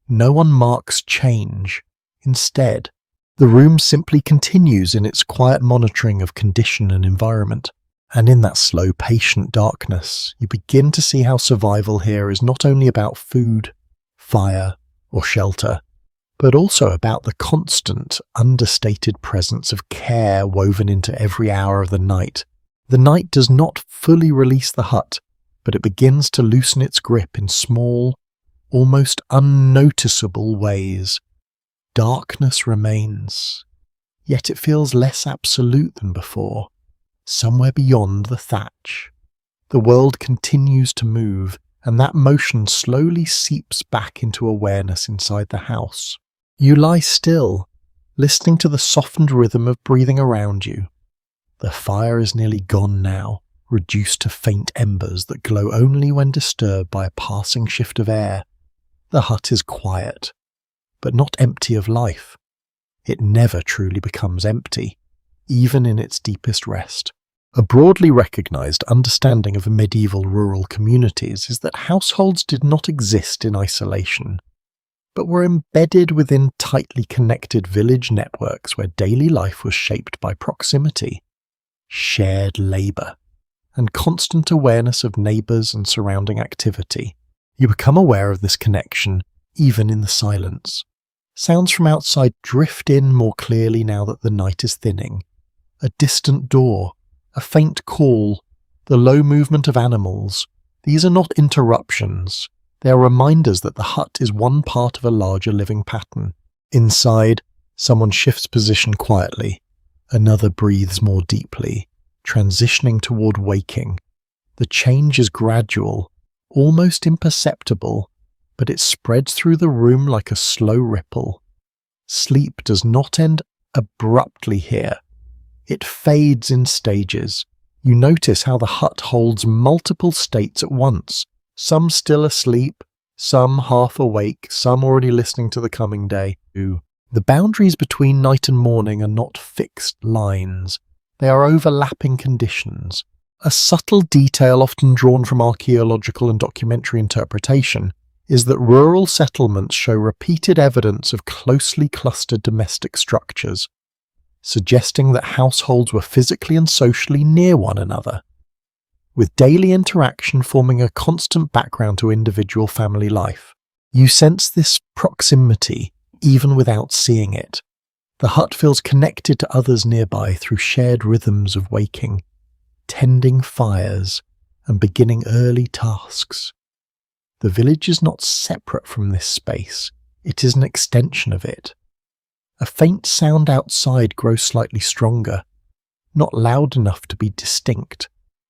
No one marks change. Instead, the room simply continues in its quiet monitoring of condition and environment. And in that slow, patient darkness, you begin to see how survival here is not only about food, fire, or shelter, but also about the constant, understated presence of care woven into every hour of the night. The night does not fully release the hut, but it begins to loosen its grip in small, almost unnoticeable ways. Darkness remains, yet it feels less absolute than before. Somewhere beyond the thatch, the world continues to move, and that motion slowly seeps back into awareness inside the house. You lie still, listening to the softened rhythm of breathing around you. The fire is nearly gone now, reduced to faint embers that glow only when disturbed by a passing shift of air. The hut is quiet, but not empty of life. It never truly becomes empty, even in its deepest rest. A broadly recognised understanding of medieval rural communities is that households did not exist in isolation, but were embedded within tightly connected village networks where daily life was shaped by proximity, shared labour, and constant awareness of neighbours and surrounding activity. You become aware of this connection even in the silence. Sounds from outside drift in more clearly now that the night is thinning. A distant door, a faint call, the low movement of animals. These are not interruptions, They are reminders that the hut is one part of a larger living pattern. Inside, someone shifts position quietly, another breathes more deeply, transitioning toward waking. The change is gradual, almost imperceptible, but it spreads through the room like a slow ripple. Sleep does not end abruptly here. It fades in stages. You notice how the hut holds multiple states at once, some still asleep, some half awake, some already listening to the coming day. The boundaries between night and morning are not fixed lines. They are overlapping conditions. A subtle detail often drawn from archaeological and documentary interpretation is that rural settlements show repeated evidence of closely clustered domestic structures, suggesting that households were physically and socially near one another, with daily interaction forming a constant background to individual family life. You sense this proximity even without seeing it. The hut feels connected to others nearby through shared rhythms of waking, tending fires, and beginning early tasks. The village is not separate from this space, it is an extension of it. A faint sound outside grows slightly stronger, not loud enough to be distinct,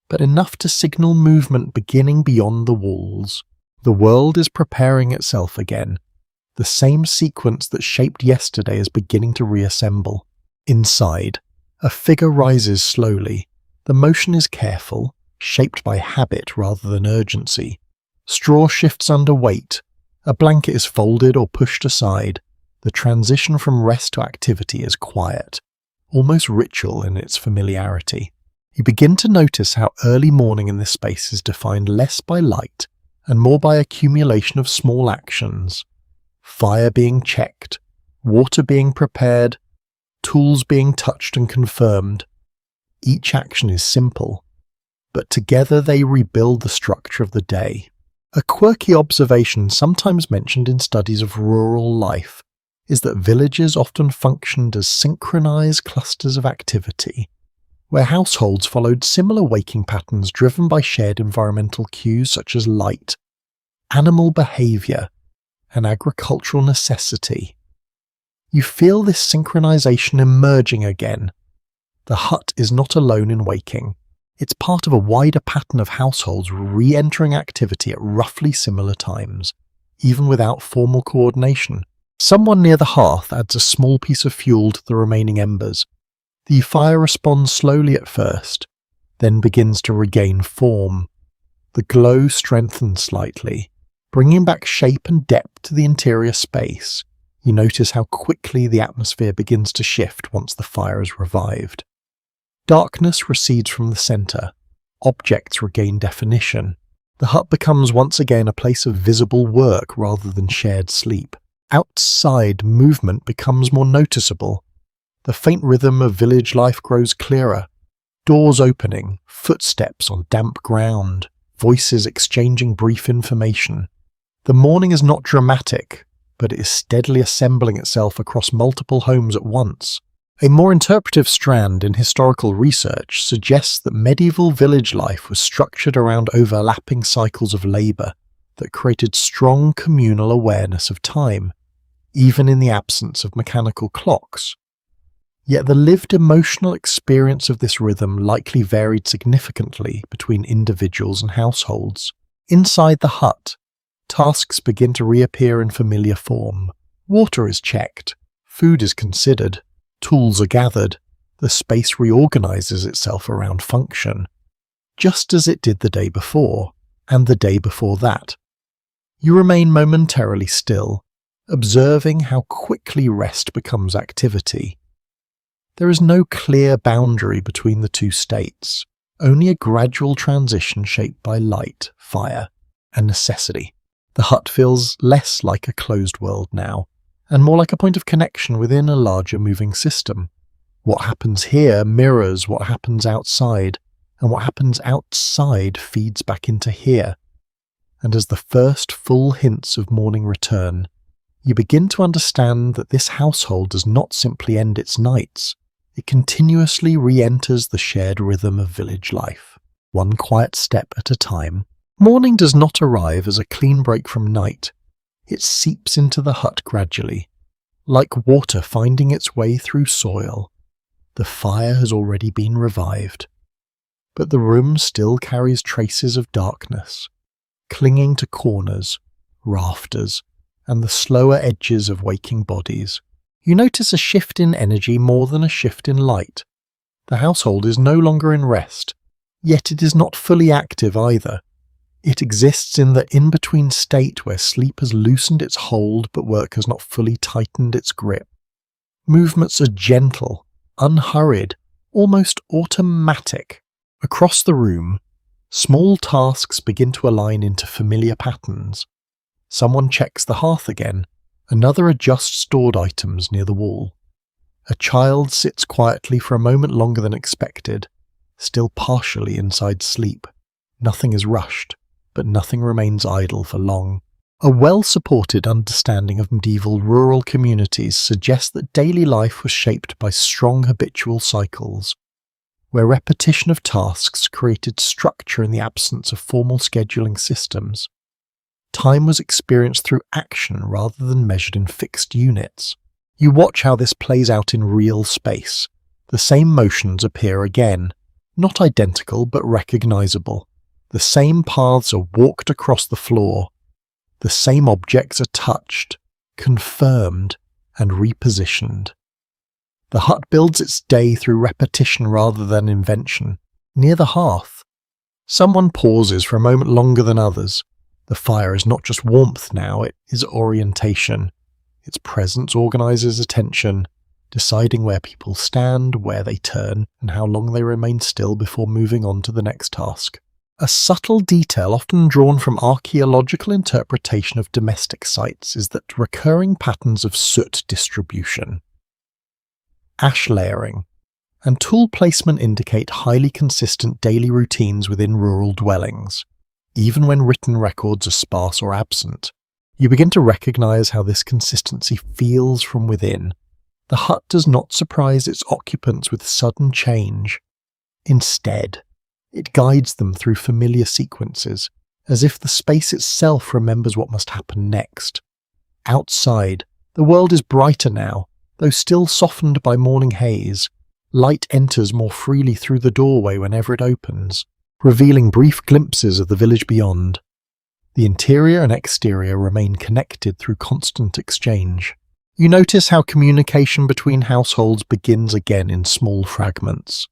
but enough to signal movement beginning beyond the walls. The world is preparing itself again. The same sequence that shaped yesterday is beginning to reassemble. Inside, a figure rises slowly. The motion is careful, shaped by habit rather than urgency. Straw shifts under weight. A blanket is folded or pushed aside. The transition from rest to activity is quiet, almost ritual in its familiarity. You begin to notice how early morning in this space is defined less by light and more by accumulation of small actions. Fire being checked, water being prepared, tools being touched and confirmed. Each action is simple, but together they rebuild the structure of the day. A quirky observation sometimes mentioned in studies of rural life is that villages often functioned as synchronized clusters of activity, where households followed similar waking patterns driven by shared environmental cues such as light, animal behavior, and agricultural necessity. You feel this synchronization emerging again. The hut is not alone in waking. It's part of a wider pattern of households re-entering activity at roughly similar times, even without formal coordination. Someone near the hearth adds a small piece of fuel to the remaining embers. The fire responds slowly at first, then begins to regain form. The glow strengthens slightly, bringing back shape and depth to the interior space. You notice how quickly the atmosphere begins to shift once the fire is revived. Darkness recedes from the centre. Objects regain definition. The hut becomes once again a place of visible work rather than shared sleep. Outside, movement becomes more noticeable. The faint rhythm of village life grows clearer. Doors opening, footsteps on damp ground, voices exchanging brief information. The morning is not dramatic, but it is steadily assembling itself across multiple homes at once. A more interpretive strand in historical research suggests that medieval village life was structured around overlapping cycles of labour that created strong communal awareness of time, even in the absence of mechanical clocks. Yet the lived emotional experience of this rhythm likely varied significantly between individuals and households. Inside the hut, tasks begin to reappear in familiar form. Water is checked, food is considered, tools are gathered, the space reorganizes itself around function, just as it did the day before, and the day before that. You remain momentarily still, observing how quickly rest becomes activity. There is no clear boundary between the two states, only a gradual transition shaped by light, fire, and necessity. The hut feels less like a closed world now, and more like a point of connection within a larger moving system. What happens here mirrors what happens outside, and what happens outside feeds back into here. And as the first full hints of morning return, you begin to understand that this household does not simply end its nights, it continuously re-enters the shared rhythm of village life, one quiet step at a time, Morning does not arrive as a clean break from night. It seeps into the hut gradually, like water finding its way through soil. The fire has already been revived, but the room still carries traces of darkness, clinging to corners, rafters, and the slower edges of waking bodies. You notice a shift in energy more than a shift in light. The household is no longer in rest, yet it is not fully active either. It exists in the in-between state where sleep has loosened its hold but work has not fully tightened its grip. Movements are gentle, unhurried, almost automatic. Across the room, small tasks begin to align into familiar patterns. Someone checks the hearth again, another adjusts stored items near the wall. A child sits quietly for a moment longer than expected, still partially inside sleep. Nothing is rushed, but nothing remains idle for long. A well-supported understanding of medieval rural communities suggests that daily life was shaped by strong habitual cycles, where repetition of tasks created structure in the absence of formal scheduling systems. Time was experienced through action rather than measured in fixed units. You watch how this plays out in real space. The same motions appear again, not identical but recognizable. The same paths are walked across the floor. The same objects are touched, confirmed, and repositioned. The hut builds its day through repetition rather than invention. Near the hearth, someone pauses for a moment longer than others. The fire is not just warmth now, it is orientation. Its presence organizes attention, deciding where people stand, where they turn, and how long they remain still before moving on to the next task. A subtle detail often drawn from archaeological interpretation of domestic sites is that recurring patterns of soot distribution, ash layering, and tool placement indicate highly consistent daily routines within rural dwellings. Even when written records are sparse or absent, you begin to recognize how this consistency feels from within. The hut does not surprise its occupants with sudden change. Instead, it guides them through familiar sequences, as if the space itself remembers what must happen next. Outside, the world is brighter now, though still softened by morning haze. Light enters more freely through the doorway whenever it opens, revealing brief glimpses of the village beyond. The interior and exterior remain connected through constant exchange. You notice how communication between households begins again in small fragments.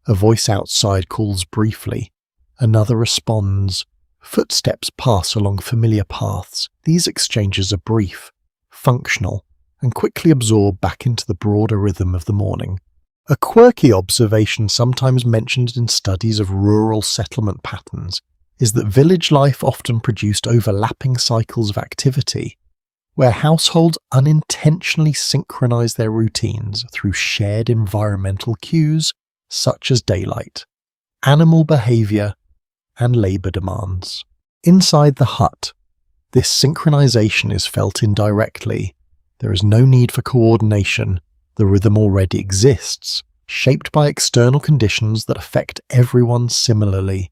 A voice outside calls briefly. Another responds. Footsteps pass along familiar paths. These exchanges are brief, functional, and quickly absorb back into the broader rhythm of the morning. A quirky observation sometimes mentioned in studies of rural settlement patterns is that village life often produced overlapping cycles of activity, where households unintentionally synchronize their routines through shared environmental cues such as daylight, animal behavior, and labor demands. Inside the hut, this synchronization is felt indirectly. There is no need for coordination. The rhythm already exists, shaped by external conditions that affect everyone similarly.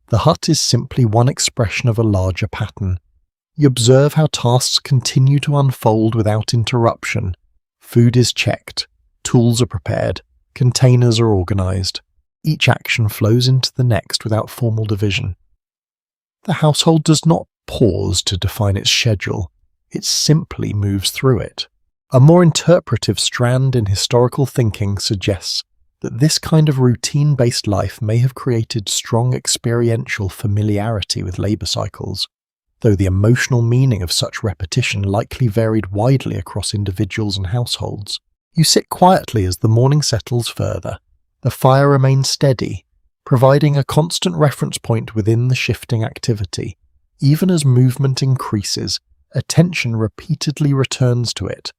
The hut is simply one expression of a larger pattern. You observe how tasks continue to unfold without interruption. Food is checked, tools are prepared, containers are organized. Each action flows into the next without formal division. The household does not pause to define its schedule, it simply moves through it. A more interpretive strand in historical thinking suggests that this kind of routine-based life may have created strong experiential familiarity with labor cycles, though the emotional meaning of such repetition likely varied widely across individuals and households. You sit quietly as the morning settles further. The fire remains steady, providing a constant reference point within the shifting activity. Even as movement increases, attention repeatedly returns to it,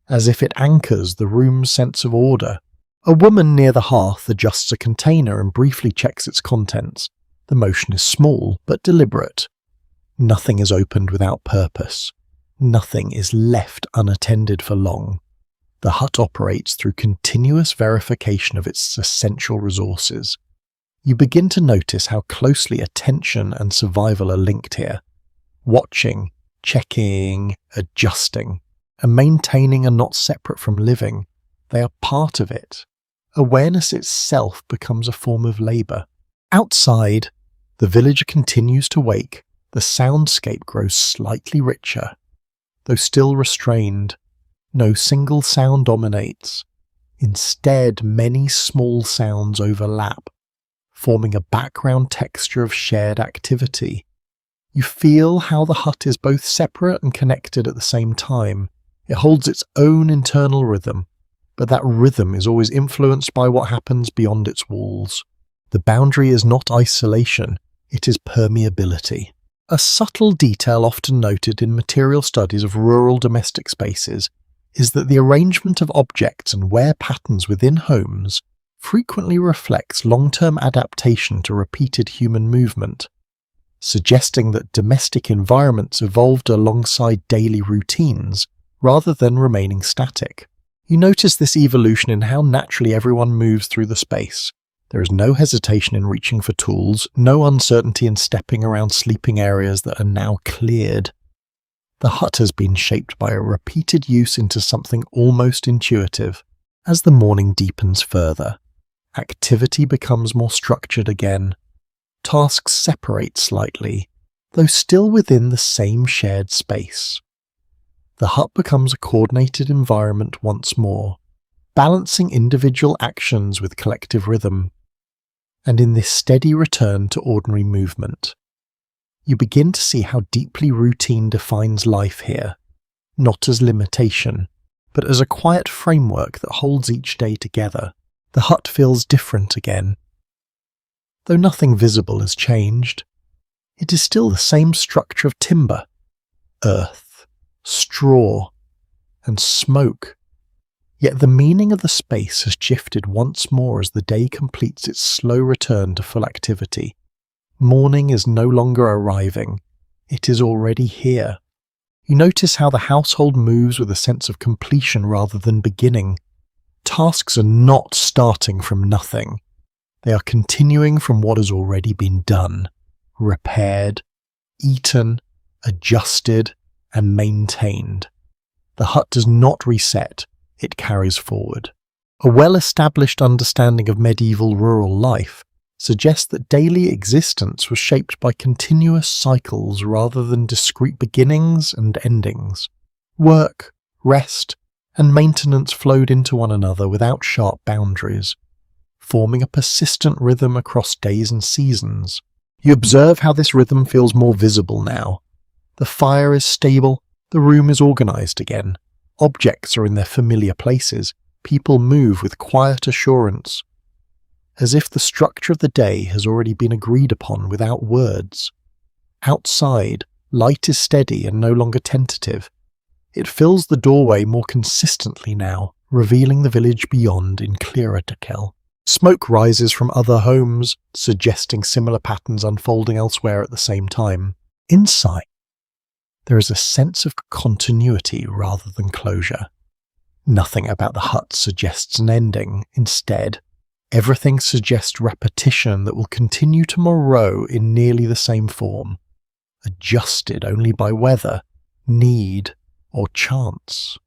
as if it anchors the room's sense of order. A woman near the hearth adjusts a container and briefly checks its contents. The motion is small but deliberate. Nothing is opened without purpose. Nothing is left unattended for long. The hut operates through continuous verification of its essential resources. You begin to notice how closely attention and survival are linked here. Watching, checking, adjusting, and maintaining are not separate from living. They are part of it. Awareness itself becomes a form of labour. Outside, the villager continues to wake. The soundscape grows slightly richer. Though still restrained, no single sound dominates. Instead, many small sounds overlap, forming a background texture of shared activity. You feel how the hut is both separate and connected at the same time. It holds its own internal rhythm, but that rhythm is always influenced by what happens beyond its walls. The boundary is not isolation, it is permeability. A subtle detail often noted in material studies of rural domestic spaces is that the arrangement of objects and wear patterns within homes frequently reflects long-term adaptation to repeated human movement, suggesting that domestic environments evolved alongside daily routines rather than remaining static. You notice this evolution in how naturally everyone moves through the space. There is no hesitation in reaching for tools, no uncertainty in stepping around sleeping areas that are now cleared. The hut has been shaped by a repeated use into something almost intuitive. As the morning deepens further, activity becomes more structured again. Tasks separate slightly, though still within the same shared space. The hut becomes a coordinated environment once more, balancing individual actions with collective rhythm. And in this steady return to ordinary movement, you begin to see how deeply routine defines life here, not as limitation, but as a quiet framework that holds each day together. The hut feels different again. Though nothing visible has changed, it is still the same structure of timber, earth, straw, and smoke. Yet the meaning of the space has shifted once more as the day completes its slow return to full activity. Morning is no longer arriving, it is already here. You notice how the household moves with a sense of completion rather than beginning. Tasks are not starting from nothing. They are continuing from what has already been done, repaired, eaten, adjusted, and maintained. The hut does not reset, it carries forward. A well-established understanding of medieval rural life suggests that daily existence was shaped by continuous cycles rather than discrete beginnings and endings. Work, rest, and maintenance flowed into one another without sharp boundaries, forming a persistent rhythm across days and seasons. You observe how this rhythm feels more visible now. The fire is stable, the room is organized again. Objects are in their familiar places, people move with quiet assurance, as if the structure of the day has already been agreed upon without words. Outside, light is steady and no longer tentative. It fills the doorway more consistently now, revealing the village beyond in clearer detail. Smoke rises from other homes, suggesting similar patterns unfolding elsewhere at the same time. Inside, there is a sense of continuity rather than closure. Nothing about the hut suggests an ending. Instead, everything suggests repetition that will continue tomorrow in nearly the same form, adjusted only by weather, need, or chance.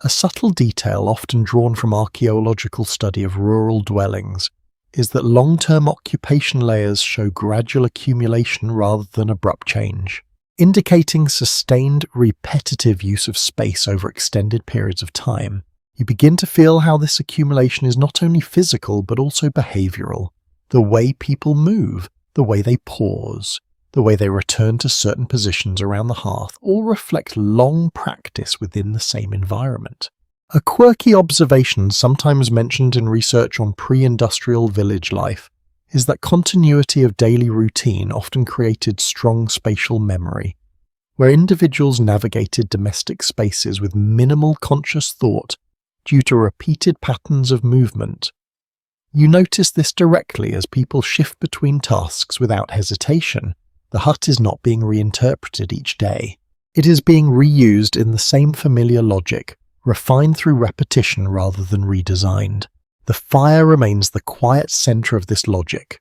A subtle detail often drawn from archaeological study of rural dwellings is that long-term occupation layers show gradual accumulation rather than abrupt change, indicating sustained, repetitive use of space over extended periods of time. You begin to feel how this accumulation is not only physical but also behavioral. The way people move, the way they pause, the way they return to certain positions around the hearth all reflect long practice within the same environment. A quirky observation sometimes mentioned in research on pre-industrial village life is that continuity of daily routine often created strong spatial memory, where individuals navigated domestic spaces with minimal conscious thought due to repeated patterns of movement. You notice this directly as people shift between tasks without hesitation. The hut is not being reinterpreted each day. It is being reused in the same familiar logic, refined through repetition rather than redesigned. The fire remains the quiet centre of this logic.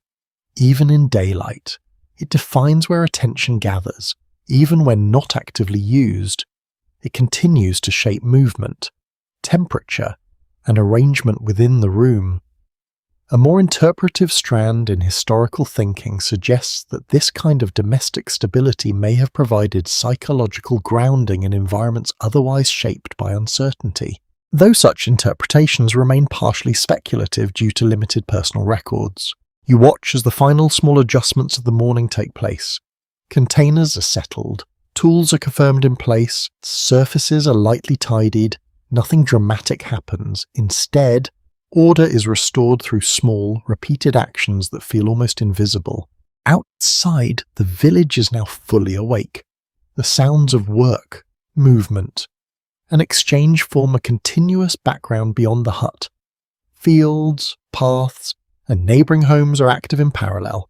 Even in daylight, it defines where attention gathers. Even when not actively used, it continues to shape movement, temperature, and arrangement within the room. A more interpretive strand in historical thinking suggests that this kind of domestic stability may have provided psychological grounding in environments otherwise shaped by uncertainty, though such interpretations remain partially speculative due to limited personal records. You watch as the final small adjustments of the morning take place. Containers are settled, tools are confirmed in place, surfaces are lightly tidied, nothing dramatic happens. Instead, order is restored through small, repeated actions that feel almost invisible. Outside, the village is now fully awake. The sounds of work, movement, and exchange form a continuous background beyond the hut. Fields, paths, and neighbouring homes are active in parallel,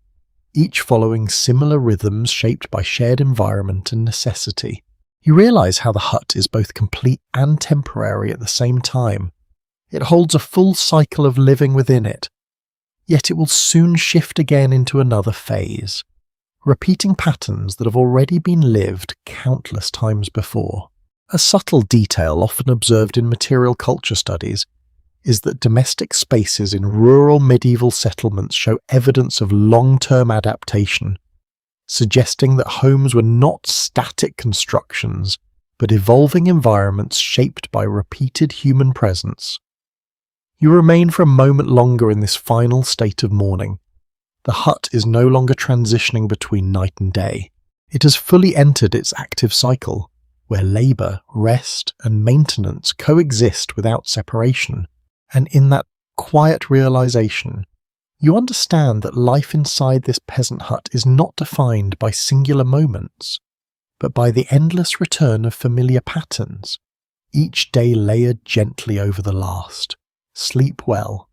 each following similar rhythms shaped by shared environment and necessity. You realise how the hut is both complete and temporary at the same time. It holds a full cycle of living within it, yet it will soon shift again into another phase, repeating patterns that have already been lived countless times before. A subtle detail often observed in material culture studies is that domestic spaces in rural medieval settlements show evidence of long-term adaptation, suggesting that homes were not static constructions, but evolving environments shaped by repeated human presence. You remain for a moment longer in this final state of mourning. The hut is no longer transitioning between night and day. It has fully entered its active cycle, where labour, rest, and maintenance coexist without separation. And in that quiet realisation, you understand that life inside this peasant hut is not defined by singular moments, but by the endless return of familiar patterns, each day layered gently over the last. Sleep well,